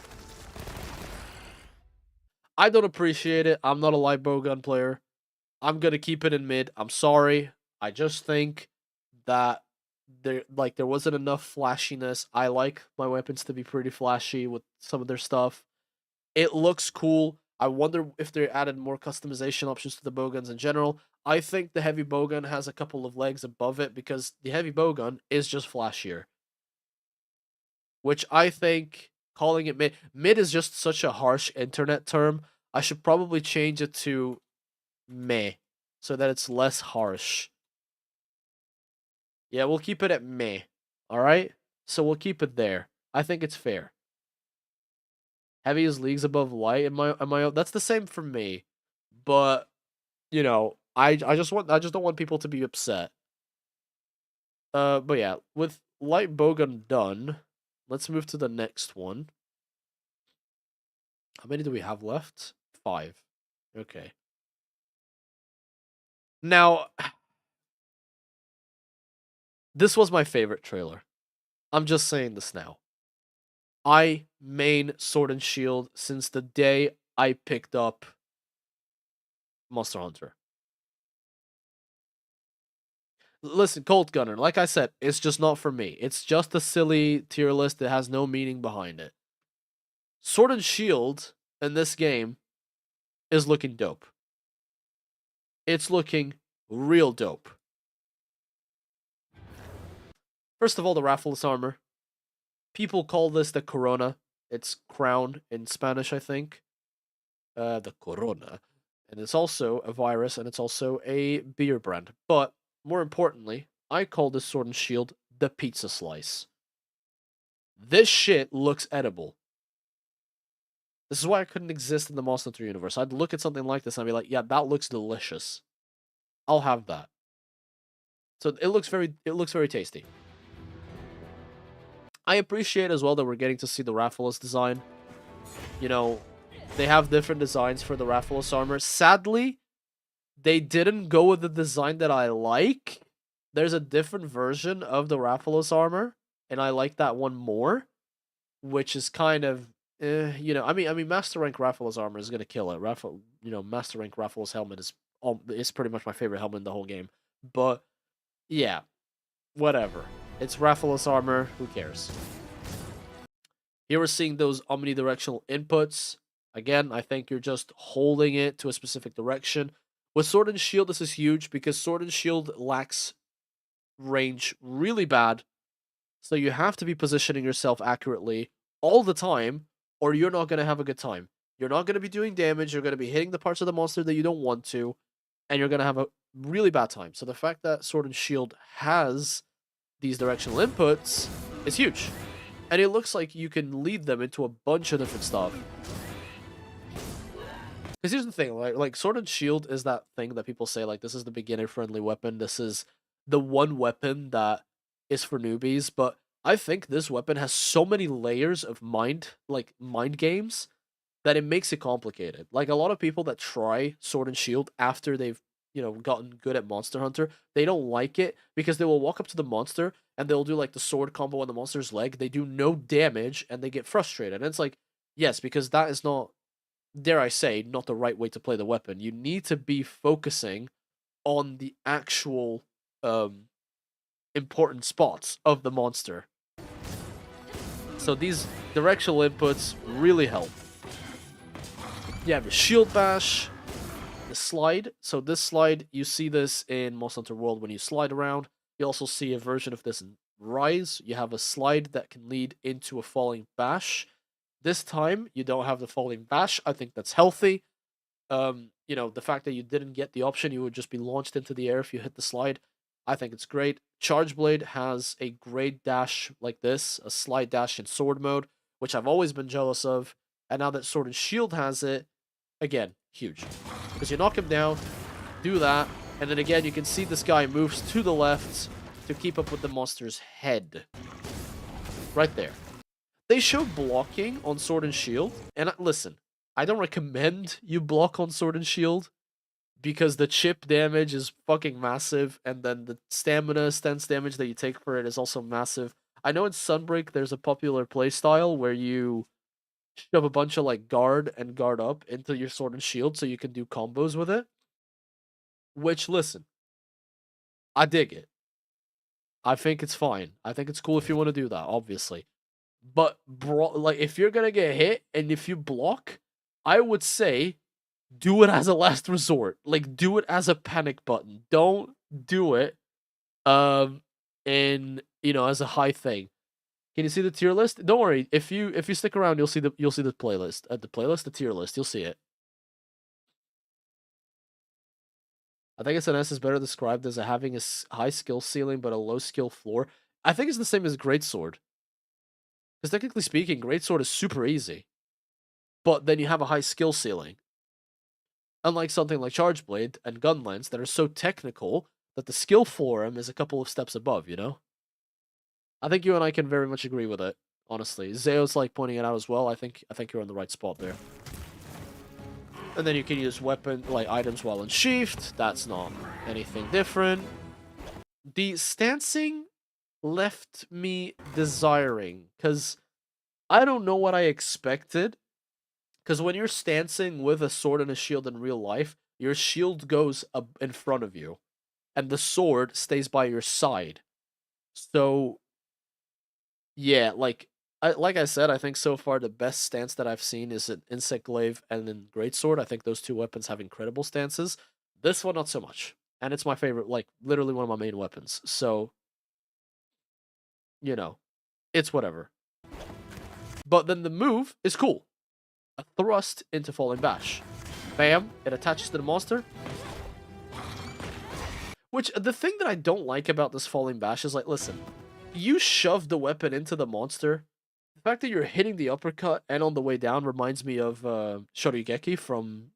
I don't appreciate it. I'm not a light bowgun player. I'm going to keep it in mid. I'm sorry. I just think that there wasn't enough flashiness. I like my weapons to be pretty flashy with some of their stuff. It looks cool. I wonder if they added more customization options to the bowguns in general. I think the heavy bowgun has a couple of legs above it because the heavy bowgun is just flashier. Which I think calling it mid... Mid is just such a harsh internet term. I should probably change it to meh so that it's less harsh. Yeah, we'll keep it at meh. Alright? So we'll keep it there. I think it's fair. Heavy is leagues above light. Am I that's the same for me. But you know, I just don't want people to be upset. But yeah, with light bowgun done, let's move to the next one. How many do we have left? 5. Okay. Now, this was my favorite trailer. I'm just saying this now. I main Sword and Shield since the day I picked up Monster Hunter. Listen, Colt Gunner, like I said, it's just not for me. It's just a silly tier list that has no meaning behind it. Sword and Shield in this game is looking dope. It's looking real dope. First of all, the Raffles armor. People call this the Corona. It's crown in Spanish, I think. The Corona. And it's also a virus, and it's also a beer brand. But, more importantly, I call this Sword and Shield the Pizza Slice. This shit looks edible. This is why I couldn't exist in the Monster Hunter universe. I'd look at something like this and I'd be like, yeah, that looks delicious. I'll have that. So it looks very tasty. I appreciate as well that we're getting to see the Raffles design. You know, they have different designs for the Raffles armor. Sadly, they didn't go with the design that I like. there's a different version of the Rathalos armor, and I like that one more, which is kind of, you know, I mean, Master Rank Rathalos armor is gonna kill it. Master Rank Rathalos helmet is pretty much my favorite helmet in the whole game. But yeah, whatever. It's Rathalos armor. Who cares? Here we're seeing those omnidirectional inputs. Again, I think you're just holding it to a specific direction. With Sword and Shield, this is huge because Sword and Shield lacks range really bad. So you have to be positioning yourself accurately all the time, or you're not going to have a good time. You're not going to be doing damage, you're going to be hitting the parts of the monster that you don't want to, and you're going to have a really bad time. So the fact that Sword and Shield has these directional inputs is huge. And it looks like you can lead them into a bunch of different stuff. Because here's the thing, like Sword and Shield is that thing that people say, like, this is the beginner-friendly weapon, this is the one weapon that is for newbies, but I think this weapon has so many layers of mind games, that it makes it complicated. Like, a lot of people that try Sword and Shield after they've, gotten good at Monster Hunter, they don't like it because they will walk up to the monster and they'll do, like, the sword combo on the monster's leg, they do no damage, and they get frustrated. And it's like, yes, because that is not, dare I say, not the right way to play the weapon. You need to be focusing on the actual important spots of the monster. So these directional inputs really help. You have your shield bash, the slide. So this slide, you see this in Monster Hunter World when you slide around. You also see a version of this in Rise. You have a slide that can lead into a falling bash. This time, you don't have the falling bash. I think that's healthy. The fact that you didn't get the option, you would just be launched into the air if you hit the slide. I think it's great. Charge Blade has a great dash like this, a slide dash in sword mode, which I've always been jealous of. And now that Sword and Shield has it, again, huge. Because you knock him down, do that, and then again, you can see this guy moves to the left to keep up with the monster's head. Right there. They show blocking on Sword and Shield, and listen, I don't recommend you block on Sword and Shield, because the chip damage is fucking massive, and then the stamina stance damage that you take for it is also massive. I know in Sunbreak there's a popular playstyle where you shove a bunch of like guard and guard up into your Sword and Shield so you can do combos with it. Which, listen, I dig it. I think it's fine. I think it's cool if you want to do that, obviously. But bro, like, if you're gonna get hit and if you block, I would say do it as a last resort. Like, do it as a panic button. Don't do it as a high thing. Can you see the tier list? Don't worry. If you stick around, you'll see the playlist. The tier list, you'll see it. I think SNS is better described as having a high skill ceiling but a low skill floor. I think it's the same as Greatsword. Because technically speaking, Greatsword is super easy. But then you have a high skill ceiling. Unlike something like Charge Blade and Gun Lance that are so technical that the skill for them is a couple of steps above, you know? I think you and I can very much agree with it, honestly. Zeo's like pointing it out as well. I think you're on the right spot there. And then you can use items while unsheathed. That's not anything different. The stancing left me desiring, because I don't know what I expected. Because when you're stancing with a sword and a shield in real life, your shield goes up in front of you, and the sword stays by your side. So, yeah, like I said, I think so far the best stance that I've seen is an Insect Glaive and then Greatsword. I think those two weapons have incredible stances. This one, not so much. And it's my favorite, like, literally one of my main weapons. So, it's whatever. But then the move is cool. A thrust into Falling Bash. Bam, it attaches to the monster. Which, the thing that I don't like about this Falling Bash is, like, listen, you shove the weapon into the monster. The fact that you're hitting the uppercut and on the way down reminds me of Shoryugeki from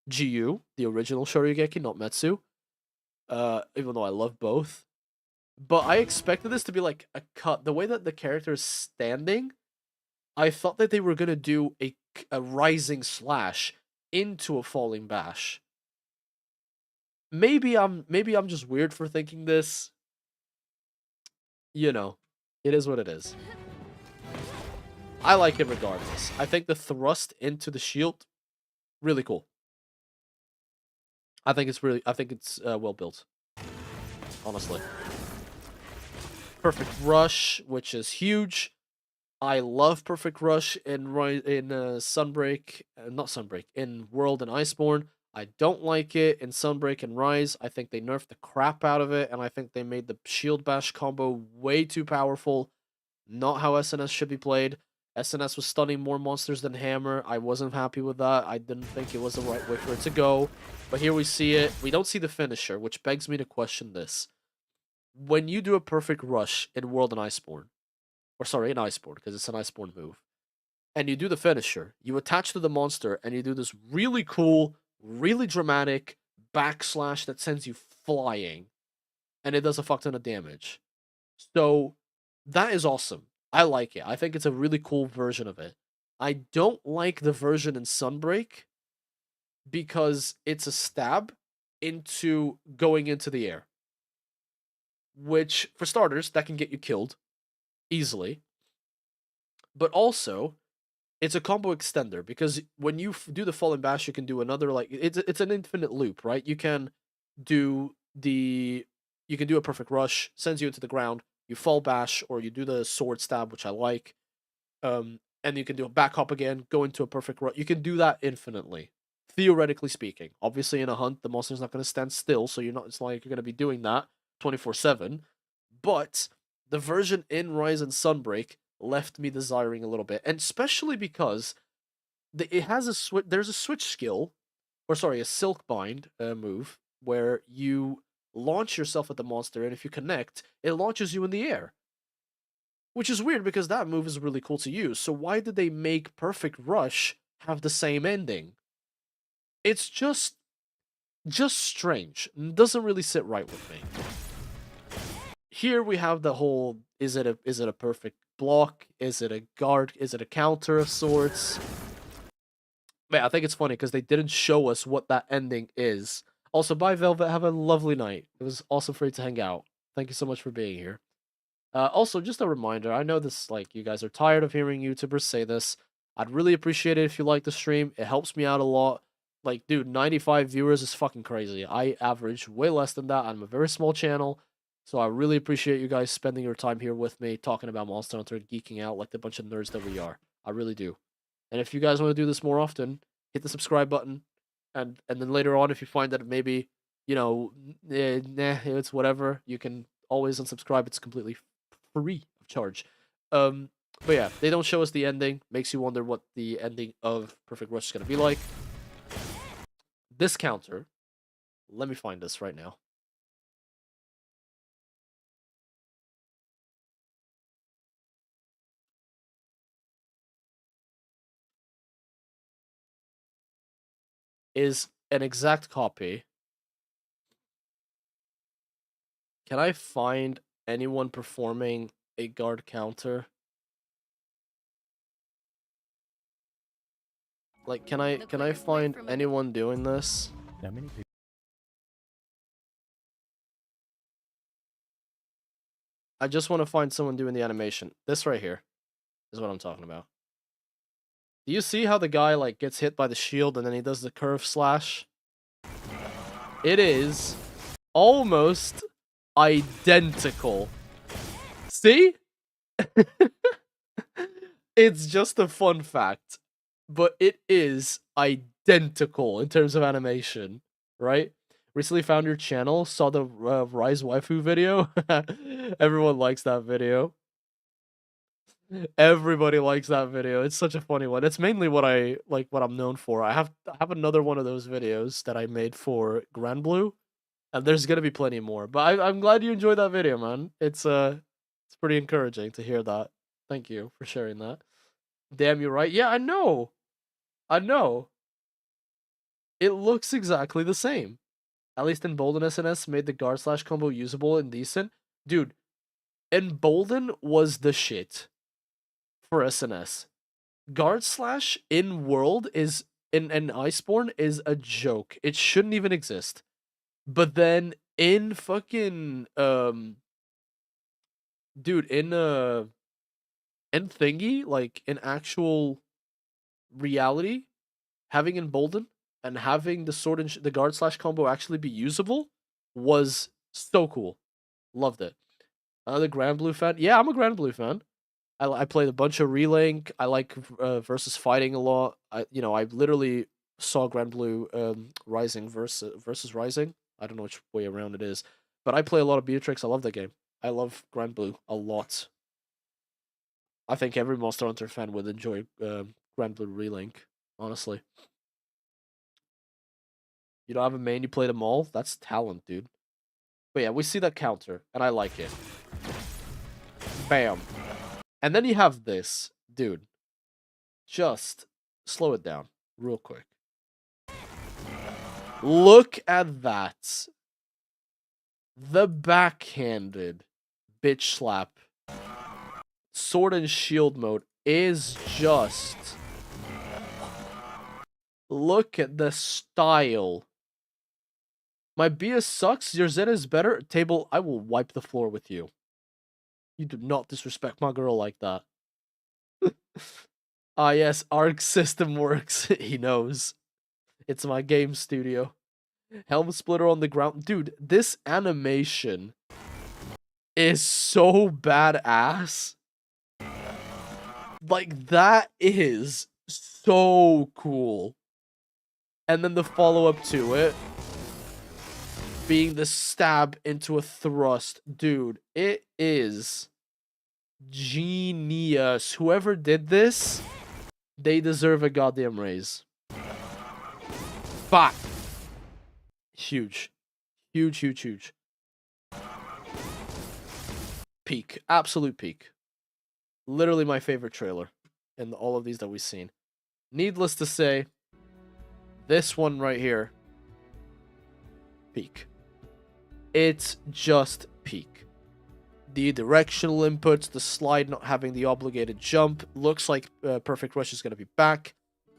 GU, the original Shoryugeki, not Metsu. Even though I love both. But I expected this to be like a cut. The way that the character is standing, I thought that they were going to do a rising slash into a falling bash. Maybe I'm just weird for thinking this, you know, it is what it is. I like it regardless. I think the thrust into the shield, really cool. I think it's well built. Honestly. Perfect Rush, which is huge. I love Perfect Rush in Sunbreak, not Sunbreak, in World and Iceborne. I don't like it in Sunbreak and Rise. I think they nerfed the crap out of it, and I think they made the Shield Bash combo way too powerful. Not how SNS should be played. SNS was stunning more monsters than Hammer. I wasn't happy with that. I didn't think it was the right way for it to go. But here we see it. We don't see the finisher, which begs me to question this. When you do a Perfect Rush in World and Iceborne, or sorry, in Iceborne, because it's an Iceborne move, and you do the finisher, you attach to the monster, and you do this really cool, really dramatic backslash that sends you flying, and it does a fuck ton of damage. So, that is awesome. I like it. I think it's a really cool version of it. I don't like the version in Sunbreak, because it's a stab into going into the air. Which, for starters, that can get you killed easily. But also, it's a combo extender, because when you do the Fallen Bash, you can do another, like, it's an infinite loop, right? You can do a Perfect Rush, sends you into the ground, you Fall Bash, or you do the Sword Stab, which I like, and you can do a back hop again, go into a Perfect Rush. You can do that infinitely, theoretically speaking. Obviously, in a hunt, the monster's not going to stand still, so it's not like you're going to be doing that 24/7, but the version in Rise and Sunbreak left me desiring a little bit, and especially because it has there's a switch skill, or sorry, a silk bind move, where you launch yourself at the monster, and if you connect, it launches you in the air. Which is weird, because that move is really cool to use. So why did they make Perfect Rush have the same ending? It's just strange. Doesn't really sit right with me. Here we have the whole, is it a perfect block? Is it a guard? Is it a counter of sorts? Man, I think it's funny because they didn't show us what that ending is. Also, bye Velvet, have a lovely night. It was awesome for you to hang out. Thank you so much for being here. Also, just a reminder, I know this, like, you guys are tired of hearing YouTubers say this. I'd really appreciate it if you like the stream. It helps me out a lot. Like, dude, 95 viewers is fucking crazy. I average way less than that. I'm a very small channel. So I really appreciate you guys spending your time here with me, talking about Monster Hunter, geeking out like the bunch of nerds that we are. I really do. And if you guys want to do this more often, hit the subscribe button. And then later on, if you find that maybe, nah, it's whatever, you can always unsubscribe. It's completely free of charge. But yeah, they don't show us the ending. Makes you wonder what the ending of Perfect Rush is going to be like. This counter, let me find this right now. Is an exact copy. Can I find anyone performing a guard counter? Like, can I find anyone doing this? Now, many people. I just want to find someone doing the animation. This right here is what I'm talking about. Do you see how the guy, like, gets hit by the shield and then he does the curve slash? It is almost identical. See? It's just a fun fact, but it is identical in terms of animation, right? Recently found your channel, saw the Rise waifu video. Everyone likes that video. Everybody likes that video. It's such a funny one. It's mainly what I'm known for. I have another one of those videos that I made for Grand Blue, and there's gonna be plenty more. But I'm glad you enjoyed that video, man. It's pretty encouraging to hear that. Thank you for sharing that. Damn, you're right. Yeah, I know. I know. It looks exactly the same. At least Embolden SNS made the guard slash combo usable and decent. Dude, Embolden was the shit for SNS. Guard slash in world is in Iceborne is a joke. It shouldn't even exist. But then in fucking dude, in thingy, like in actual reality, having embolden and having the sword and the guard slash combo actually be usable was so cool. Loved it. Another Grand Blue fan. Yeah, I'm a Grand Blue fan. I played a bunch of Relink. I like versus fighting a lot. I literally saw Grand Blue Rising versus Rising. I don't know which way around it is, but I play a lot of Beatrix. I love that game. I love Grand Blue a lot. I think every Monster Hunter fan would enjoy Grand Blue Relink. Honestly, you don't have a main, you play them all. That's talent, dude. But yeah, we see that counter, and I like it. Bam. And then you have this, dude. Just slow it down real quick. Look at that. The backhanded bitch slap. Sword and shield mode is just... Look at the style. My Bia sucks. Your Zen is better. Table, I will wipe the floor with you. You do not disrespect my girl like that. Ah, yes, Arc system works. He knows. It's my game studio. Helm splitter on the ground. Dude, this animation is so badass. Like, that is so cool. And then the follow-up to it being the stab into a thrust. Dude, it is genius. Whoever did this, they deserve a goddamn raise. But huge. Huge, huge, huge. Peak. Absolute peak. Literally my favorite trailer in all of these that we've seen. Needless to say, this one right here, peak. It's just peak. The directional inputs, the slide not having the obligated jump, looks like Perfect Rush is going to be back.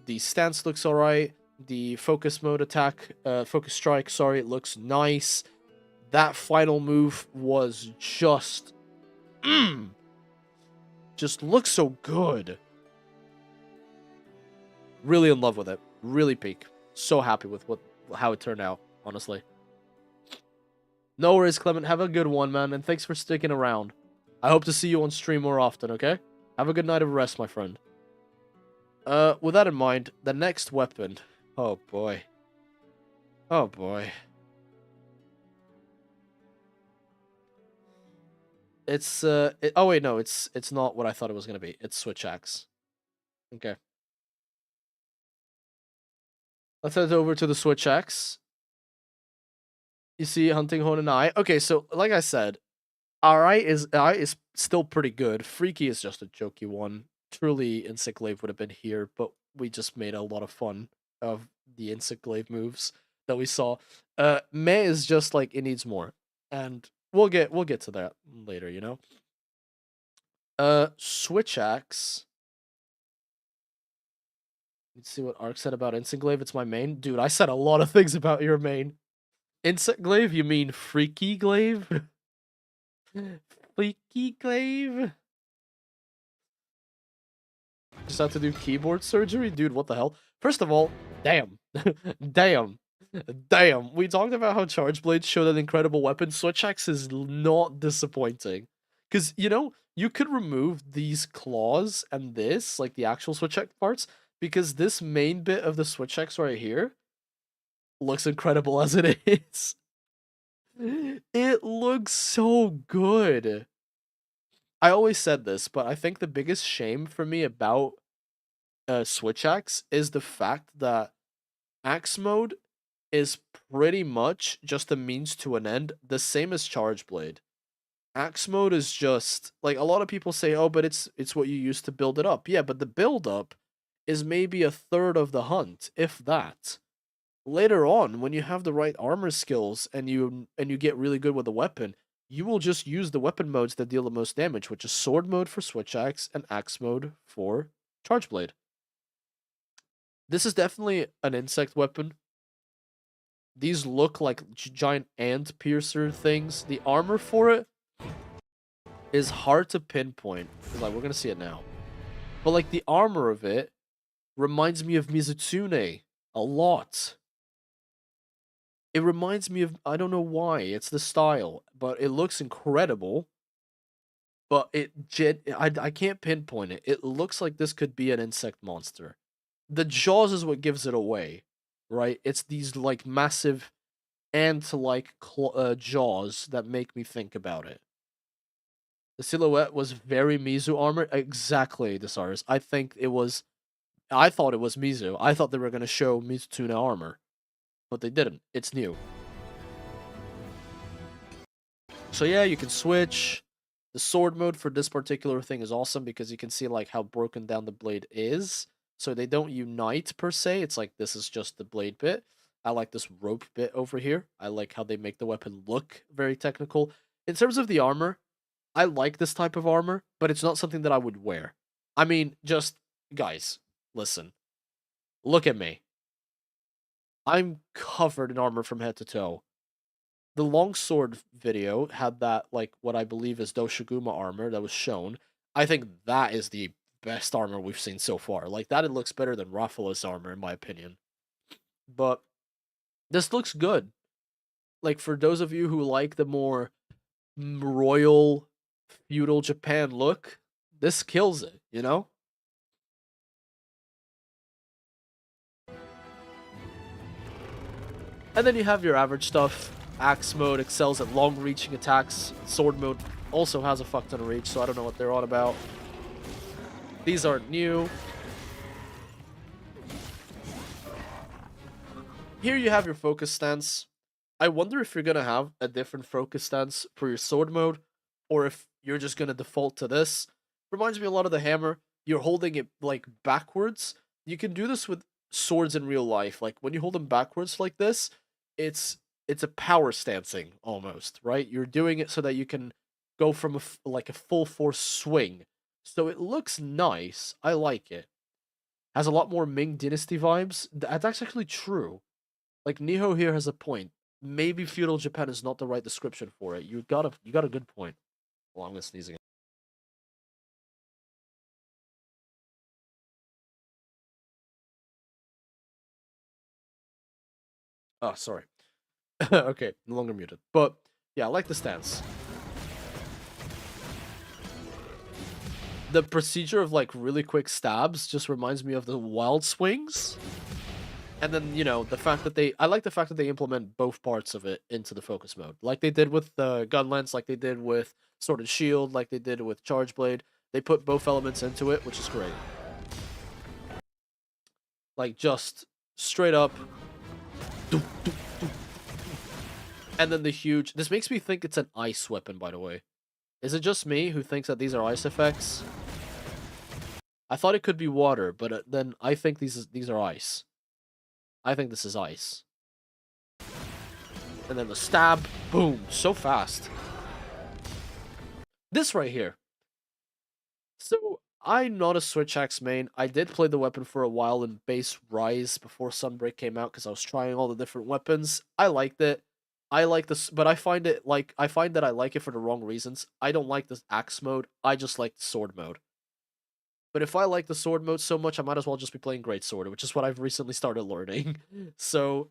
The stance looks alright. The focus mode attack, focus strike, sorry, it looks nice. That final move was just... just looks so good. Really in love with it. Really peak. So happy with how it turned out, honestly. No worries, Clement. Have a good one, man, and thanks for sticking around. I hope to see you on stream more often, okay? Have a good night of rest, my friend. With that in mind, the next weapon... Oh, boy. Oh, boy. It's, oh, wait, no, it's not what I thought it was gonna be. It's Switch Axe. Okay. Let's head over to the Switch Axe. You see Hunting Horn and I. Okay, so, like I said, Alright is still pretty good. Freaky is just a jokey one. Truly, Insect Glaive would have been here, but we just made a lot of fun of the Insect Glaive moves that we saw. Meh is just like it needs more, and we'll get to that later, you know. Switch Axe. Let's see what Ark said about Insect Glaive. It's my main, dude. I said a lot of things about your main. Insect Glaive? You mean Freaky Glaive? Freaky Glaive? Just have to do keyboard surgery? Dude, what the hell? First of all, damn. Damn. Damn. We talked about how Charge Blade showed an incredible weapon. Switch Axe is not disappointing. Because, you know, you could remove these claws and this, like the actual Switch Axe parts, because this main bit of the Switch Axe right here looks incredible as it is. It looks so good. I always said this, but I think the biggest shame for me about Switch Axe is the fact that Axe mode is pretty much just a means to an end, the same as Charge Blade. Axe mode is just like a lot of people say, oh, but it's what you use to build it up. Yeah, but the build up is maybe a third of the hunt, if that. Later on, when you have the right armor skills and you get really good with the weapon, you will just use the weapon modes that deal the most damage, which is sword mode for Switch Axe and axe mode for Charge Blade. This is definitely an insect weapon. These look like giant ant piercer things. The armor for it is hard to pinpoint. Like, we're gonna see it now. But like the armor of it reminds me of Mizutsune a lot. It reminds me of, I don't know why, it's the style, but it looks incredible. But I can't pinpoint it. It looks like this could be an insect monster. The jaws is what gives it away, right? It's these like massive ant-like jaws that make me think about it. The silhouette was very Mizu armor. Exactly, Desires. I thought it was Mizu. I thought they were going to show Mizutuna armor. But they didn't. It's new. So yeah, you can switch. The sword mode for this particular thing is awesome because you can see like how broken down the blade is. So they don't unite per se. It's like this is just the blade bit. I like this rope bit over here. I like how they make the weapon look very technical. In terms of the armor, I like this type of armor, but it's not something that I would wear. I mean, just guys, listen. Look at me. I'm covered in armor from head to toe. The longsword video had that, like, what I believe is Doshiguma armor that was shown. I think that is the best armor we've seen so far. Like, that it looks better than Rafaela's armor, in my opinion. But this looks good. Like, for those of you who like the more royal, feudal Japan look, this kills it, you know? And then you have your average stuff. Axe mode excels at long-reaching attacks. Sword mode also has a fuck ton of reach, so I don't know what they're on about. These aren't new. Here you have your focus stance. I wonder if you're going to have a different focus stance for your sword mode, or if you're just going to default to this. Reminds me a lot of the hammer. You're holding it, like, backwards. You can do this with swords in real life. Like, when you hold them backwards like this, it's a power stancing, almost, right? You're doing it so that you can go from a full force swing. So it looks nice. I like it. Has a lot more Ming Dynasty vibes. That's actually true. Like, Niho here has a point. Maybe feudal Japan is not the right description for it. You got a good point. Well, I'm gonna sneeze again. Oh, sorry. Okay, no longer muted. But yeah, I like the stance. The procedure of like really quick stabs just reminds me of the wild swings. And then, you know, I like the fact that they implement both parts of it into the focus mode. Like they did with the gun lance, like they did with sword and shield, like they did with charge blade. They put both elements into it, which is great. Like just straight up. And then the huge... This makes me think it's an ice weapon, by the way. Is it just me who thinks that these are ice effects? I thought it could be water, but then I think these are ice. I think this is ice. And then the stab, boom, so fast. This right here. So, I'm not a Switch Axe main. I did play the weapon for a while in base Rise before Sunbreak came out because I was trying all the different weapons. I liked it. I like this, but I find that I like it for the wrong reasons. I don't like the axe mode. I just like the sword mode. But if I like the sword mode so much, I might as well just be playing Greatsword, which is what I've recently started learning. So,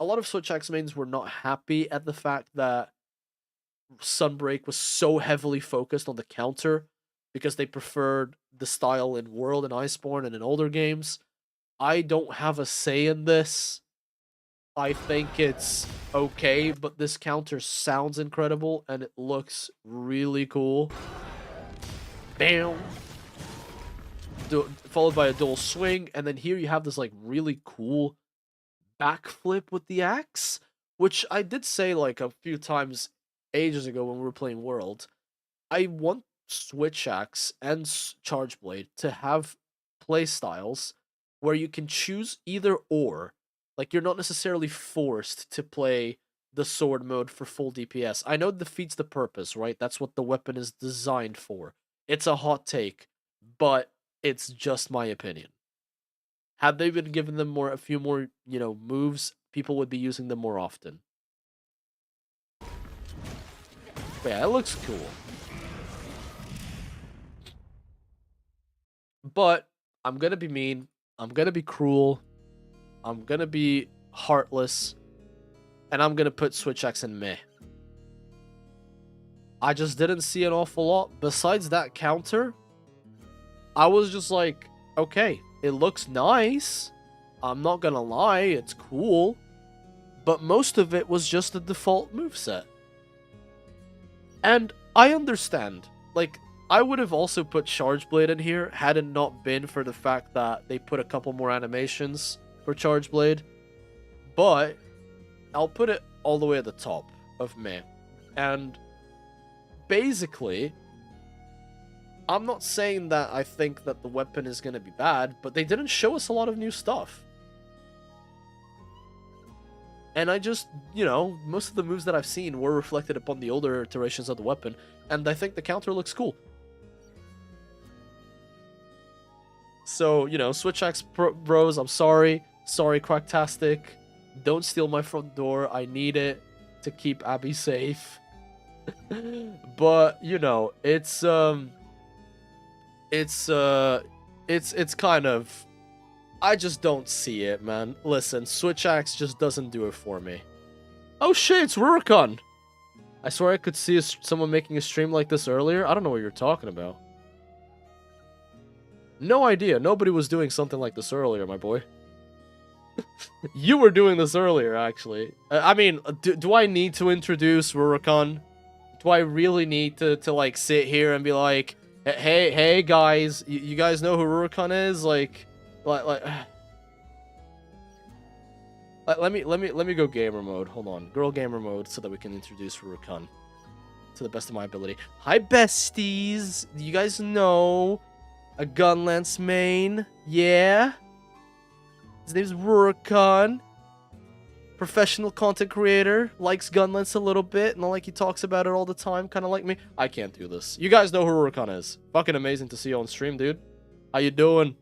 a lot of Switch Axe mains were not happy at the fact that Sunbreak was so heavily focused on the counter because they preferred the style in World and Iceborne and in older games. I don't have a say in this. I think it's okay, but this counter sounds incredible and it looks really cool. Bam! Followed by a dual swing, and then here you have this like really cool backflip with the axe, which I did say like a few times ages ago when we were playing World. I want Switch Axe and Charge Blade to have play styles where you can choose either or. Like, you're not necessarily forced to play the sword mode for full DPS. I know it defeats the purpose, right? That's what the weapon is designed for. It's a hot take, but it's just my opinion. Had they been given them a few more, you know, moves, people would be using them more often. But yeah, it looks cool. But I'm gonna be mean. I'm gonna be cruel. I'm gonna be heartless. And I'm gonna put Switch X in meh. I just didn't see an awful lot. Besides that counter, I was just like, okay, it looks nice. I'm not gonna lie, it's cool. But most of it was just the default moveset. And I understand. Like, I would have also put Charge Blade in here had it not been for the fact that they put a couple more animations for Charge Blade. But I'll put it all the way at the top of meh. And basically, I'm not saying that I think that the weapon is going to be bad, but they didn't show us a lot of new stuff. And I just, you know, most of the moves that I've seen were reflected upon the older iterations of the weapon, and I think the counter looks cool. So, you know, Switch X bros, I'm sorry. Sorry, Quacktastic. Don't steal my front door. I need it to keep Abby safe. But, you know, it's kind of, I just don't see it, man. Listen, Switch Axe just doesn't do it for me. Oh shit, it's Rurikon! I swear I could see someone making a stream like this earlier. I don't know what you're talking about. No idea. Nobody was doing something like this earlier, my boy. You were doing this earlier, actually. I mean, do I need to introduce Rurikon? Do I really need to like, sit here and be like, hey guys, you guys know who Rurikon is? Like, let me go gamer mode. Hold on, girl gamer mode, so that we can introduce Rurikon to the best of my ability. Hi besties, you guys know a Gunlance main? Yeah, his name's Rurikon. Professional content creator, likes Gunlance a little bit, not like he talks about it all the time, kind of like me. I can't do this. You guys know who Rurikon is. Fucking amazing to see you on stream, dude. How you doing?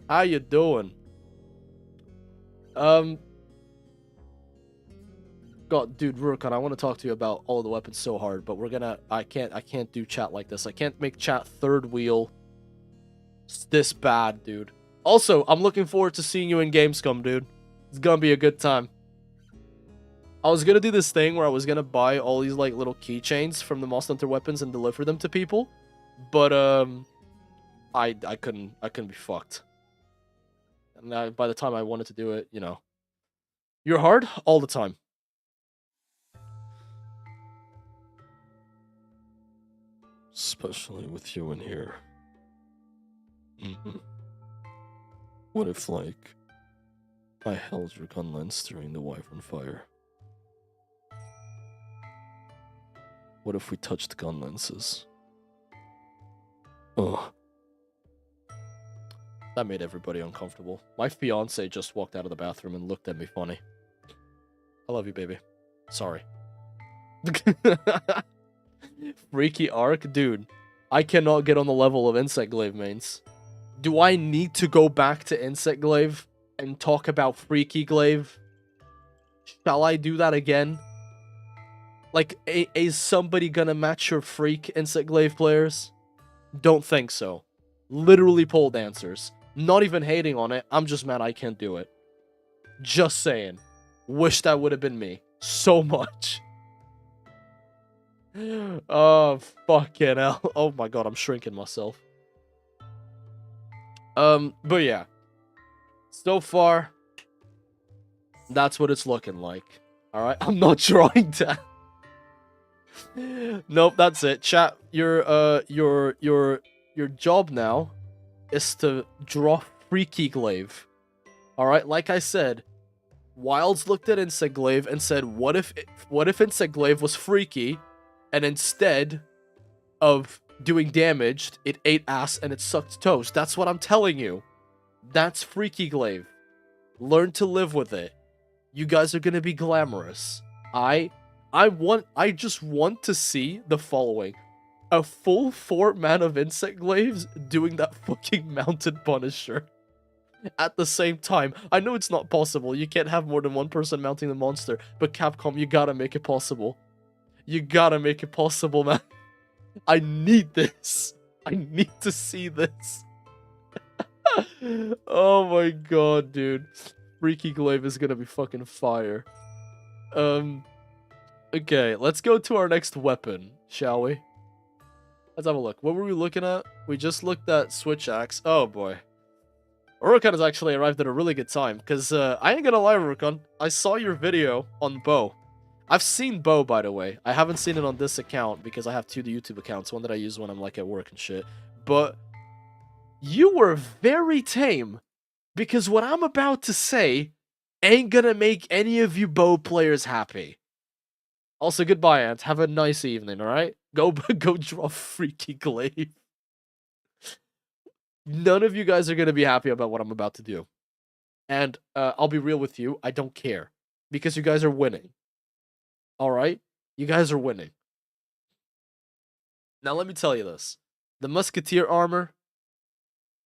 How you doing? God, dude, Rurikon, I want to talk to you about all the weapons so hard, but I can't do chat like this. I can't make chat third wheel. It's this bad, dude. Also, I'm looking forward to seeing you in Gamescom, dude. It's gonna be a good time. I was gonna do this thing where I was gonna buy all these like little keychains from the Monster Hunter weapons and deliver them to people, but I couldn't be fucked. And by the time I wanted to do it, you know, you're hard all the time. Especially with you in here. What if, like, I held your gun lens during the Wyvern fire? What if we touched gun lenses? Oh. That made everybody uncomfortable. My fiancé just walked out of the bathroom and looked at me funny. I love you, baby. Sorry. Freaky Arc? Dude, I cannot get on the level of Insect Glaive mains. Do I need to go back to Insect Glaive and talk about Freaky Glaive? Shall I do that again? Like, is somebody gonna match your Freak Insect Glaive players? Don't think so. Literally pole dancers. Not even hating on it, I'm just mad I can't do it. Just saying. Wish that would have been me. So much. Oh, fucking hell. Oh my god, I'm shrinking myself. But yeah. So far, that's what it's looking like. Alright, I'm not drawing that. Nope, that's it. Chat, your job now is to draw Freaky Glaive. Alright, like I said, Wilds looked at Insect Glaive and said, what if Insect Glaive was freaky, and instead of doing damage, it ate ass and it sucked toes. That's what I'm telling you. That's Freaky Glaive. Learn to live with it. You guys are gonna be glamorous. I just want to see the following. A full 4 man of Insect Glaives doing that fucking mounted Punisher. At the same time. I know it's not possible. You can't have more than one person mounting the monster. But Capcom, you gotta make it possible. You gotta make it possible, man. I need this. I need to see this. Oh my god, dude. Freaky glaive is gonna be fucking fire. Okay, let's go to our next weapon, shall we? Let's have a look. What were we looking at? We just looked at switch axe. Oh boy. Urukan has actually arrived at a really good time, because I ain't gonna lie, Urukan. I saw your video on bow. I've seen bow, by the way. I haven't seen it on this account, because I have two YouTube accounts, one that I use when I'm like at work and shit. But you were very tame, because what I'm about to say ain't gonna make any of you bow players happy. Also, goodbye, Ant. Have a nice evening, alright? Go draw freaky glaive. None of you guys are gonna be happy about what I'm about to do. And I'll be real with you, I don't care. Because you guys are winning. Alright? You guys are winning. Now let me tell you this. The Musketeer armor,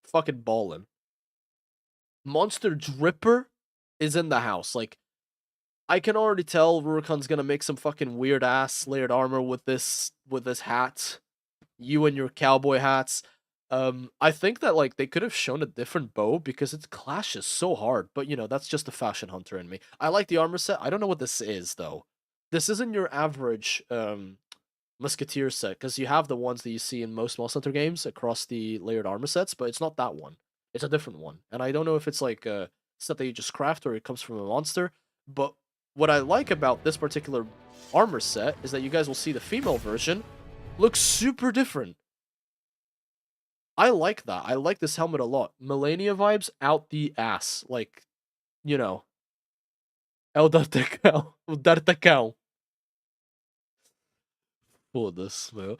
fucking ballin'. Monster Dripper is in the house. Like, I can already tell Rurukan's gonna make some fucking weird ass layered armor with this hat. You and your cowboy hats. I think that like they could have shown a different bow because it clashes so hard, but you know, that's just the fashion hunter in me. I like the armor set. I don't know what this is though. This isn't your average musketeer set, because you have the ones that you see in most Monster Hunter games across the layered armor sets, but it's not that one. It's a different one. And I don't know if it's like a set that you just craft or it comes from a monster, but what I like about this particular armor set is that you guys will see the female version looks super different. I like that. I like this helmet a lot. Melania vibes out the ass. Like, you know. El Dartacão. O Dartacão. Foda-se, meu.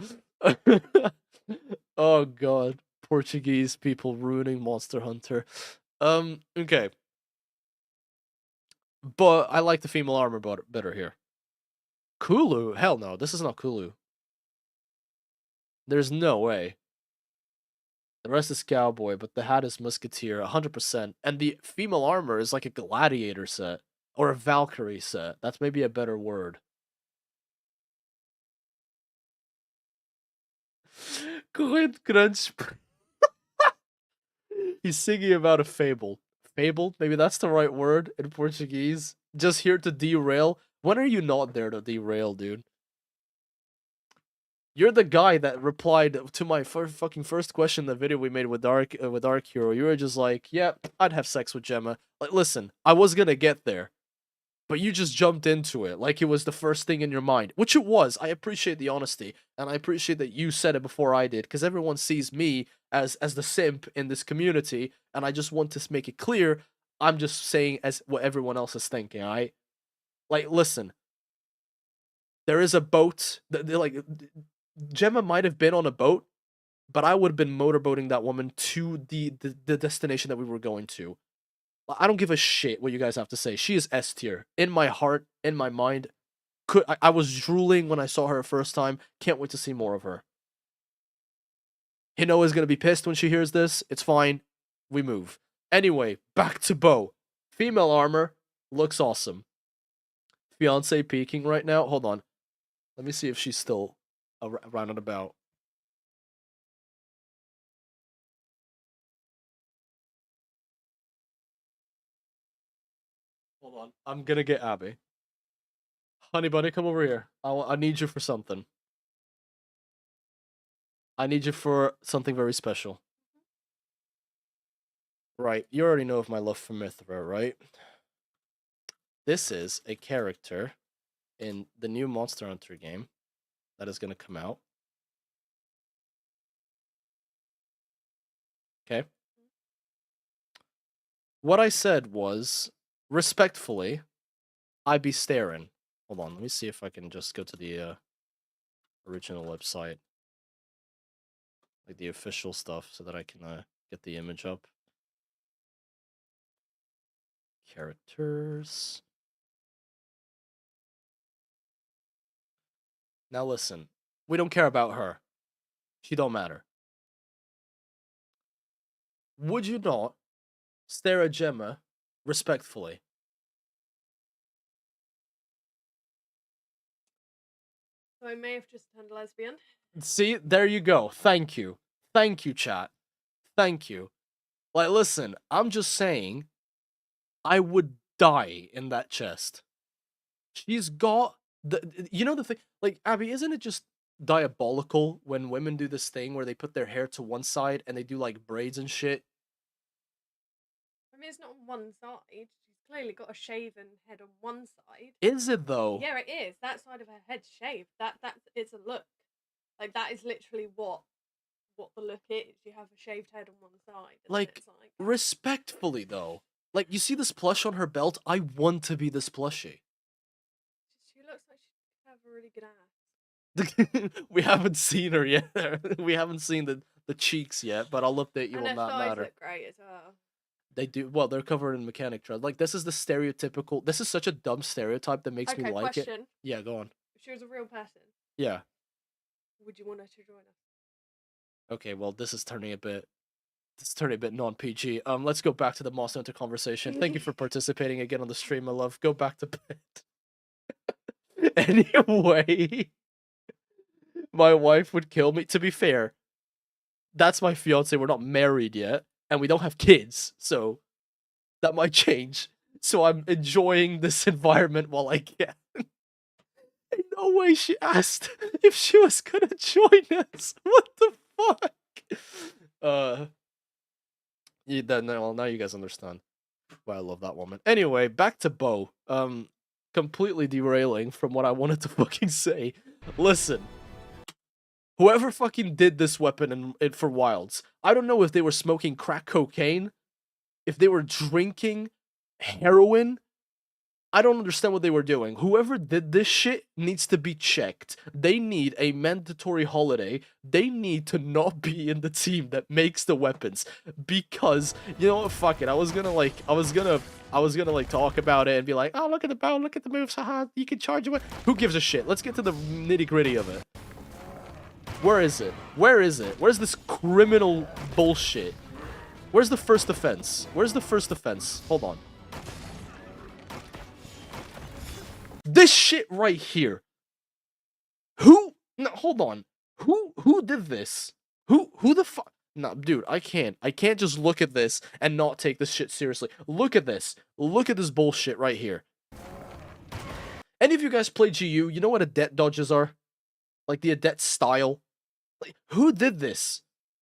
Oh god. Portuguese people ruining Monster Hunter. Okay. But I like the female armor better here. Kulu? Hell no, this is not Kulu. There's no way. The rest is cowboy, but the hat is musketeer, 100%. And the female armor is like a gladiator set. Or a Valkyrie set. That's maybe a better word. Corrente grandes. He's singing about a fable. Fable? Maybe that's the right word in Portuguese. Just here to derail. When are you not there to derail, dude? You're the guy that replied to my first question in the video we made with Dark Hero. You were just like, yeah, I'd have sex with Gemma. Like, listen, I was gonna get there, but you just jumped into it like it was the first thing in your mind, which it was. I appreciate the honesty, and I appreciate that you said it before I did, because everyone sees me as the simp in this community, and I just want to make it clear. I'm just saying as what everyone else is thinking. Alright, like, listen. There is a boat. Like, Gemma might have been on a boat, but I would have been motorboating that woman to the destination that we were going to. I don't give a shit what you guys have to say. She is S tier. In my heart, in my mind. I was drooling when I saw her first time. Can't wait to see more of her. Hino is going to be pissed when she hears this. It's fine. We move. Anyway, back to Bo. Female armor looks awesome. Fiancé peeking right now. Hold on. Let me see if she's still around and about. Hold on. I'm gonna get Abby. Honey bunny, come over here. I need you for something. I need you for something very special. Right, you already know of my love for Mithra, right? This is a character in the new Monster Hunter game that is gonna come out. Okay. What I said was, respectfully, I be staring. Hold on, let me see if I can just go to the original website. Like the official stuff, so that I can get the image up. Characters. Now listen, we don't care about her. She don't matter. Would you not stare at Gemma respectfully? So I may have just turned lesbian. See, there you go. Thank you. Thank you, chat. Thank you. Like, listen, I'm just saying, I would die in that chest. She's got you know the thing, like, Abby, isn't it just diabolical when women do this thing where they put their hair to one side and they do like braids and shit? I mean, it's not on one side. She's clearly got a shaven head on one side. Is it though? Yeah, it is. That side of her head's shaved. That it's a look. Like that is literally what the look is. You have a shaved head on one side. And Like, it's like respectfully though, like, you see this plush on her belt? I want to be this plushie. she looks like she could have a really good ass. We haven't seen her yet. We haven't seen the cheeks yet, but I'll update you And on her that thighs matter. look great as well. They do well. They're covered in mechanic tread. Like, this is the stereotypical. This is such a dumb stereotype that makes me Okay, like it. question. Yeah, go on. If she was a real person, Yeah. would you want her to join us? Okay. Well, this is turning a bit. It's turning a bit non-PG. Let's go back to the Monster Hunter conversation. Thank you for participating again on the stream, my love. Go back to bed. Anyway, my wife would kill me. To be fair, that's my fiance. We're not married yet, and we don't have kids, so that might change. So I'm enjoying this environment while I can. Ain't no way she asked if she was gonna join us. What the fuck? Now you guys understand why I love that woman. Anyway, back to Bo. Completely derailing from what I wanted to fucking say. Listen. Whoever fucking did this weapon for Wilds, I don't know if they were smoking crack cocaine, if they were drinking heroin. I don't understand what they were doing. Whoever did this shit needs to be checked. They need a mandatory holiday. They need to not be in the team that makes the weapons, because you know what? Fuck it. I was gonna talk about it and be like, oh, look at the bow, look at the moves, haha. You can charge it. Who gives a shit? Let's get to the nitty gritty of it. Where is it? Where is it? Where's this criminal bullshit? Where's the first offense? Where's the first offense? Hold on. This shit right here. Who? No, hold on. Who did this? Who the fuck? No, dude, I can't just look at this and not take this shit seriously. Look at this. Look at this bullshit right here. Any of you guys play GU? You know what adet dodges are? Like the adet style? Like, who did this?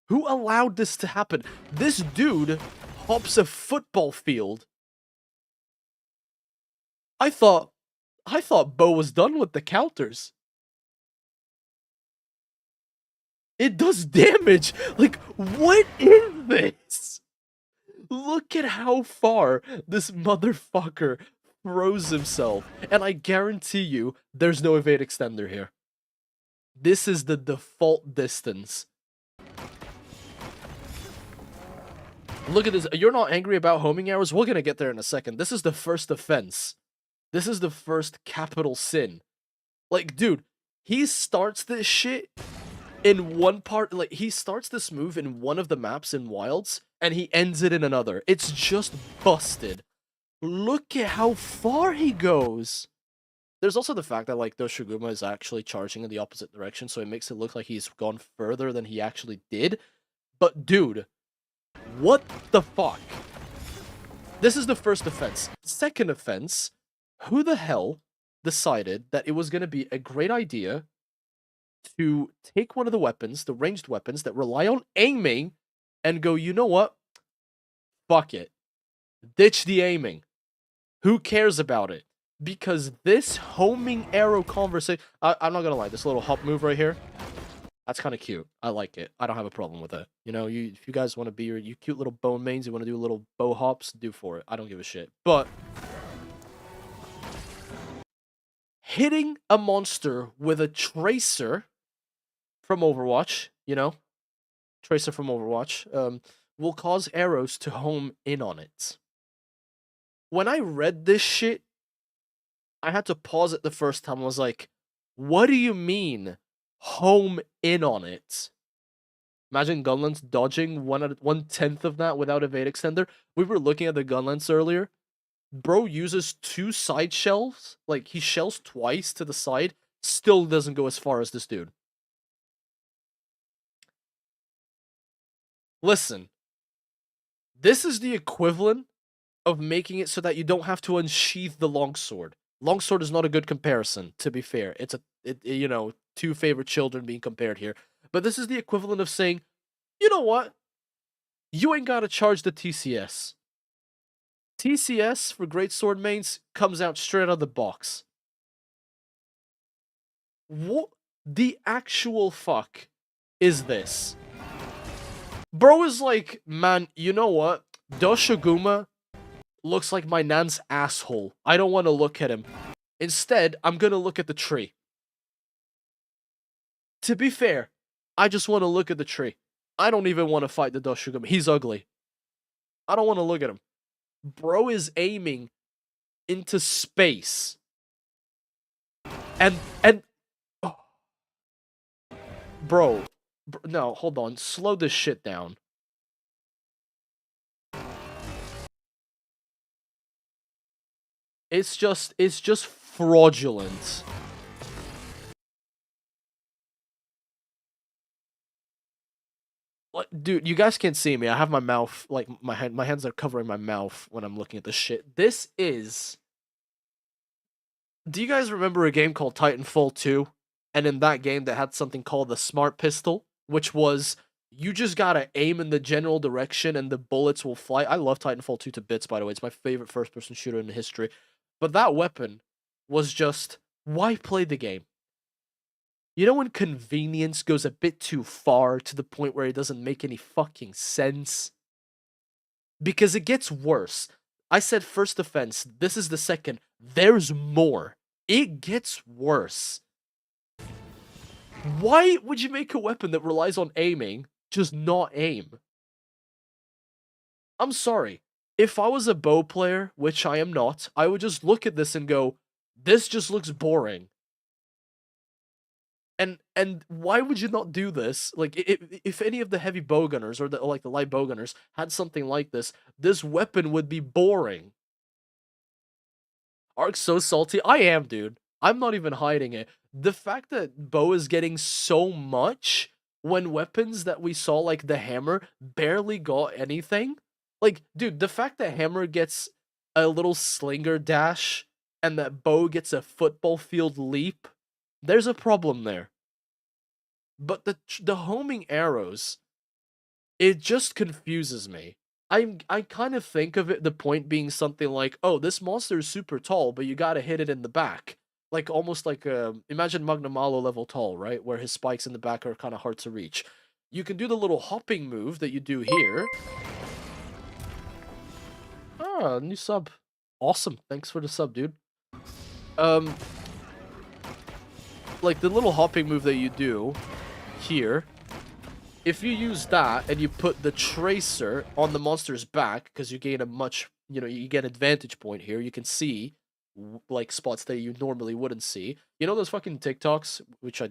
Who allowed this to happen? This dude hops a football field. I thought Bo was done with the counters. It does damage. Like, what is this? Look at how far this motherfucker throws himself. And I guarantee you, there's no evade extender here. This is the default distance. Look at this. You're not angry about homing arrows? We're gonna get there in a second. This is the first offense. This is the first capital sin. Like, dude, he starts this shit in one part. Like, he starts this move in one of the maps in Wilds, and he ends it in another. It's just busted. Look at how far he goes. There's also the fact that, like, Doshiguma is actually charging in the opposite direction, so it makes it look like he's gone further than he actually did. But, dude, what the fuck? This is the first offense. Second offense, who the hell decided that it was going to be a great idea to take one of the weapons, the ranged weapons that rely on aiming, and go, you know what? Fuck it. Ditch the aiming. Who cares about it? Because this homing arrow conversation... I'm not gonna lie, this little hop move right here, that's kind of cute. I like it. I don't have a problem with it. You know, if you guys want to be you cute little bone mains, you want to do little bow hops, do for it. I don't give a shit. But hitting a monster with a tracer from Overwatch, you know, tracer from Overwatch, will cause arrows to home in on it. When I read this shit, I had to pause it the first time. I was like, what do you mean, home in on it? Imagine Gunlance dodging 1/10 of that without evade extender. We were looking at the Gunlance earlier. Bro uses 2 side shells. Like, he shells twice to the side. Still doesn't go as far as this dude. Listen. This is the equivalent of making it so that you don't have to unsheath the longsword. Longsword is not a good comparison, to be fair. It's you know, two favorite children being compared here. But this is the equivalent of saying, you know what? You ain't gotta charge the TCS. TCS for Great Sword mains comes out straight out of the box. What the actual fuck is this? Bro is like, man, you know what? Doshiguma looks like my nan's asshole. I don't want to look at him. Instead, I'm gonna look at the tree. To be fair, I just want to look at the tree. I don't even want to fight the Doshiguma. He's ugly. I don't want to look at him. Bro is aiming into space. And oh. Bro, no, hold on. Slow this shit down. It's just fraudulent. Like, dude, you guys can't see me. I have my mouth, like, my hands are covering my mouth when I'm looking at this shit. This is... Do you guys remember a game called Titanfall 2? And in that game, they had something called the Smart Pistol, which was, you just gotta aim in the general direction and the bullets will fly. I love Titanfall 2 to bits, by the way. It's my favorite first-person shooter in history. But that weapon was just, why play the game? You know when convenience goes a bit too far to the point where it doesn't make any fucking sense? Because it gets worse. I said first offense, this is the second. There's more. It gets worse. Why would you make a weapon that relies on aiming, just not aim? I'm sorry. If I was a bow player, which I am not, I would just look at this and go, this just looks boring. And why would you not do this? Like, if any of the heavy bowgunners or the light bowgunners had something like this weapon would be boring. Ark's so salty. I am, dude. I'm not even hiding it. The fact that bow is getting so much when weapons that we saw, like the hammer, barely got anything. Like, dude, the fact that hammer gets a little slinger dash and that bow gets a football field leap, there's a problem there. But the homing arrows, it just confuses me. I kind of think of it, the point being something like, oh, this monster is super tall, but you gotta hit it in the back. Like, almost like, imagine Magnamalo level tall, right? Where his spikes in the back are kind of hard to reach. You can do the little hopping move that you do here. Ah, new sub. Awesome. Thanks for the sub, dude. Like, the little hopping move that you do here, if you use that and you put the tracer on the monster's back, because you gain a much, you get an advantage point here. You can see, like, spots that you normally wouldn't see. You know those fucking TikToks, which I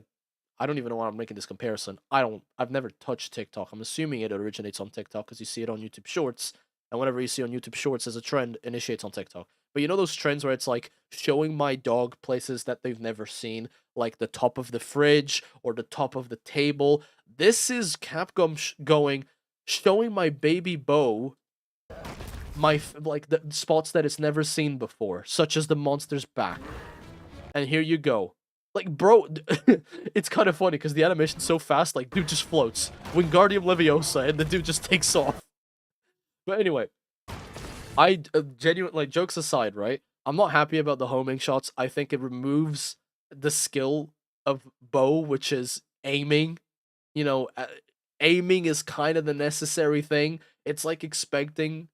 don't even know why I'm making this comparison. I've never touched TikTok. I'm assuming it originates on TikTok because you see it on YouTube Shorts. And whenever you see on YouTube Shorts as a trend, initiates on TikTok. But you know those trends where it's like showing my dog places that they've never seen, like the top of the fridge or the top of the table. This is Capcom showing my baby bow like the spots that it's never seen before, such as the monster's back. And here you go. Like, bro, it's kind of funny because the animation's so fast, like, dude just floats. Wingardium Leviosa, and the dude just takes off. But anyway, I genuinely, like, jokes aside, right? I'm not happy about the homing shots. I think it removes the skill of bow, which is aiming. Aiming is kind of the necessary thing. It's like expecting,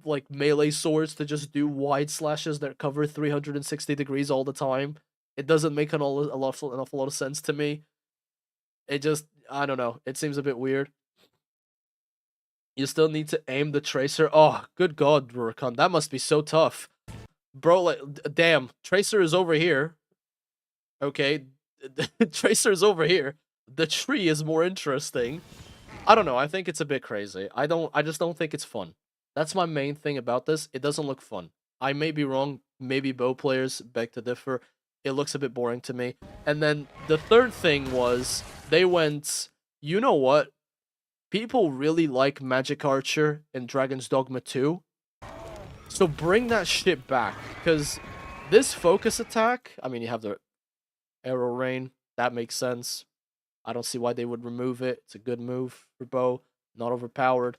like, melee swords to just do wide slashes that cover 360 degrees all the time. It doesn't make an awful lot of sense to me. It just, I don't know. It seems a bit weird. You still need to aim the tracer. Oh, good God, Rurikon. That must be so tough. Bro, like, damn. Tracer is over here. Okay. Tracer is over here. The tree is more interesting. I don't know. I think it's a bit crazy. I just don't think it's fun. That's my main thing about this. It doesn't look fun. I may be wrong. Maybe bow players beg to differ. It looks a bit boring to me. And then the third thing was, they went, you know what? people really like Magic Archer in Dragon's Dogma 2. So bring that shit back, because this focus attack, I mean, you have the Arrow Rain, that makes sense. I don't see why they would remove it. It's a good move for Bo, not overpowered.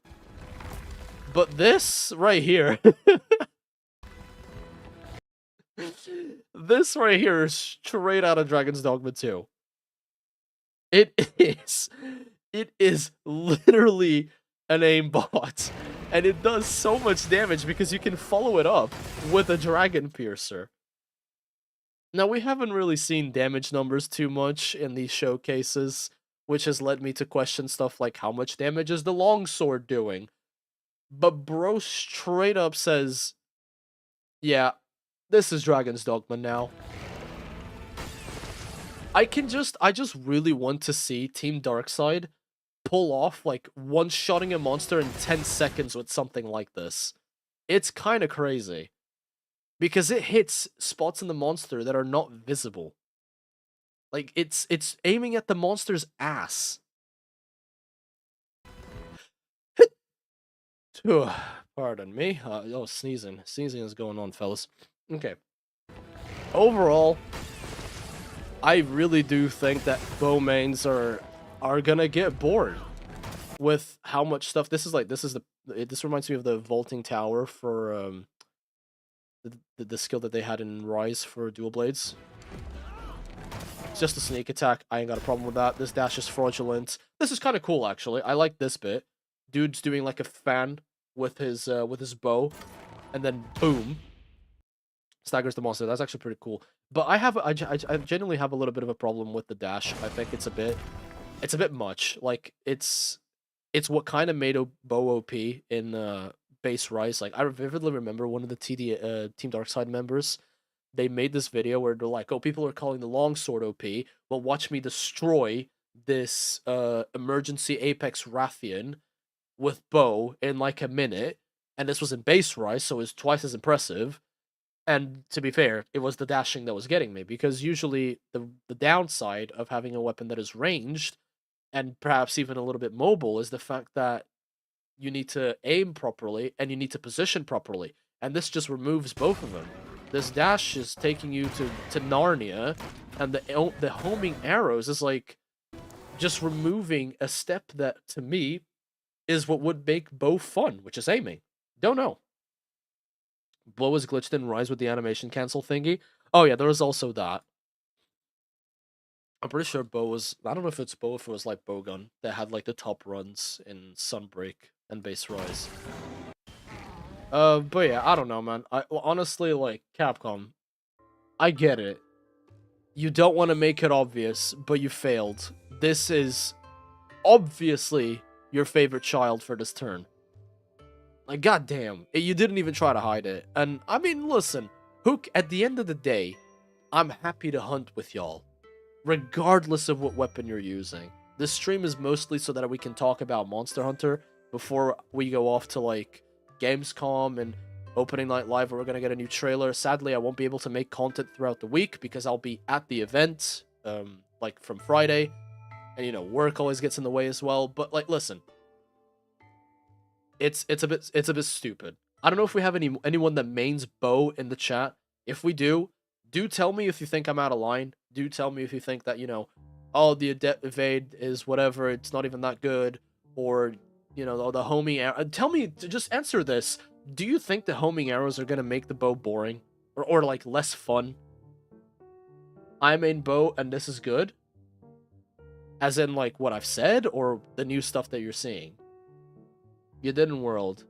But this right here, this right here is straight out of Dragon's Dogma 2. It is literally an aimbot, and it does so much damage because you can follow it up with a Dragon Piercer. Now, we haven't really seen damage numbers too much in these showcases, which has led me to question stuff like how much damage is the longsword doing? But bro straight up says, yeah, this is Dragon's Dogma now. I just really want to see Team Darkside pull off, like, one-shotting a monster in 10 seconds with something like this. It's kind of crazy. Because it hits spots in the monster that are not visible. Like, it's aiming at the monster's ass. Pardon me. Oh, sneezing. Sneezing is going on, fellas. Okay. Overall, I really do think that bow mains are gonna get bored with how much stuff. This reminds me of the vaulting tower for the skill that they had in Rise for dual blades. It's just a sneak attack. I ain't got a problem with that. This dash is fraudulent. This is kind of cool, actually. I like this bit. Dude's doing like a fan with his bow, and then boom, staggers the monster. That's actually pretty cool. But I genuinely have a little bit of a problem with the dash. I think it's a bit much. Like, it's what kind of made bow OP in base Rise. Like, I vividly remember one of the Team Darkside members. They made this video where they're like, "Oh, people are calling the longsword OP. Well, watch me destroy this emergency Apex Rathian with bow in like a minute." And this was in base Rise, so it was twice as impressive. And to be fair, it was the dashing that was getting me, because usually the downside of having a weapon that is ranged and perhaps even a little bit mobile is the fact that you need to aim properly and you need to position properly. And this just removes both of them. This dash is taking you to Narnia, and the homing arrows is like just removing a step that, to me, is what would make bow fun, which is aiming. Don't know. Bow was glitched in Rise with the animation cancel thingy. Oh yeah, there was also that. I'm pretty sure bow was, I don't know if it's bow, if it was like bowgun that had like the top runs in Sunbreak and base Rise. But yeah, I don't know, man. Honestly, like, Capcom, I get it. You don't want to make it obvious, but you failed. This is obviously your favorite child for this turn. Like, goddamn, you didn't even try to hide it. And I mean, listen, Hook, at the end of the day, I'm happy to hunt with y'all, regardless of what weapon you're using. This stream is mostly so that we can talk about Monster Hunter before we go off to, like, Gamescom and Opening Night Live, where we're gonna get a new trailer. Sadly, I won't be able to make content throughout the week because I'll be at the event, like, from Friday. And, you know, work always gets in the way as well. But, like, listen, it's a bit stupid. I don't know if we have anyone that mains bow in the chat. If we do tell me if you think I'm out of line. Do tell me if you think that, you know, oh, the evade is whatever, it's not even that good, or, you know, the homing arrow. Tell me, just answer this. Do you think the homing arrows are gonna make the bow boring, or like less fun? I main bow and this is good, as in like what I've said, or the new stuff that you're seeing? You didn't, world.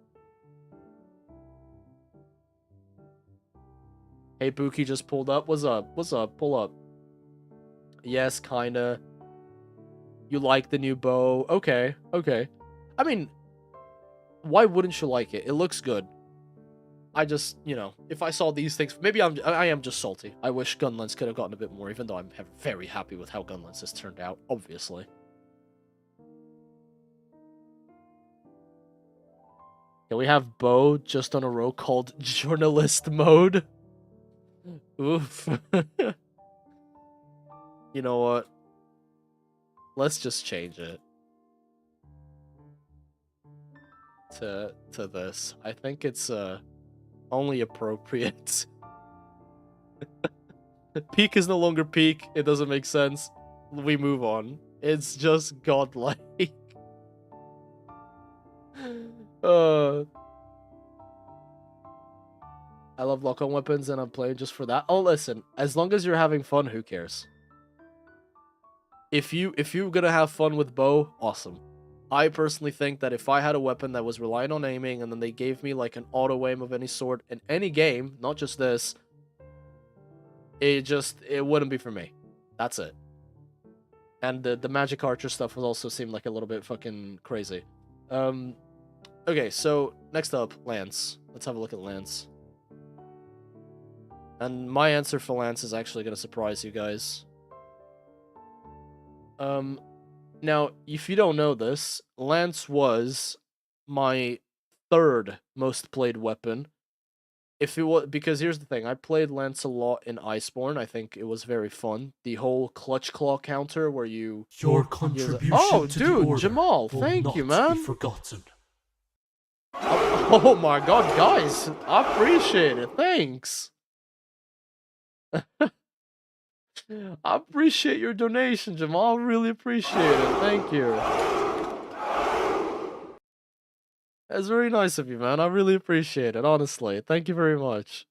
Hey, Buki just pulled up. What's up? What's up? Pull up. Yes, kinda. You like the new bow? Okay, okay. I mean, why wouldn't you like it? It looks good. I just, you know, if I saw these things, maybe I am just salty. I wish Gunlance could have gotten a bit more, even though I'm very happy with how Gunlance has turned out, obviously. Yeah, we have bow just on a row called journalist mode. Oof. You know what? Let's just change it. to this. I think it's only appropriate. Peak is no longer peak. It doesn't make sense. We move on. It's just godlike. I love lock-on weapons and I'm playing just for that. Oh, listen. As long as you're having fun, who cares? If you're gonna have fun with bow, awesome. I personally think that if I had a weapon that was relying on aiming and then they gave me like an auto aim of any sort in any game, not just this, it wouldn't be for me. That's it. And the magic archer stuff was also seemed like a little bit fucking crazy. Okay, so next up, Lance. Let's have a look at Lance. And my answer for Lance is actually gonna surprise you guys. Now, if you don't know this, Lance was my third most played weapon. If it was, because here's the thing, I played Lance a lot in Iceborne. I think it was very fun. The whole clutch claw counter where you your contribution oh, to dude, the order Jamal, will thank not you, man. be forgotten. Oh my god, guys, I appreciate it. Thanks. I appreciate your donation, Jamal. I really appreciate it. Thank you. That's very nice of you, man. I really appreciate it, honestly. Thank you very much.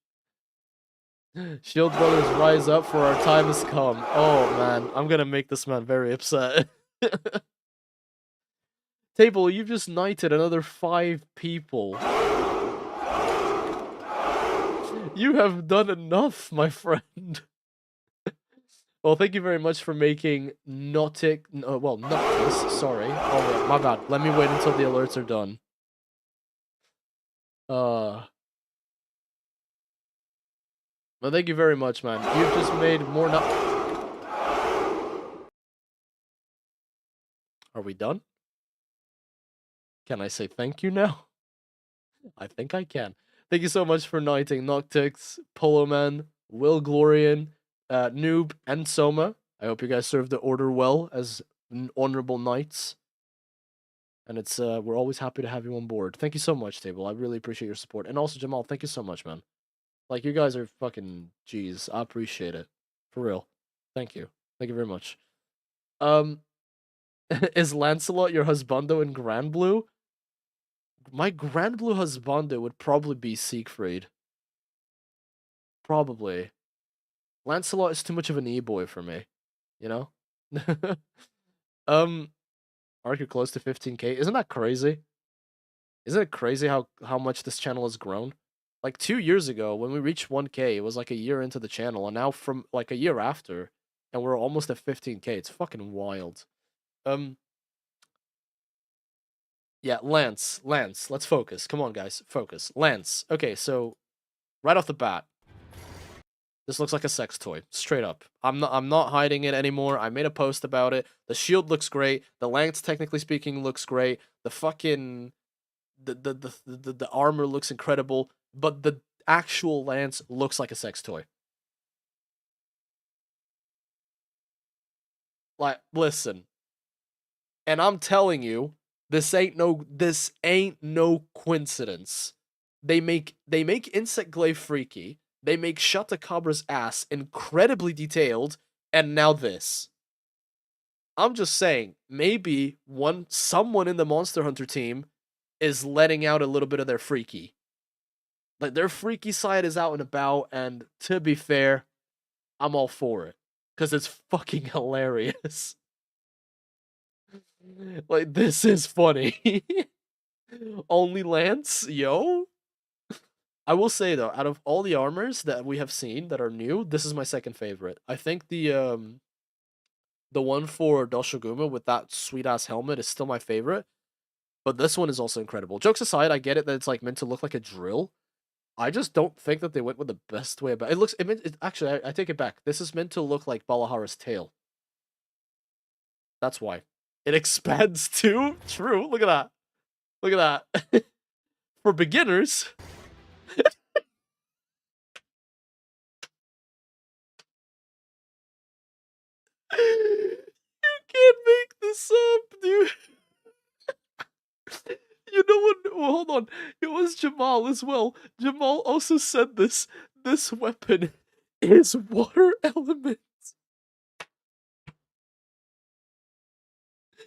Shield Brothers, rise up, for our time has come. Oh, man. I'm gonna make this man very upset. Table, you've just knighted another 5 people. You have done enough, my friend. Well, thank you very much for making Noctis, sorry. Oh, wait, my bad. Let me wait until the alerts are done. Well, thank you very much, man. You've just made more Are we done? Can I say thank you now? I think I can. Thank you so much for knighting Noctix, Polo Man, Will Glorian, Noob, and Soma. I hope you guys served the order well as honorable knights. And it's we're always happy to have you on board. Thank you so much, Table. I really appreciate your support. And also, Jamal, thank you so much, man. Like, you guys are fucking G's. I appreciate it. For real. Thank you. Thank you very much. Is Lancelot your husbando in Grand Blue? My Grand Blue husbando would probably be Siegfried. Probably. Lancelot is too much of an e-boy for me. You know? Aren't you close to 15k? Isn't that crazy? Isn't it crazy how much this channel has grown? Like 2 years ago, when we reached 1k, it was like a year into the channel, and now from like a year after, and we're almost at 15k. It's fucking wild. Yeah, Lance, let's focus. Come on, guys, focus. Lance. Okay, so right off the bat, this looks like a sex toy, straight up. I'm not hiding it anymore. I made a post about it. The shield looks great. The lance, technically speaking, looks great. The fucking the armor looks incredible, but the actual lance looks like a sex toy. Like, listen. And I'm telling you, this ain't no coincidence. They make Insect Glaive freaky. They make Shutakabra's ass incredibly detailed, and now this. I'm just saying, maybe someone in the Monster Hunter team is letting out a little bit of their freaky. Like, their freaky side is out and about, and to be fair, I'm all for it. Because it's fucking hilarious. Like, this is funny. Only Lance? Yo? I will say, though, out of all the armors that we have seen that are new, this is my second favorite. I think the one for Doshoguma with that sweet-ass helmet is still my favorite. But this one is also incredible. Jokes aside, I get it that it's like meant to look like a drill. I just don't think that they went with the best way about it. Actually, I take it back. This is meant to look like Balahara's tail. That's why. It expands too? True. Look at that. Look at that. For beginners... You can't make this up, dude. You know what? Well, Jamal as well. Jamal also said this. This weapon is water element.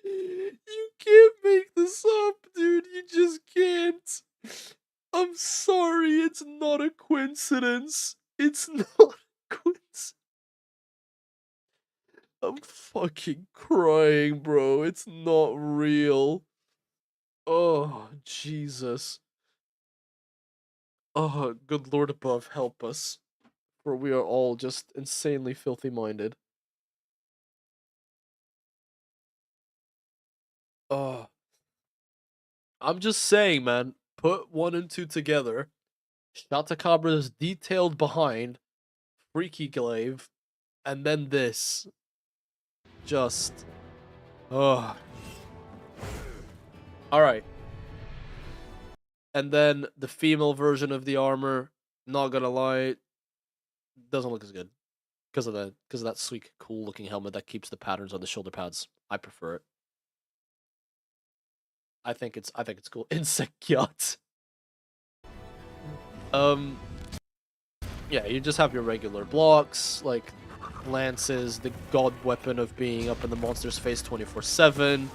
You can't make this up, dude. You just can't. I'm sorry, it's not a coincidence. It's not a coincidence. I'm fucking crying, bro. It's not real. Oh, Jesus. Oh, good Lord above, help us. For we are all just insanely filthy minded. Oh. I'm just saying, man. Put 1 and 2 together. Shatacabra's detailed behind. Freaky glaive. And then this. Just. Oh. Alright. And then the female version of the armor, not gonna lie, doesn't look as good. Because of that sweet, cool looking helmet that keeps the patterns on the shoulder pads. I prefer it. I think it's cool. Insect yacht. Yeah, you just have your regular blocks, like lances, the god weapon of being up in the monster's face 24/7.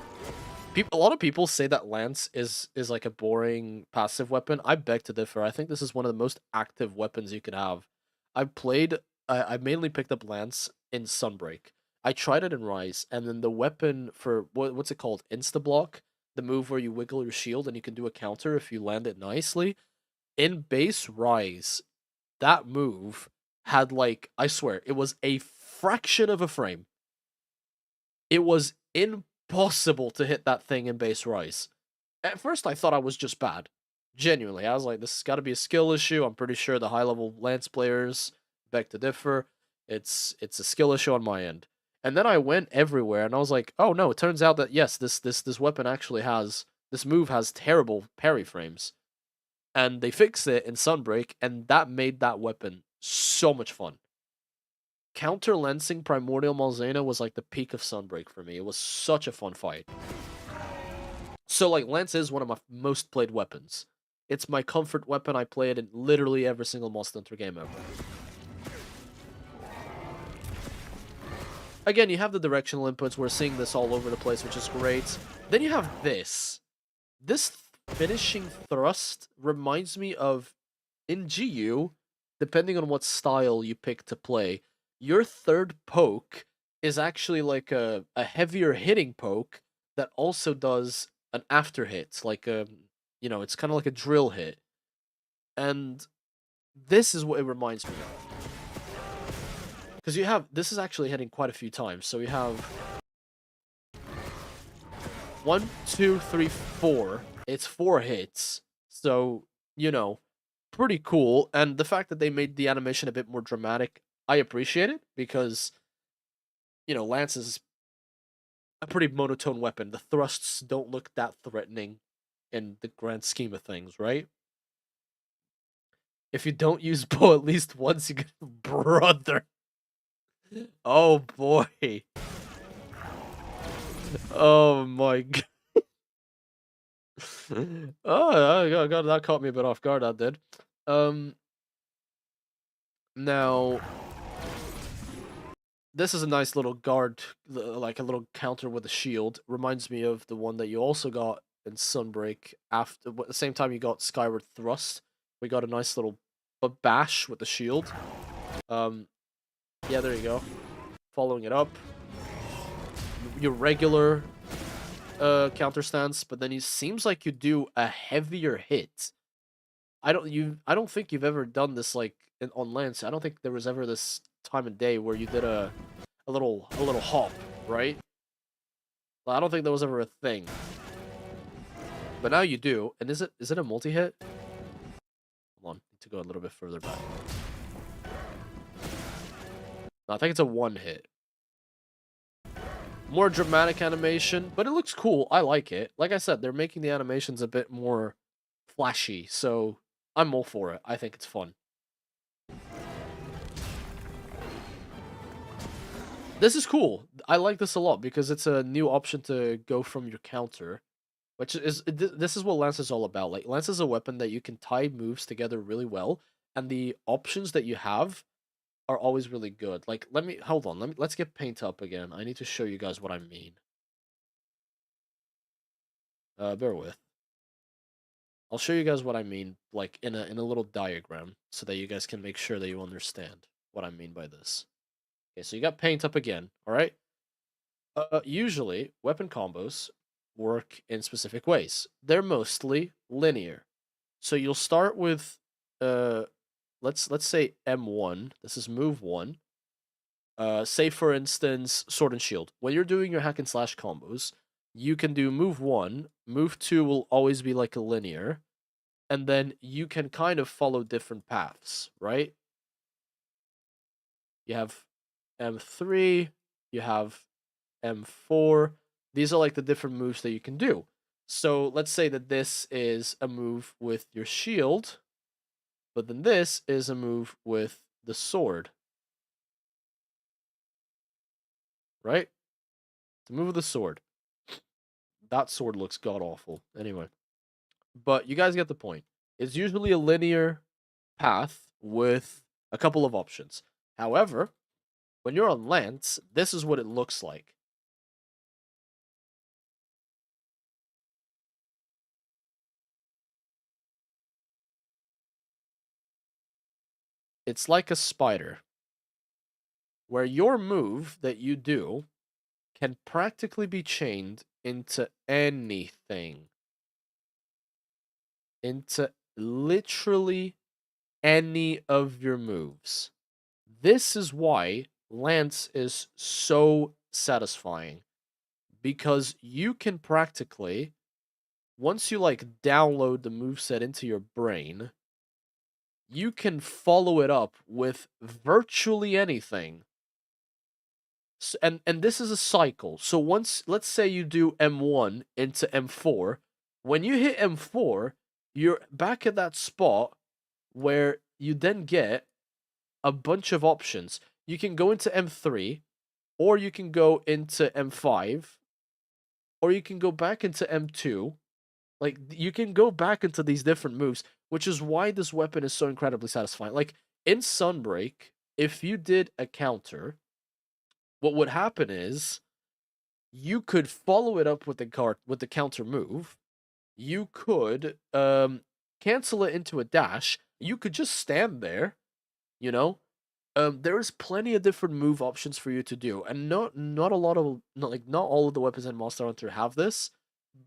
A lot of people say that lance is like a boring passive weapon. I beg to differ. I think this is one of the most active weapons you could have. I mainly picked up lance in Sunbreak. I tried it in Rise, and then the weapon for what's it called? Insta block, the move where you wiggle your shield and you can do a counter if you land it nicely. In base Rise, that move had, like, I swear, it was a fraction of a frame. It was impossible to hit that thing in base Rise. At first, I thought I was just bad. Genuinely, I was like, this has got to be a skill issue. I'm pretty sure the high-level Lance players beg to differ. It's a skill issue on my end. And then I went everywhere, and I was like, oh no, it turns out that, yes, this weapon actually has... This move has terrible parry frames. And they fixed it in Sunbreak, and that made that weapon so much fun. Counter-lancing Primordial Malzena was like the peak of Sunbreak for me. It was such a fun fight. So, like, Lance is one of my most played weapons. It's my comfort weapon. I play it in literally every single Monster Hunter game ever. Again, you have the directional inputs. We're seeing this all over the place, which is great. Then you have this. This finishing thrust reminds me of, in GU, depending on what style you pick to play, your third poke is actually like a heavier hitting poke that also does an after hit, like a, you know, it's kind of like a drill hit. And this is what it reminds me of. Because you have, this is actually hitting quite a few times, so you have 1, 2, 3, 4. It's 4 hits, so, you know, pretty cool. And the fact that they made the animation a bit more dramatic, I appreciate it, because, you know, Lance is a pretty monotone weapon. The thrusts don't look that threatening in the grand scheme of things, right? If you don't use bow at least once, you get brother. Oh boy. Oh my god. Oh god, that caught me a bit off guard, that did. Now, this is a nice little guard, like a little counter with a shield. Reminds me of the one that you also got in Sunbreak after, at the same time you got Skyward Thrust. We got a nice little bash with the shield. Yeah, there you go. Following it up. Your regular counter stance, but then it seems like you do a heavier hit. I don't think you've ever done this like on Lance. I don't think there was ever this time of day where you did a little hop, right? I don't think that was ever a thing. But now you do. And is it a multi-hit? Hold on, need to go a little bit further back. No, I think it's a one hit. More dramatic animation, but it looks cool. I like it. Like I said, they're making the animations a bit more flashy, so I'm all for it. I think it's fun. This is cool. I like this a lot because it's a new option to go from your counter. which is this is what Lance is all about. Like Lance is a weapon that you can tie moves together really well, and the options that you have are always really good. Like let me hold on, let's get paint up again. I need to show you guys what I mean. Bear with. I'll show you guys what I mean, like in a little diagram, so that you guys can make sure that you understand what I mean by this. Okay, so you got paint up again, all right? Usually, weapon combos work in specific ways. They're mostly linear. So you'll start with, let's say M1. This is move 1. Say for instance, sword and shield. When you're doing your hack and slash combos, you can do move 1. Move 2 will always be like a linear, and then you can kind of follow different paths, right? You have M3, you have M4. These are like the different moves that you can do. So let's say that this is a move with your shield, but then this is a move with the sword. Right? The move with the sword. That sword looks god-awful. Anyway. But you guys get the point. It's usually a linear path with a couple of options. However, when you're on Lance, this is what it looks like. It's like a spider, where your move that you do can practically be chained into anything. Into literally any of your moves. This is why Lance is so satisfying. Because you can practically, once you like download the moveset into your brain, you can follow it up with virtually anything. And this is a cycle. So once, let's say you do M1 into M4, when you hit M4, you're back at that spot where you then get a bunch of options. You can go into M3, or you can go into M5, or you can go back into M2. Like, you can go back into these different moves, which is why this weapon is so incredibly satisfying. Like, in Sunbreak, if you did a counter, what would happen is you could follow it up with the counter move. You could cancel it into a dash. You could just stand there, you know. There's plenty of different move options for you to do, and not all of the weapons in Monster Hunter have this.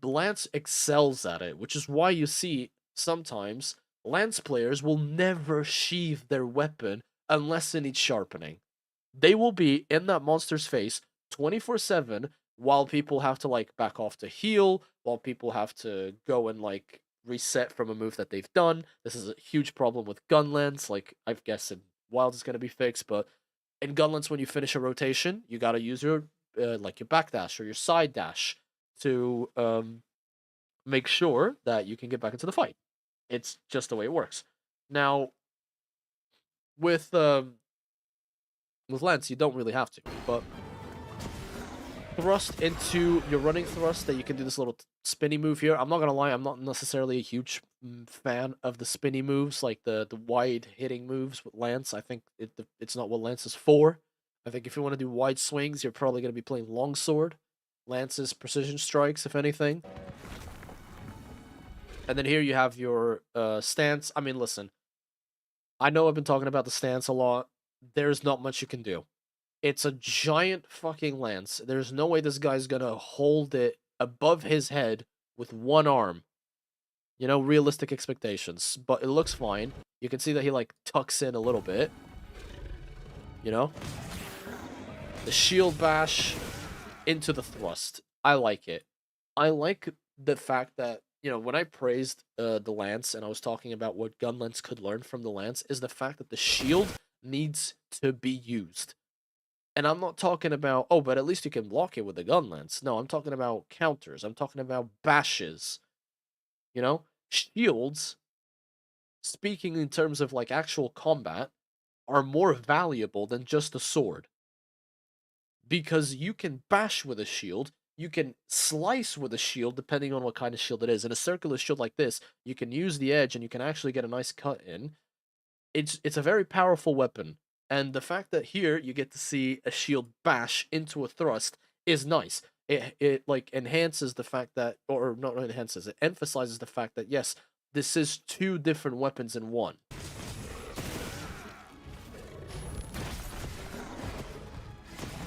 Lance excels at it, which is why you see sometimes Lance players will never sheathe their weapon unless it needs sharpening. They will be in that monster's face 24/7 while people have to like back off to heal, while people have to go and like reset from a move that they've done. This is a huge problem with Gunlance. Like, I guess in Wilds is going to be fixed, but in Gunlance, when you finish a rotation, you got to use your like your backdash or your side dash to make sure that you can get back into the fight. It's just the way it works. Now, with Lance, you don't really have to, but thrust into your running thrust that you can do this little spinny move here. I'm not gonna lie, I'm not necessarily a huge fan of the spinny moves, like the wide hitting moves with Lance. I think it's not what Lance is for. I think if you want to do wide swings, you're probably gonna be playing longsword. Lance's precision strikes, if anything. And then here you have your stance. I mean, listen, I know I've been talking about the stance a lot. There's not much you can do. It's a giant fucking lance. There's no way this guy's gonna hold it above his head with one arm. You know, realistic expectations. But it looks fine. You can see that he, like, tucks in a little bit. You know? The shield bash into the thrust. I like it. I like the fact that, you know, when I praised the lance and I was talking about what Gunlance could learn from the lance, is the fact that the shield needs to be used. And I'm not talking about, oh, but at least you can block it with a gun lance. No, I'm talking about counters. I'm talking about bashes. You know? Shields, speaking in terms of, like, actual combat, are more valuable than just a sword. Because you can bash with a shield, you can slice with a shield depending on what kind of shield it is. In a circular shield like this, you can use the edge and you can actually get a nice cut in. It's a very powerful weapon. And the fact that here you get to see a shield bash into a thrust is nice. It like enhances the fact that, or not enhances, it emphasizes the fact that yes, this is two different weapons in one.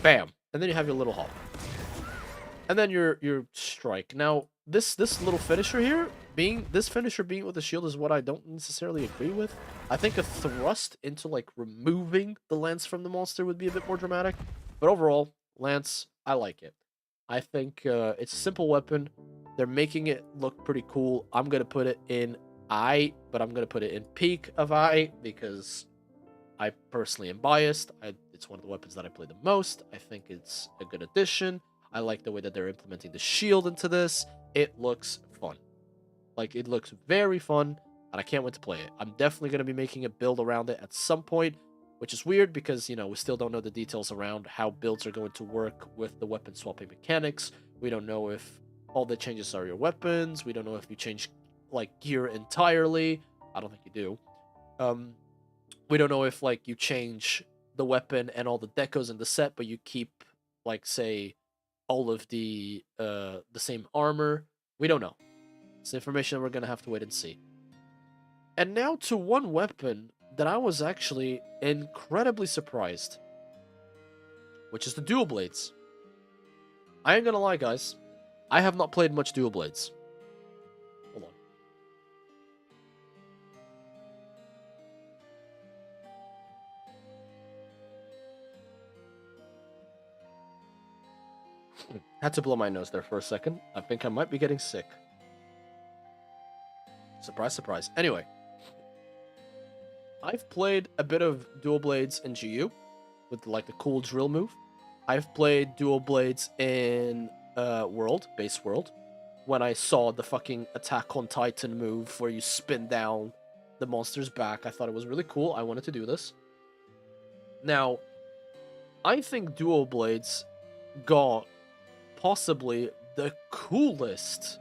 Bam. And then you have your little hop. And then your strike. Now, this little finisher here, this finisher being with the shield is what I don't necessarily agree with. I think a thrust into like removing the lance from the monster would be a bit more dramatic. But overall, lance, I like it. I think it's a simple weapon. They're making it look pretty cool. I'm gonna put it in I, but I'm gonna put it in peak of I because I personally am biased. It's one of the weapons that I play the most. I think it's a good addition. I like the way that they're implementing the shield into this. It looks fun. Like, it looks very fun, and I can't wait to play it. I'm definitely going to be making a build around it at some point, which is weird because, you know, we still don't know the details around how builds are going to work with the weapon swapping mechanics. We don't know if all the changes are your weapons. We don't know if you change, like, gear entirely. I don't think you do. We don't know if, like, you change the weapon and all the decos in the set, but you keep, like, say, all of the same armor. We don't know. It's information we're gonna have to wait and see. And now to one weapon that I was actually incredibly surprised, which is the dual blades. I ain't gonna lie, guys. I have not played much dual blades. Hold on. Had to blow my nose there for a second. I think I might be getting sick. Surprise, surprise. Anyway. I've played a bit of dual blades in GU with like the cool drill move. I've played dual blades in base world, when I saw the fucking Attack on Titan move where you spin down the monster's back. I thought it was really cool. I wanted to do this. Now, I think dual blades got possibly the coolest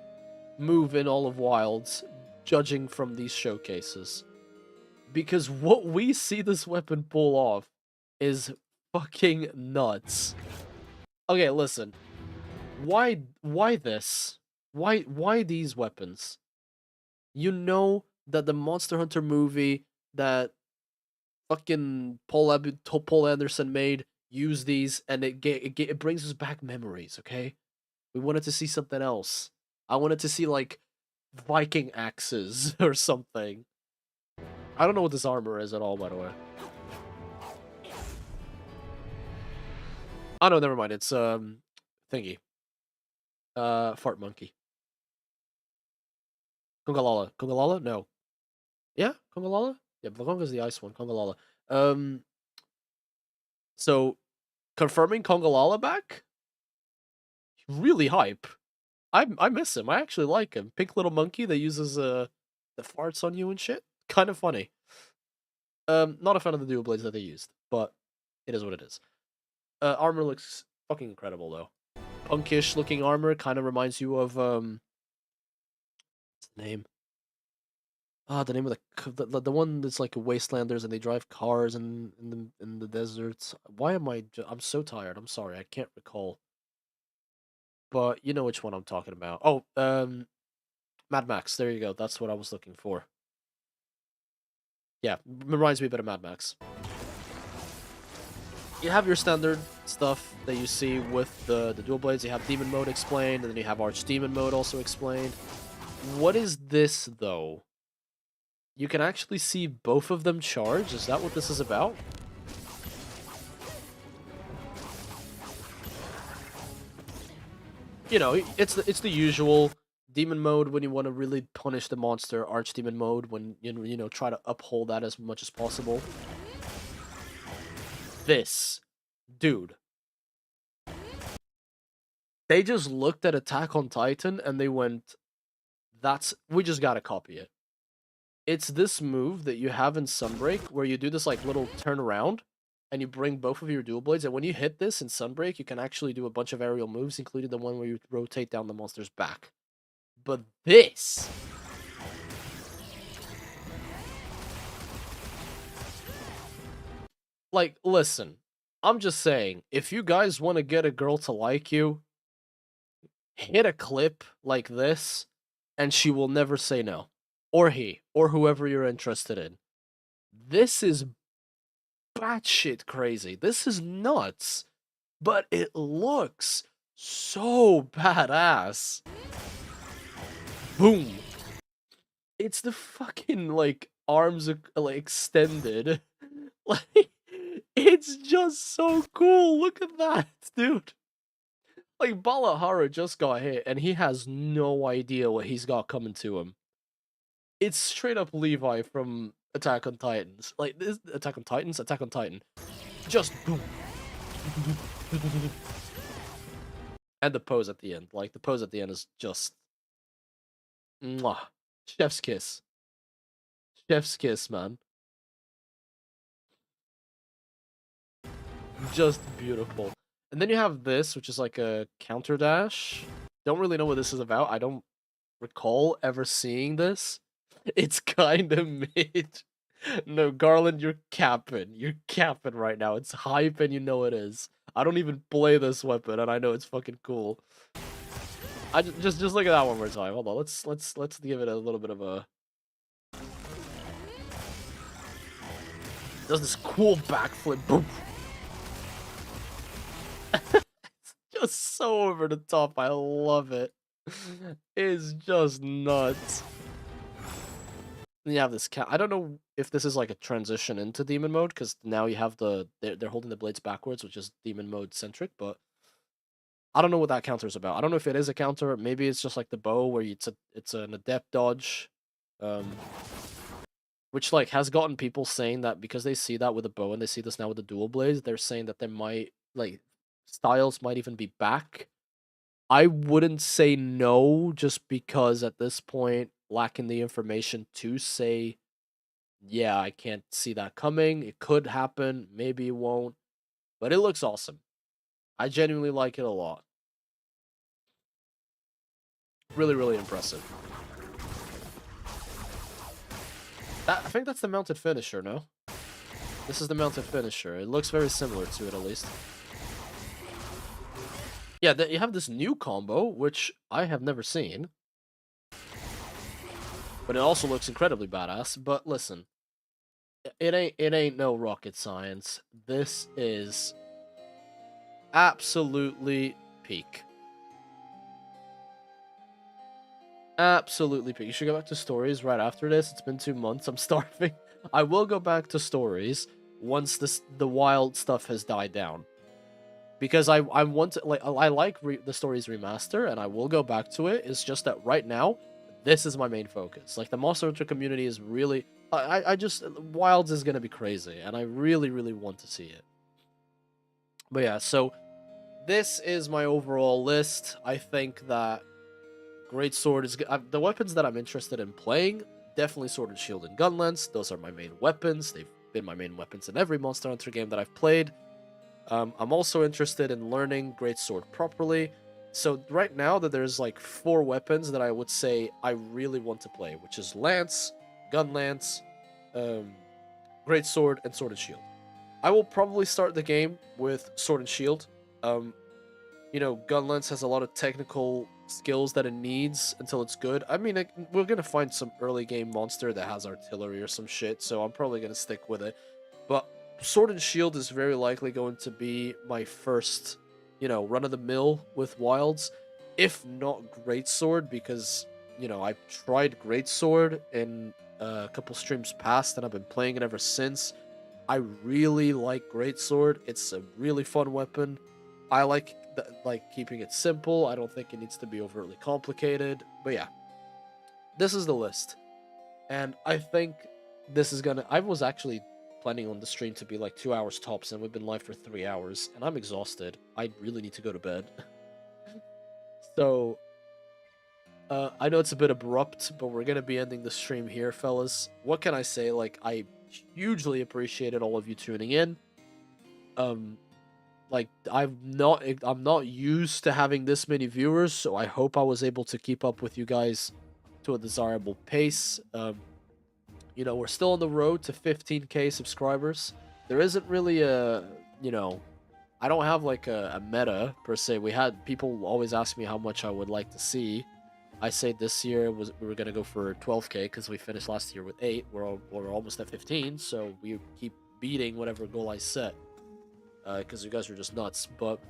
move in all of Wilds, judging from these showcases. Because what we see this weapon pull off is fucking nuts. Okay, listen. Why this? Why these weapons? You know that the Monster Hunter movie that fucking Paul Anderson made use these, and it brings us back memories, okay? We wanted to see something else. I wanted to see, like, Viking axes or something. I don't know what this armor is at all, by the way. Oh, no, never mind. It's, thingy. Fart monkey. Congalala. Congalala? No. Yeah? Congalala? Yeah, Conga's the ice one. Congalala. So, confirming Congalala back? Really hype. I miss him. I actually like him. Pink little monkey that uses, the farts on you and shit. Kind of funny. Not a fan of the dual blades that they used, but it is what it is. Armor looks fucking incredible, though. Punkish looking armor kind of reminds you of, what's the name? The name of the one that's like wastelanders and they drive cars in the deserts. Why am I'm so tired. I'm sorry. I can't recall. But you know which one I'm talking about. Oh, Mad Max. There you go. That's what I was looking for. Yeah, reminds me a bit of Mad Max. You have your standard stuff that you see with the dual blades. You have demon mode explained, and then you have archdemon mode also explained. What is this, though? You can actually see both of them charge? Is that what this is about? You know, it's the usual demon mode when you want to really punish the monster, archdemon mode when you know try to uphold that as much as possible. This dude. They just looked at Attack on Titan and they went, we just gotta copy it. It's this move that you have in Sunbreak where you do this like little turnaround and you bring both of your dual blades, and when you hit this in Sunbreak, you can actually do a bunch of aerial moves, including the one where you rotate down the monster's back. But this... like, listen, I'm just saying, if you guys want to get a girl to like you, hit a clip like this, and she will never say no. Or he, or whoever you're interested in. This is batshit crazy. This is nuts. But it looks so badass. Boom. It's the fucking, like, arms like extended. Like, it's just so cool. Look at that, dude. Like, Balahara just got hit, and he has no idea what he's got coming to him. It's straight up Levi from Attack on Titans. Like, this Attack on Titans? Attack on Titan. Just boom. And the pose at the end. Like, the pose at the end is just... mwah. Chef's kiss. Chef's kiss, man. Just beautiful. And then you have this, which is like a counter dash. Don't really know what this is about. I don't recall ever seeing this. It's kind of mid. No, Garland, you're capping. You're capping right now. It's hype and you know it is. I don't even play this weapon and I know it's fucking cool. I just look at that one more time. Hold on. Let's give it a little bit of a... Does this cool backflip. Boom. It's just so over the top. I love it. It's just nuts. Then you have this cat. I don't know if this is like a transition into demon mode, because now you have they're holding the blades backwards, which is demon mode centric, but I don't know what that counter is about. I don't know if it is a counter. Maybe it's just like the bow where it's an adept dodge. Which, like, has gotten people saying that because they see that with the bow and they see this now with the dual blades, they're saying that there might, like, styles might even be back. I wouldn't say no, just because at this point, lacking the information to say, yeah, I can't see that coming. It could happen. Maybe it won't. But it looks awesome. I genuinely like it a lot. Really, really impressive. I think that's the mounted finisher, no? This is the mounted finisher. It looks very similar to it, at least. Yeah, you have this new combo, which I have never seen. But it also looks incredibly badass. But listen, it ain't no rocket science. This is absolutely peak. Absolutely peak. You should go back to stories right after this. It's been 2 months. I'm starving. I will go back to stories once the wild stuff has died down. Because I want to, like, I like the stories remaster, and I will go back to it. It's just that right now, this is my main focus. Like, the Monster Hunter community is really... I just... Wilds is gonna be crazy, and I really, really want to see it. But yeah, so... This is my overall list. I think that Greatsword is... the weapons that I'm interested in playing, definitely Sword and Shield and Gun Lance. Those are my main weapons. They've been my main weapons in every Monster Hunter game that I've played. I'm also interested in learning Greatsword properly. So right now that there's like 4 weapons that I would say I really want to play, which is Lance, Gun Lance, Greatsword, and Sword and Shield. I will probably start the game with Sword and Shield. You know, Gun Lance has a lot of technical skills that it needs until it's good. I mean, we're gonna find some early game monster that has artillery or some shit, so I'm probably gonna stick with it. But Sword and Shield is very likely going to be my first, you know, run-of-the-mill with Wilds. If not Greatsword, because, you know, I tried Greatsword in a couple streams past, and I've been playing it ever since. I really like Greatsword. It's a really fun weapon. I like keeping it simple. I don't think it needs to be overtly complicated. But yeah, this is the list. And I think this is gonna... I was actually planning on the stream to be like 2 hours tops, and we've been live for 3 hours, and I'm exhausted. I really need to go to bed. So, I know it's a bit abrupt, but we're gonna be ending the stream here, fellas. What can I say? Like, I hugely appreciated all of you tuning in. Like I'm not used to having this many viewers, so I hope I was able to keep up with you guys to a desirable pace. You know, we're still on the road to 15k subscribers. There isn't really a, you know, I don't have like a meta per se. We had people always ask me how much I would like to see. I say this year we were gonna go for 12k because we finished last year with 8. We're almost at 15, so we keep beating whatever goal I set. Because you guys are just nuts. But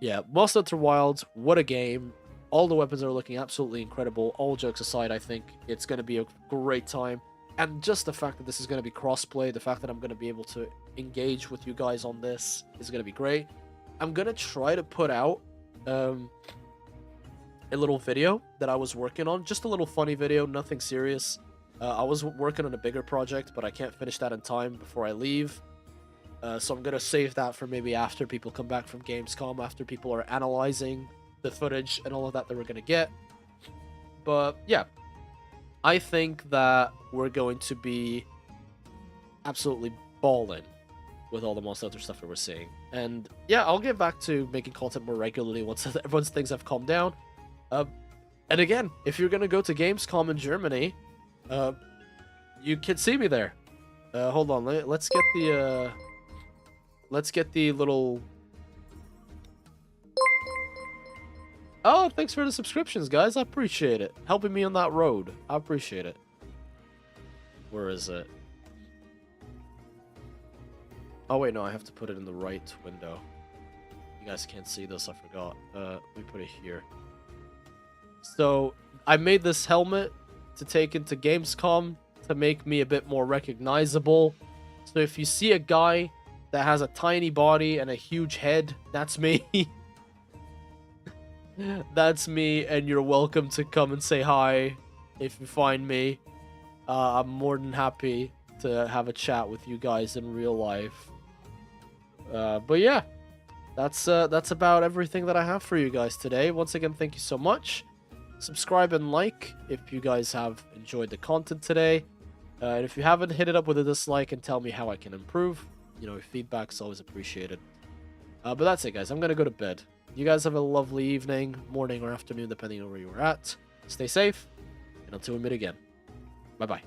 yeah, Monster Hunter Wilds, what a game! All the weapons are looking absolutely incredible. All jokes aside, I think it's gonna be a great time. And just the fact that this is going to be crossplay, the fact that I'm going to be able to engage with you guys on this is going to be great. I'm going to try to put out a little video that I was working on. Just a little funny video, nothing serious. I was working on a bigger project, but I can't finish that in time before I leave. So I'm going to save that for maybe after people come back from Gamescom, after people are analyzing the footage and all of that we're going to get. But yeah. I think that we're going to be absolutely balling with all the Monster Hunter stuff that we're seeing. And yeah, I'll get back to making content more regularly once everyone's things have calmed down. And again, if you're going to go to Gamescom in Germany, you can see me there. Hold on, let's get the little... Oh, thanks for the subscriptions, guys. I appreciate it. Helping me on that road. I appreciate it. Where is it? Oh, wait, no. I have to put it in the right window. You guys can't see this. I forgot. Let me put it here. So, I made this helmet to take into Gamescom to make me a bit more recognizable. So, if you see a guy that has a tiny body and a huge head, that's me. That's me, and you're welcome to come and say hi if you find me. I'm more than happy to have a chat with you guys in real life. But yeah, that's about everything that I have for you guys today. Once again, thank you so much. Subscribe and like if you guys have enjoyed the content today. And if you haven't, hit it up with a dislike and tell me how I can improve. You know, feedback's always appreciated. But that's it, guys. I'm gonna go to bed. You guys have a lovely evening, morning, or afternoon, depending on where you are at. Stay safe, and until we meet again. Bye-bye.